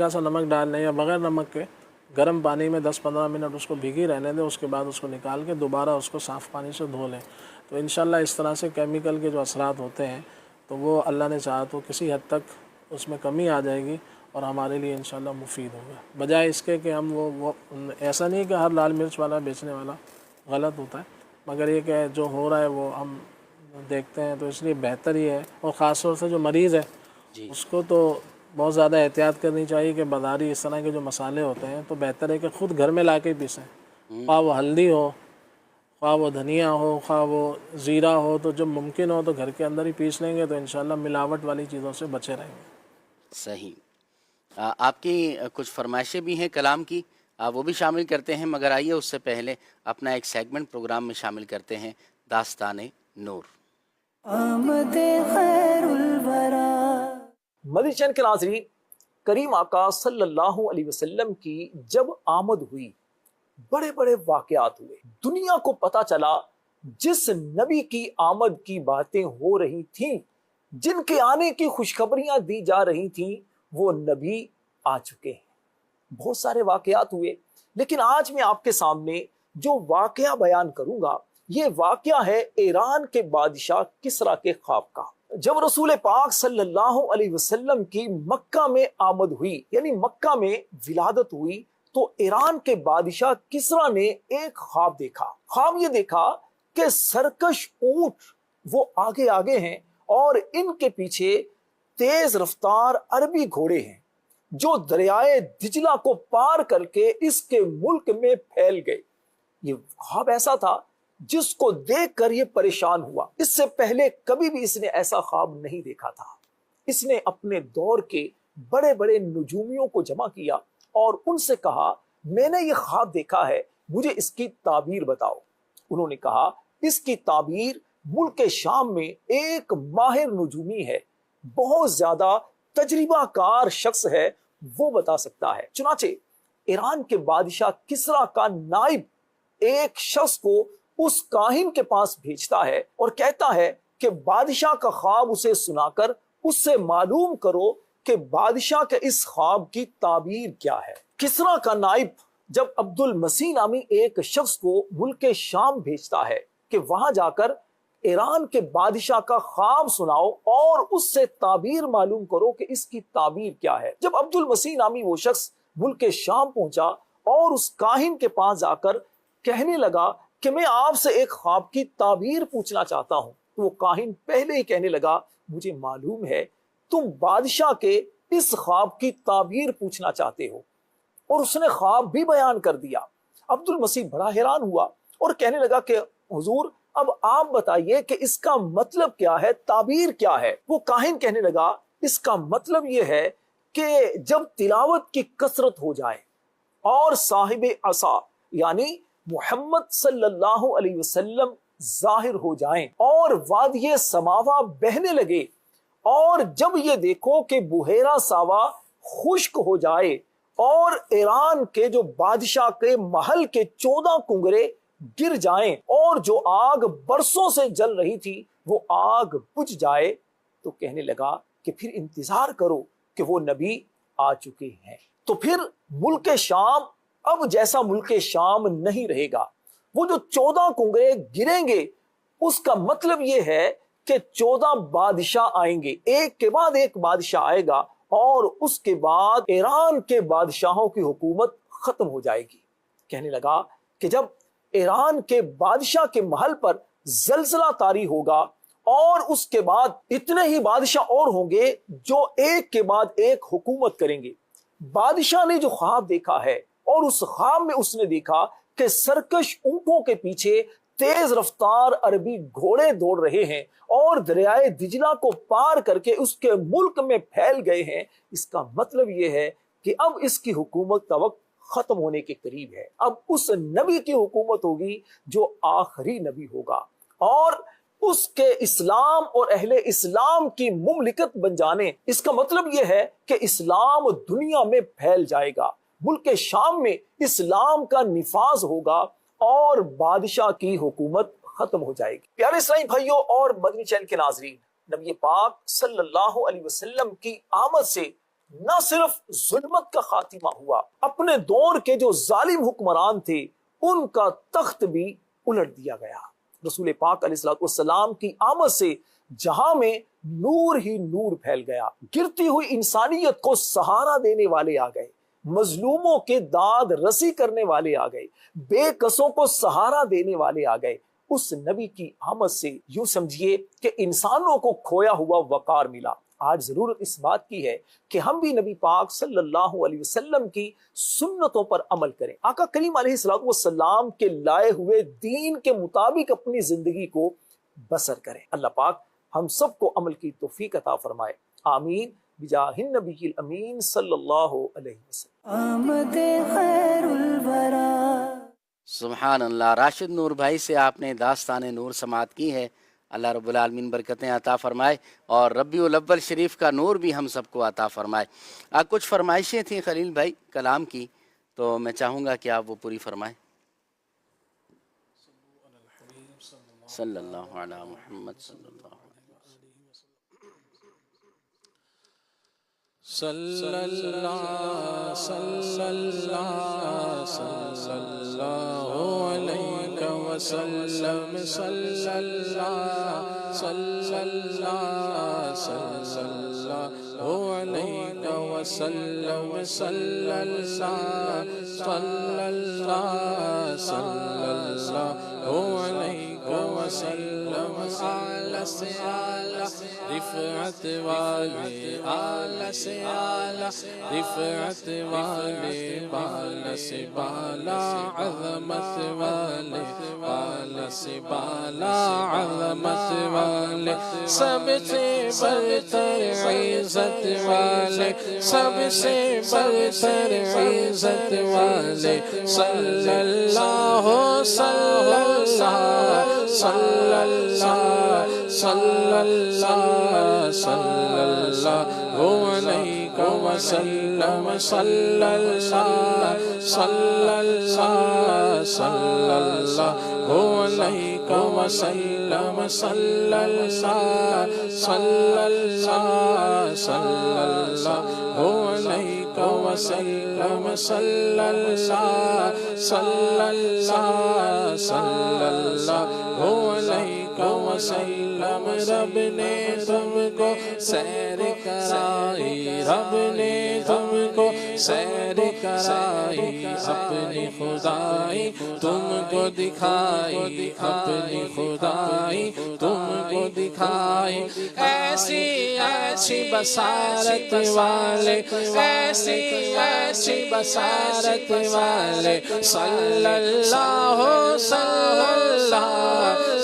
سا نمک ڈال لیں، یا بغیر نمک کے گرم پانی میں 10-15 منٹ اس کو بھیگی رہنے دیں، اس کے بعد اس کو نکال کے دوبارہ اس کو صاف پانی سے دھو لیں۔ تو انشاءاللہ اس طرح سے کیمیکل کے جو اثرات ہوتے ہیں تو وہ اللہ نے چاہا تو کسی حد تک اس میں کمی آ جائے گی، اور ہمارے لیے انشاءاللہ مفید ہوگا، بجائے اس کے کہ ہم وہ ایسا نہیں کہ ہر لال مرچ والا بیچنے والا غلط ہوتا ہے، مگر یہ کہ جو ہو رہا ہے وہ ہم دیکھتے ہیں، تو اس لیے بہتر یہ ہے، اور خاص طور سے جو مریض ہے اس کو تو بہت زیادہ احتیاط کرنی چاہیے کہ بازاری اس طرح کے جو مسالے ہوتے ہیں تو بہتر ہے کہ خود گھر میں لا کے پیسیں، خواہ وہ ہلدی ہو، خواہ وہ دھنیا ہو، خواہ وہ زیرہ ہو، تو جب ممکن ہو تو گھر کے اندر ہی پیس لیں گے تو انشاءاللہ ملاوٹ والی چیزوں سے بچے رہیں گے۔ صحیح۔ آپ کی کچھ فرمائشیں بھی ہیں کلام کی، وہ بھی شامل کرتے ہیں، مگر آئیے اس سے پہلے اپنا ایک سیگمنٹ پروگرام میں شامل کرتے ہیں، داستان نور۔ آمد خیر الورا۔ مدنی چینل کے ناظرین، کریم آقا صلی اللہ علیہ وسلم کی جب آمد ہوئی، بڑے بڑے واقعات ہوئے، دنیا کو پتا چلا جس نبی کی آمد کی باتیں ہو رہی تھیں، جن کے آنے کی خوشخبریاں دی جا رہی تھیں، وہ نبی آ چکے ہیں۔ بہت سارے واقعات ہوئے، لیکن آج میں آپ کے سامنے جو واقعہ بیان کروں گا یہ واقعہ ہے ایران کے بادشاہ کسریٰ کے خواب کا۔ جب رسول پاک صلی اللہ علیہ وسلم کی مکہ میں آمد ہوئی، یعنی مکہ میں ولادت ہوئی، تو ایران کے بادشاہ کسریٰ نے ایک خواب دیکھا۔ خواب یہ دیکھا کہ سرکش اونٹ وہ آگے آگے ہیں، اور ان کے پیچھے تیز رفتار عربی گھوڑے ہیں جو دریائے دجلہ کو پار کر کے اس کے ملک میں پھیل گئے۔ یہ خواب ایسا تھا جس کو دیکھ کر یہ پریشان ہوا، اس سے پہلے کبھی بھی اس نے ایسا خواب نہیں دیکھا تھا۔ اس نے اپنے دور کے بڑے بڑے نجومیوں کو جمع کیا اور ان سے کہا میں نے یہ خواب دیکھا ہے، مجھے اس کی تعبیر بتاؤ۔ انہوں نے کہا اس کی تعبیر ملک شام میں ایک ماہر نجومی ہے، بہت زیادہ تجربہ کار شخص ہے، وہ بتا سکتا ہے۔ چنانچہ ایران کے بادشاہ کسرا کا نائب ایک شخص کو اس کاہن کے پاس بھیجتا ہے اور کہتا ہے کہ بادشاہ کا خواب اسے سنا کر اس سے معلوم کرو کہ بادشاہ کے اس خواب کی تعبیر کیا ہے۔ کسرا کا نائب جب عبد المسیح نامی ایک شخص کو ملک شام بھیجتا ہے کہ وہاں جا کر ایران کے بادشاہ کا خواب سناؤ اور اس سے تعبیر معلوم کرو کہ اس کی تعبیر کیا ہے، جب عبد المسیح نامی وہ شخص ملک شام پہنچا اور اس کاہن کے پاس جا کر کہنے لگا کہ میں آپ سے ایک خواب کی تعبیر پوچھنا چاہتا ہوں، تو وہ کاہن پہلے ہی کہنے لگا مجھے معلوم ہے تم بادشاہ کے اس خواب کی تعبیر پوچھنا چاہتے ہو، اور اس نے خواب بھی بیان کر دیا۔ عبد المسیح بڑا حیران ہوا اور کہنے لگا کہ حضور اب آپ بتائیے کہ اس کا مطلب کیا ہے، تعبیر کیا ہے۔ وہ کاہن کہنے لگا اس کا مطلب یہ ہے کہ جب تلاوت کی کثرت ہو جائے اور صاحب عصا یعنی محمد صلی اللہ علیہ وسلم ظاہر ہو جائیں اور وادی سماوا بہنے لگے، اور جب یہ دیکھو کہ بحیرہ ساوا خشک ہو جائے اور ایران کے جو بادشاہ کے محل کے 14 کنگرے گر جائیں اور جو آگ برسوں سے جل رہی تھی وہ آگ بجھ جائے، تو کہنے لگا کہ پھر انتظار کرو کہ وہ نبی آ چکے ہیں۔ تو پھر ملک شام اب جیسا ملک شام نہیں رہے گا، وہ جو 14 کنگرے گریں گے اس کا مطلب یہ ہے کہ 14 بادشاہ آئیں گے، ایک کے بعد ایک بادشاہ آئے گا، اور اس کے بعد ایران کے بادشاہوں کی حکومت ختم ہو جائے گی۔ کہنے لگا کہ جب ایران کے بادشاہ کے محل پر زلزلہ طاری ہوگا اور اس کے بعد اتنے ہی بادشاہ اور ہوں گے جو ایک کے بعد ایک حکومت کریں گے۔ بادشاہ نے جو خواب دیکھا ہے اور اس خواب میں اس نے دیکھا کہ سرکش اونٹوں کے پیچھے تیز رفتار عربی گھوڑے دوڑ رہے ہیں اور دریائے دجلہ کو پار کر کے اس کے ملک میں پھیل گئے ہیں، اس کا مطلب یہ ہے کہ اب اس کی حکومت کا وقت ختم ہونے کے قریب ہے، اب اس نبی کی حکومت ہوگی جو آخری نبی ہوگا، اور اس کے اسلام اور اہل اسلام کی مملکت بن جانے، اس کا مطلب یہ ہے کہ اسلام دنیا میں پھیل جائے گا، ملک شام میں اسلام کا نفاذ ہوگا اور بادشاہ کی حکومت ختم ہو جائے گی۔ پیارے اسلامی بھائیوں اور مدنی چینل کے ناظرین، نبی پاک صلی اللہ علیہ وسلم کی آمد سے نہ صرف ظلمت کا خاتمہ ہوا، اپنے دور کے جو ظالم حکمران تھے ان کا تخت بھی الٹ دیا گیا۔ رسول پاک علیہ السلام کی آمد سے جہاں میں نور ہی نور پھیل گیا، گرتی ہوئی انسانیت کو سہارا دینے والے آ گئے، مظلوموں کے داد رسی کرنے والے آ گئے، بے کسوں کو سہارا دینے والے آ گئے۔ اس نبی کی آمد سے یوں سمجھیے کہ انسانوں کو کھویا ہوا وقار ملا۔ آج ضرورت اس بات کی ہے کہ ہم بھی نبی پاک صلی اللہ علیہ وسلم کی سنتوں پر عمل کریں، آقا کریم علیہ السلام کے لائے ہوئے دین کے مطابق اپنی زندگی کو بسر کریں۔ اللہ پاک ہم سب کو عمل کی توفیق عطا فرمائے، آمین بجاہ النبی الامین صلی اللہ علیہ وسلم۔ آمد خیر الورا۔ سبحان اللہ۔ راشد نور بھائی سے آپ نے داستان نور سماعت کی ہے، اللہ رب العالمین برکتیں عطا فرمائے اور ربیع الاول شریف کا نور بھی ہم سب کو عطا فرمائے۔ کچھ فرمائشیں تھیں خلیل بھائی کلام کی، تو میں چاہوں گا کہ آپ وہ پوری فرمائیں۔ صلی اللہ علی محمد صلی اللہ علیہ صلی اللہ صلی اللہ صلی اللہ علیہ وسلم صلی اللہ صلی اللہ صلی اللہ علیہ وسلم صلی اللہ صلی اللہ صلی اللہ علیہ وسلم اعلی سے اعلی رفعت والے، اعلی سے اعلی رفعت والے، بالا سے بالا عظمت والے، بالا سے بالا عظمت والے، سب سے برتر عزت والے، سب سے برتر عزت والے، صلی اللہ صلی اللہ صلی اللہ صلی اللہ صلی اللہ علیہ وسلم، صلی اللہ صلی اللہ صلی اللہ علیہ وسلم، صلی اللہ صلی اللہ صلی اللہ علیہ وسلم، صلی اللہ صلی اللہ صلی اللہ علیہ وسلم۔ رب نے تم کو سیر کرائی، رب نے تم کو سیر کرائی، اپنی خدائی تم کو دکھائی، اپنی خدائی تم کو دکھائی۔ ایسی ایسی بصارت والے، ایسی ایسی بصارت والے، صلی اللہ صلی اللہ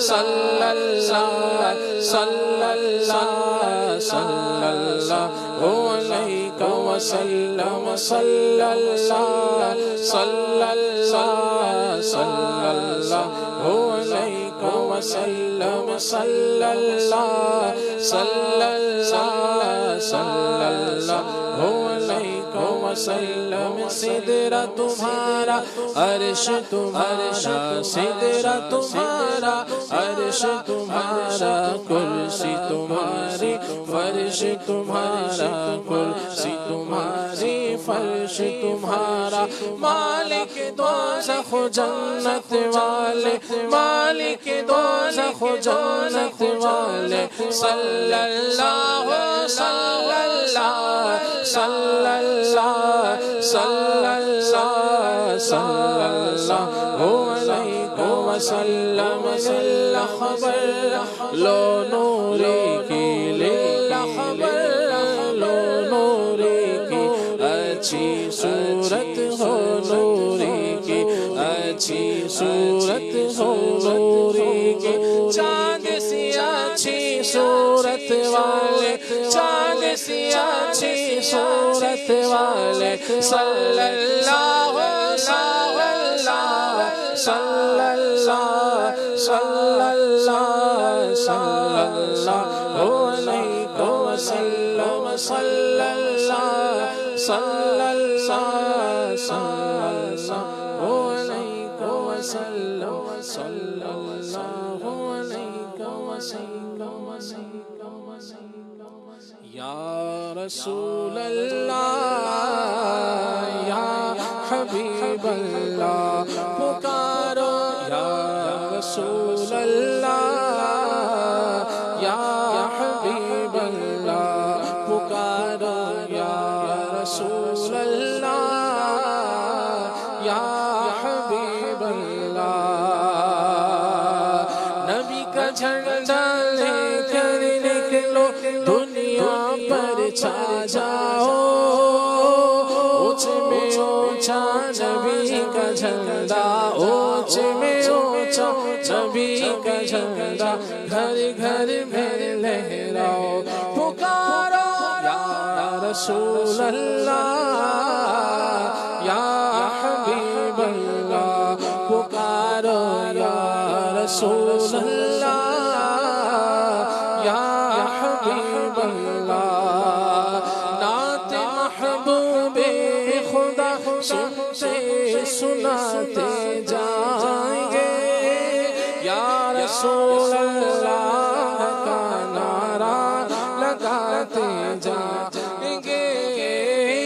صلی اللہ صلی اللہ صلی اللہ علیہ وسلم، صلی اللہ صلی اللہ صلی اللہ علیہ وسلم، صلی اللہ صلی اللہ صلی اللہ علیہ وسلم۔ سدرہ تمہارا، عرش تمہارا، سدرہ تمہارا، عرش تمہارا، کرسی تمہاری، فرش تمہارا، کرسی تمہاری، فرش تمہارا۔ مالک دوزخ و جنت والے، مالک دوزخ و جنت والے، صلی اللہ صلی اللہ صلی اللہ صلی اللہ صلی اللہ علیہ وسلم۔ للہ خبر لو نوری کی، للہ خبر لو نوری کی، اچھی صورت ہو نوری کی، اچھی صورت ہو نوری کی۔ چاند سی اچھی صورت والے، چاند سی اچھی صورت والے، صلی اللہ صلی اللہ صلی اللہ صلی اللہ صلی اللہ علیہ وسلم، صلی اللہ صلی اللہ صلی اللہ علیہ وسلم، صلی اللہ علیہ وسلم۔ یا رسول اللہ، یا حبیب اللہ، پکارو یا رسول اللہ، یا حبیب اللہ، پکارو یا رسول اللہ، یا حبیب اللہ۔ نبی کا جھنڈا لے کر نکلو، دنیا پر چھا جاؤ، اونچ میں اونچا نبی کا جھنڈا، اونچ میں اونچا نبی کا جھنڈا، گھر گھر میں لہراؤ، پکارو یا رسول اللہ، یا حبیب اللہ، پکارو یا رسول اللہ، یا حبیب اللہ۔ نعت محبوب خدا سنتے سناتے جائیں گے، یا رسول اللہ کا نعرہ لگاتے جائیں گے۔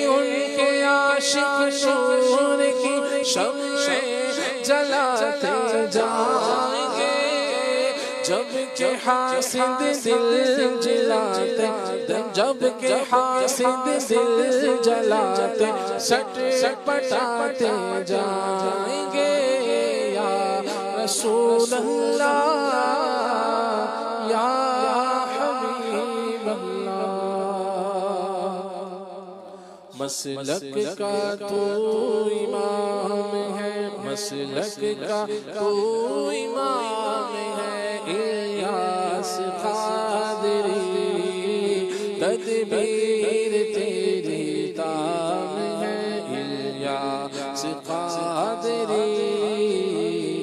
ان کے عاشق نور کی شمعیں جلاتے جائیں گے، جب کہ حاسد دل جلاتے، جب کہ حاسد دل جلاتے، سٹ پٹاتے جائیں گے، یا رسول اللہ، یا حبیب اللہ۔ مسلک کا تو امام ہے، مسلک کا تو امام ہے الیاس قادری تدبیر تیری تام ہے الیاس قادری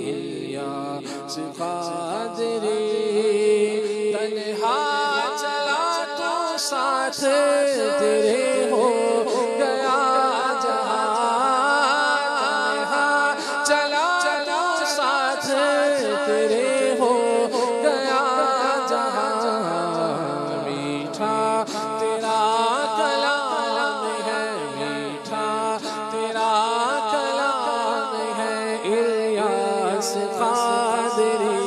الیاس قادری تنہا چلا تو ساتھ تیرے ہو گیا جہاں تنہا چلا تو ساتھ تیرے ہو گیا جہاں میٹھا تیرا کلام ہے میٹھا تیرا کلام ہے الیاس قادری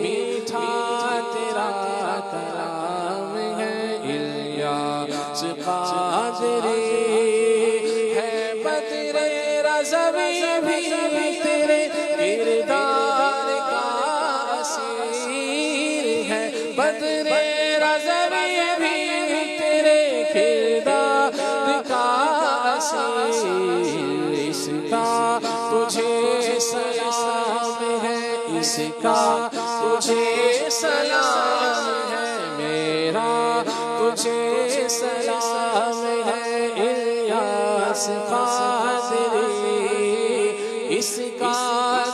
میٹھا تیرا کلام ہے الیاس قادری ہے بدر رضوی بھی تیرے کردار کا اسیر ہے بدر رضوی بھی تیرے کردار کا اسیر اس کا تجھے سلام ہے اس کا تجھے سلام ہے میرا تجھے سلام ہے الیاس قادری اس کا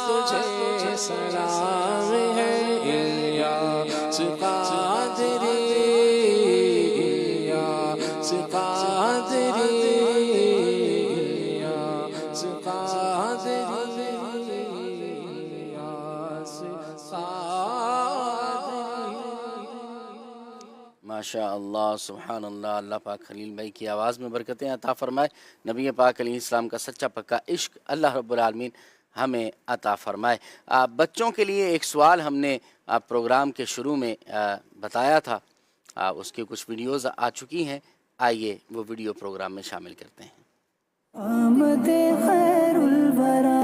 تجھے سلام ہے الیاس قادری الیاس قادری الیاس قادری الیاس ماشاء اللہ سبحان اللہ. اللہ پاک خلیل بھائی کی آواز میں برکتیں عطا فرمائے. نبی پاک علیہ السلام کا سچا پکا عشق اللہ رب العالمین ہمیں عطا فرمائے. بچوں کے لیے ایک سوال ہم نے پروگرام کے شروع میں بتایا تھا, اس کی کچھ ویڈیوز آ چکی ہیں, آئیے وہ ویڈیو پروگرام میں شامل کرتے ہیں. آمد خیر الورا.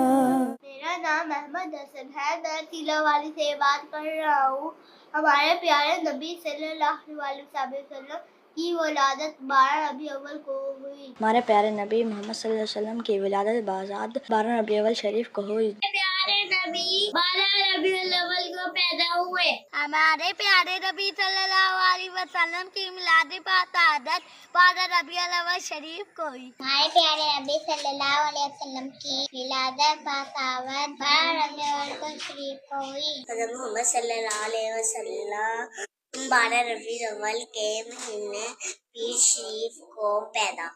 میرا نام احمد حسن ہے, میں تیلا والی سے بات کر رہا ہوں. ہمارے پیارے نبی صلی اللہ علیہ وسلم کی ولادت 12 ربیع الاول کو ہوئی. ہمارے پیارے نبی محمد صلی اللہ علیہ وسلم کی ولادت بازاد 12 ربیع الاول شریف کو ہوئی. پیارے نبی 12 ربیع الاول کو پیدا ہوئے. ہمارے پیارے نبی صلی اللہ علیہ وسلم کی میلاد بازادت 12 ربیع الاول شریف کو ہوئی. ہمارے پیارے نبی صلی اللہ علیہ وسلم کی ولادت بازادت 12 ربیع الاول کو شریف کو ہوئی. حضرت محمد صلی اللہ علیہ وسلم 12 ربیع الاول کے مہینے پیر شریف کو پیدا.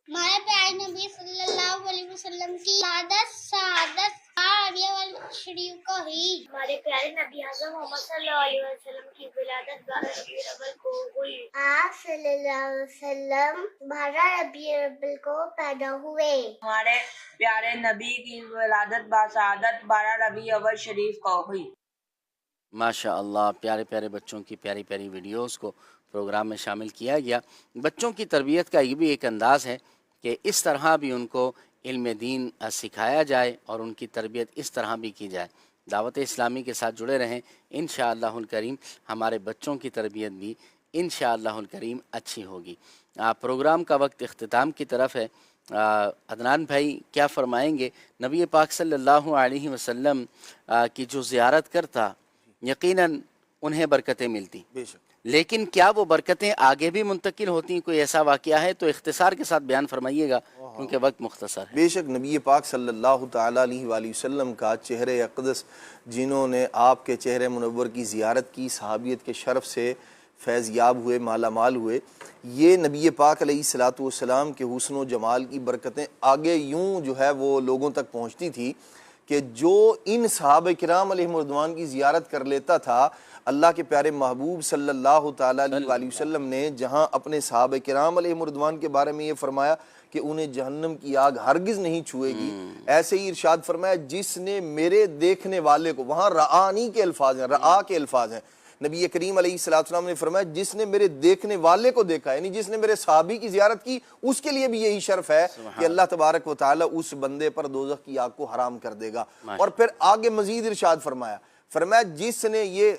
ہمارے پیارے نبی صلی اللہ علیہ وسلم کی ولادت شہادت 12 ربیع الاول شریف کو ہوئی. ہمارے پیارے نبی حضرت محمد صلی اللہ علیہ وسلم کی ولادت 12 ربیع الاول کو ہوئی. آپ صلی اللہ علیہ وسلم 12 ربیع الاول کو پیدا ہوئے. ہمارے پیارے نبی کی ولادت باسعادت 12 ربیع الاول شریف کو ہوئی. ماشاء اللہ, پیارے پیارے بچوں کی پیاری پیاری ویڈیوز کو پروگرام میں شامل کیا گیا. بچوں کی تربیت کا یہ بھی ایک انداز ہے کہ اس طرح بھی ان کو علم دین سکھایا جائے اور ان کی تربیت اس طرح بھی کی جائے. دعوت اسلامی کے ساتھ جڑے رہیں, انشاءاللہ الکریم ہمارے بچوں کی تربیت بھی انشاءاللہ الکریم اچھی ہوگی. پروگرام کا وقت اختتام کی طرف ہے. عدنان بھائی کیا فرمائیں گے؟ نبی پاک صلی اللہ علیہ وسلم کی جو زیارت کرتا یقیناً انہیں برکتیں ملتی, لیکن کیا وہ برکتیں آگے بھی منتقل ہوتی ہیں؟ کوئی ایسا واقعہ ہے تو اختصار کے ساتھ بیان فرمائیے گا کیونکہ وقت مختصر ہے. بے شک نبی پاک صلی اللہ تعالیٰ علیہ وآلہ وسلم کا چہرہ اقدس جنہوں نے آپ کے چہرہ منور کی زیارت کی, صحابیت کے شرف سے فیض یاب ہوئے, مالا مال ہوئے, یہ نبی پاک علیہ السلام کے حسن و جمال کی برکتیں آگے یوں جو ہے وہ لوگوں تک پہنچتی تھی کہ جو ان صحابہ کرام علیہم رضوان کی زیارت کر لیتا تھا, اللہ کے پیارے محبوب صلی اللہ تعالیٰ علیہ وآلہ وسلم نے جہاں اپنے صحابہ کرام علیہم رضوان کے بارے میں یہ فرمایا کہ انہیں جہنم کی آگ ہرگز نہیں چھوئے گی, ایسے ہی ارشاد فرمایا جس نے میرے دیکھنے والے کو, وہاں رعانی کے الفاظ ہیں, رعا کے الفاظ ہیں, نبی کریم علیہ السلام نے فرمایا جس نے میرے دیکھنے والے کو دیکھا, یعنی جس نے میرے صحابی کی زیارت کی, اس کے لیے بھی یہی شرف ہے کہ اللہ تبارک و تعالی اس بندے پر دوزخ کی آگ کو حرام کر دے گا. اور پھر آگے مزید ارشاد فرمایا جس نے یہ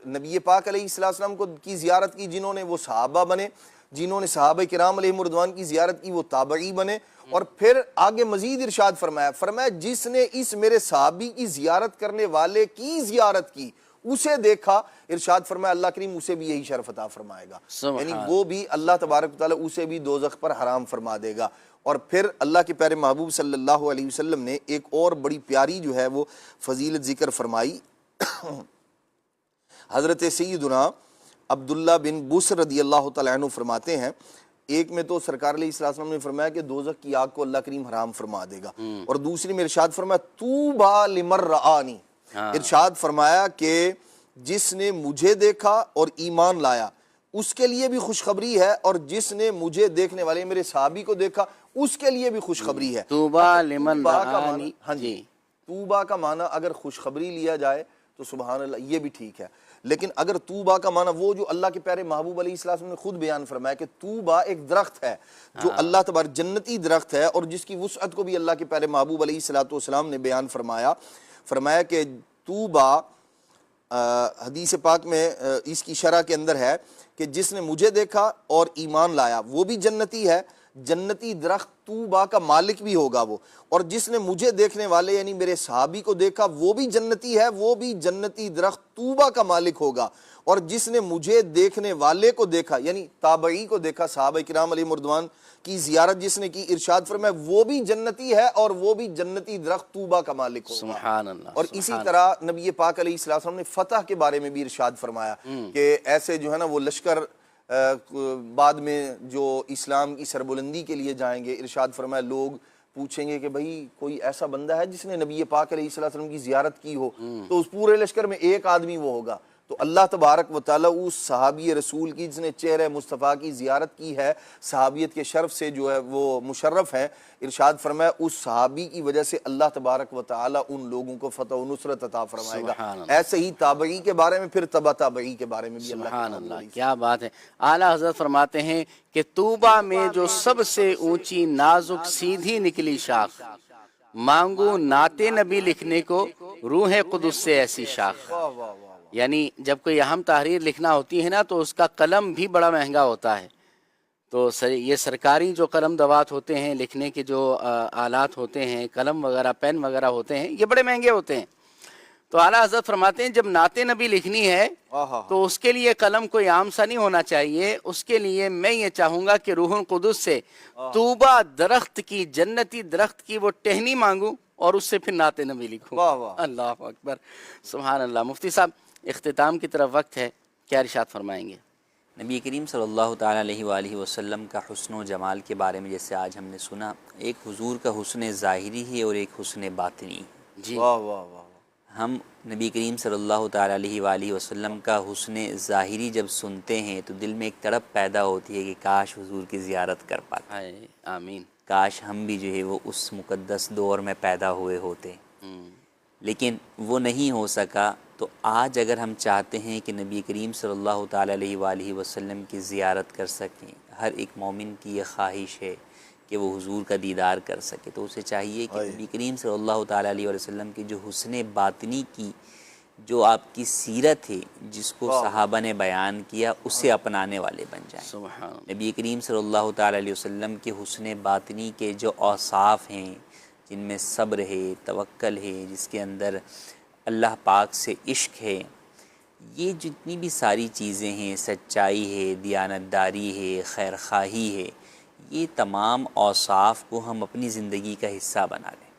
نبی پاک علیہ السلام کو کی زیارت کی, جنہوں نے وہ صحابہ بنے جنہوں نے صحابہ کرام علیہم رضوان کی زیارت کی وہ تابعی بنے. اور پھر آگے مزید ارشاد فرمایا جس نے اس میرے صحابی کی زیارت کرنے والے کی زیارت کی اسے دیکھا، ارشاد فرمایا اللہ کریم اسے بھی یہی شرف عطا فرمائے گا، یعنی وہ بھی اللہ تبارک و تعالیٰ اسے بھی دوزخ پر حرام فرما دے گا. اور پھر اللہ کے پیارے محبوب صلی اللہ علیہ وسلم نے ایک اور بڑی پیاری جو ہے وہ فضیلت ذکر فرمائی. حضرت سیدنا عبداللہ بن بسر رضی اللہ تعالیٰ عنہ فرماتے ہیں، ایک میں تو سرکار علیہ السلام نے فرمایا کہ دوزخ کی آگ کو اللہ کریم حرام فرما دے گا، اور دوسری میں ارشاد فرمایا طوبیٰ لمن رآنی، ارشاد فرمایا کہ جس نے مجھے دیکھا اور ایمان لایا اس کے لیے بھی خوشخبری ہے، اور جس نے مجھے دیکھنے والے میرے صحابی کو دیکھا اس کے لیے بھی خوشخبری ہے. طوبیٰ لمن رآنی، ہاں جی، طوبیٰ کا معنی اگر خوشخبری لیا جائے تو سبحان اللہ یہ بھی ٹھیک ہے، لیکن اگر طوبیٰ کا معنی وہ جو اللہ کے پیارے محبوب علیہ السلام نے خود بیان فرمایا کہ طوبیٰ ایک درخت ہے جو اللہ تبارک جنتی درخت ہے، اور جس کی وسعت کو بھی اللہ کے پیارے محبوب علیہ السلام نے بیان فرمایا کہ طوبیٰ حدیث پاک میں اس کی شرح کے اندر ہے کہ جس نے مجھے دیکھا اور ایمان لایا وہ بھی جنتی ہے، جنتی درخت طوبیٰ کا مالک بھی ہوگا وہ، اور جس نے مجھے دیکھنے والے یعنی میرے صحابی کو دیکھا وہ بھی جنتی ہے، وہ بھی جنتی درخت طوبیٰ کا مالک ہوگا، اور جس نے مجھے دیکھنے والے کو دیکھا یعنی تابعی کو دیکھا، صحابہ کرام علیہم رضوان کی زیارت جس نے کی، ارشاد فرمایا وہ بھی جنتی ہے اور وہ بھی جنتی درخت طوبیٰ کا مالک ہوگا. سبحان اللہ. اور اسی طرح نبی پاک علیہ السلام نے فتح کے بارے میں بھی ارشاد فرمایا کہ ایسے جو ہے نا وہ لشکر بعد میں جو اسلام کی سربلندی کے لیے جائیں گے، ارشاد فرمایا لوگ پوچھیں گے کہ بھئی کوئی ایسا بندہ ہے جس نے نبی پاک علیہ السلام کی زیارت کی ہو، تو اس پورے لشکر میں ایک آدمی وہ ہوگا. تو اللہ تبارک و تعالیٰ اس صحابی رسول کی جس نے چہرہ مصطفیٰ کی زیارت کی ہے، صحابیت کے شرف سے جو ہے وہ مشرف ہیں، ارشاد فرمایا اس صحابی کی وجہ سے اللہ تبارک و تعالیٰ ان لوگوں کو فتح و نصرت عطا فرمائے گا. ایسے ہی تابعی کے بارے میں پھر تبع تابعی کے بارے میں بھی سبحان اللہ. کیا بات ہے. اعلیٰ حضرت فرماتے ہیں کہ طوبیٰ میں جو سب سے اونچی نازک سیدھی نکلی شاخ، مانگو نعت نبی لکھنے کو روح قدس سے ایسی شاخ. یعنی جب کوئی اہم تحریر لکھنا ہوتی ہے نا تو اس کا قلم بھی بڑا مہنگا ہوتا ہے. تو یہ سرکاری جو قلم دوات ہوتے ہیں، لکھنے کے جو آلات ہوتے ہیں، قلم وغیرہ پین وغیرہ ہوتے ہیں، یہ بڑے مہنگے ہوتے ہیں. تو اعلیٰ حضرت فرماتے ہیں جب نعت نبی لکھنی ہے تو اس کے لیے قلم کوئی عام سا نہیں ہونا چاہیے، اس کے لیے میں یہ چاہوں گا کہ روح القدس سے طوبیٰ درخت کی، جنتی درخت کی وہ ٹہنی مانگوں اور اس سے پھر نعت نبی لکھوں. اللہ اکبر، سبحان اللہ. مفتی صاحب اختتام کی طرف وقت ہے، کیا ارشاد فرمائیں گے؟ نبی کریم صلی اللہ تعالیٰ علیہ وآلہ وسلم کا حسن و جمال کے بارے میں جیسے آج ہم نے سنا، ایک حضور کا حسن ظاہری ہے اور ایک حسن باطنی. جی ہم نبی کریم صلی اللہ تعالیٰ علیہ وآلہ وسلم کا حسن ظاہری جب سنتے ہیں تو دل میں ایک تڑپ پیدا ہوتی ہے کہ کاش حضور کی زیارت کر پاتے. آمین. کاش ہم بھی جو ہے وہ اس مقدس دور میں پیدا ہوئے ہوتے، لیکن وہ نہیں ہو سکا. تو آج اگر ہم چاہتے ہیں کہ نبی کریم صلی اللہ تعالیٰ علیہ وآلہ وسلم کی زیارت کر سکیں، ہر ایک مومن کی یہ خواہش ہے کہ وہ حضور کا دیدار کر سکے، تو اسے چاہیے کہ نبی کریم صلی اللہ تعالیٰ علیہ وسلم کی جو حسن باطنی کی جو آپ کی سیرت ہے، جس کو صحابہ نے بیان کیا، اسے اپنانے والے بن جائیں. نبی کریم صلی اللہ تعالیٰ علیہ وسلم کے حسن باطنی کے جو اوصاف ہیں، جن میں صبر ہے، توکل ہے، جس کے اندر اللہ پاک سے عشق ہے، یہ جتنی بھی ساری چیزیں ہیں، سچائی ہے، دیانتداری ہے، خیر خواہی ہے، یہ تمام اوصاف کو ہم اپنی زندگی کا حصہ بنا لیں.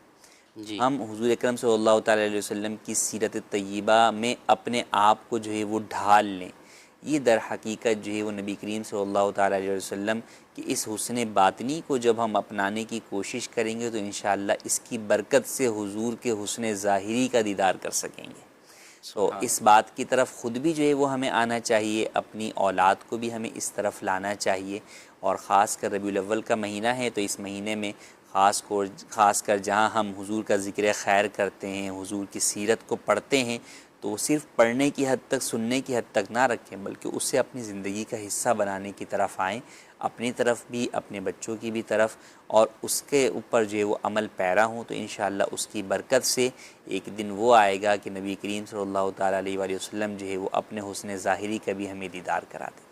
ہم حضور اکرم صلی اللہ تعالیٰ علیہ وسلم کی سیرت طیبہ میں اپنے آپ کو جو ہے وہ ڈھال لیں. یہ در حقیقت جو ہے وہ نبی کریم صلی اللہ تعالیٰ علیہ وسلم کہ اس حسن باطنی کو جب ہم اپنانے کی کوشش کریں گے تو انشاءاللہ اس کی برکت سے حضور کے حسن ظاہری کا دیدار کر سکیں گے. تو اس بات کی طرف خود بھی جو ہے وہ ہمیں آنا چاہیے، اپنی اولاد کو بھی ہمیں اس طرف لانا چاہیے. اور خاص کر ربیع الاول کا مہینہ ہے تو اس مہینے میں خاص کر جہاں ہم حضور کا ذکر خیر کرتے ہیں، حضور کی سیرت کو پڑھتے ہیں، تو وہ صرف پڑھنے کی حد تک، سننے کی حد تک نہ رکھیں، بلکہ اسے اپنی زندگی کا حصہ بنانے کی طرف آئیں، اپنی طرف بھی، اپنے بچوں کی بھی طرف، اور اس کے اوپر جو ہے وہ عمل پیرا ہوں. تو انشاءاللہ اس کی برکت سے ایک دن وہ آئے گا کہ نبی کریم صلی اللہ تعالیٰ علیہ وآلہ وسلم جو ہے وہ اپنے حسن ظاہری کا بھی ہمیں دیدار کرا دیں.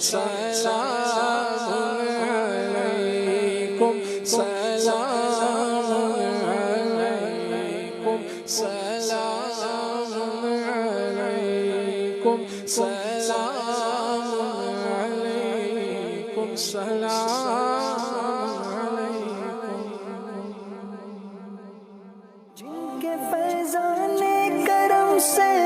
سلام علیکم سلام علیکم سلام علیکم سلام علیکم سلام علیکم جن کے فیضان کرم سے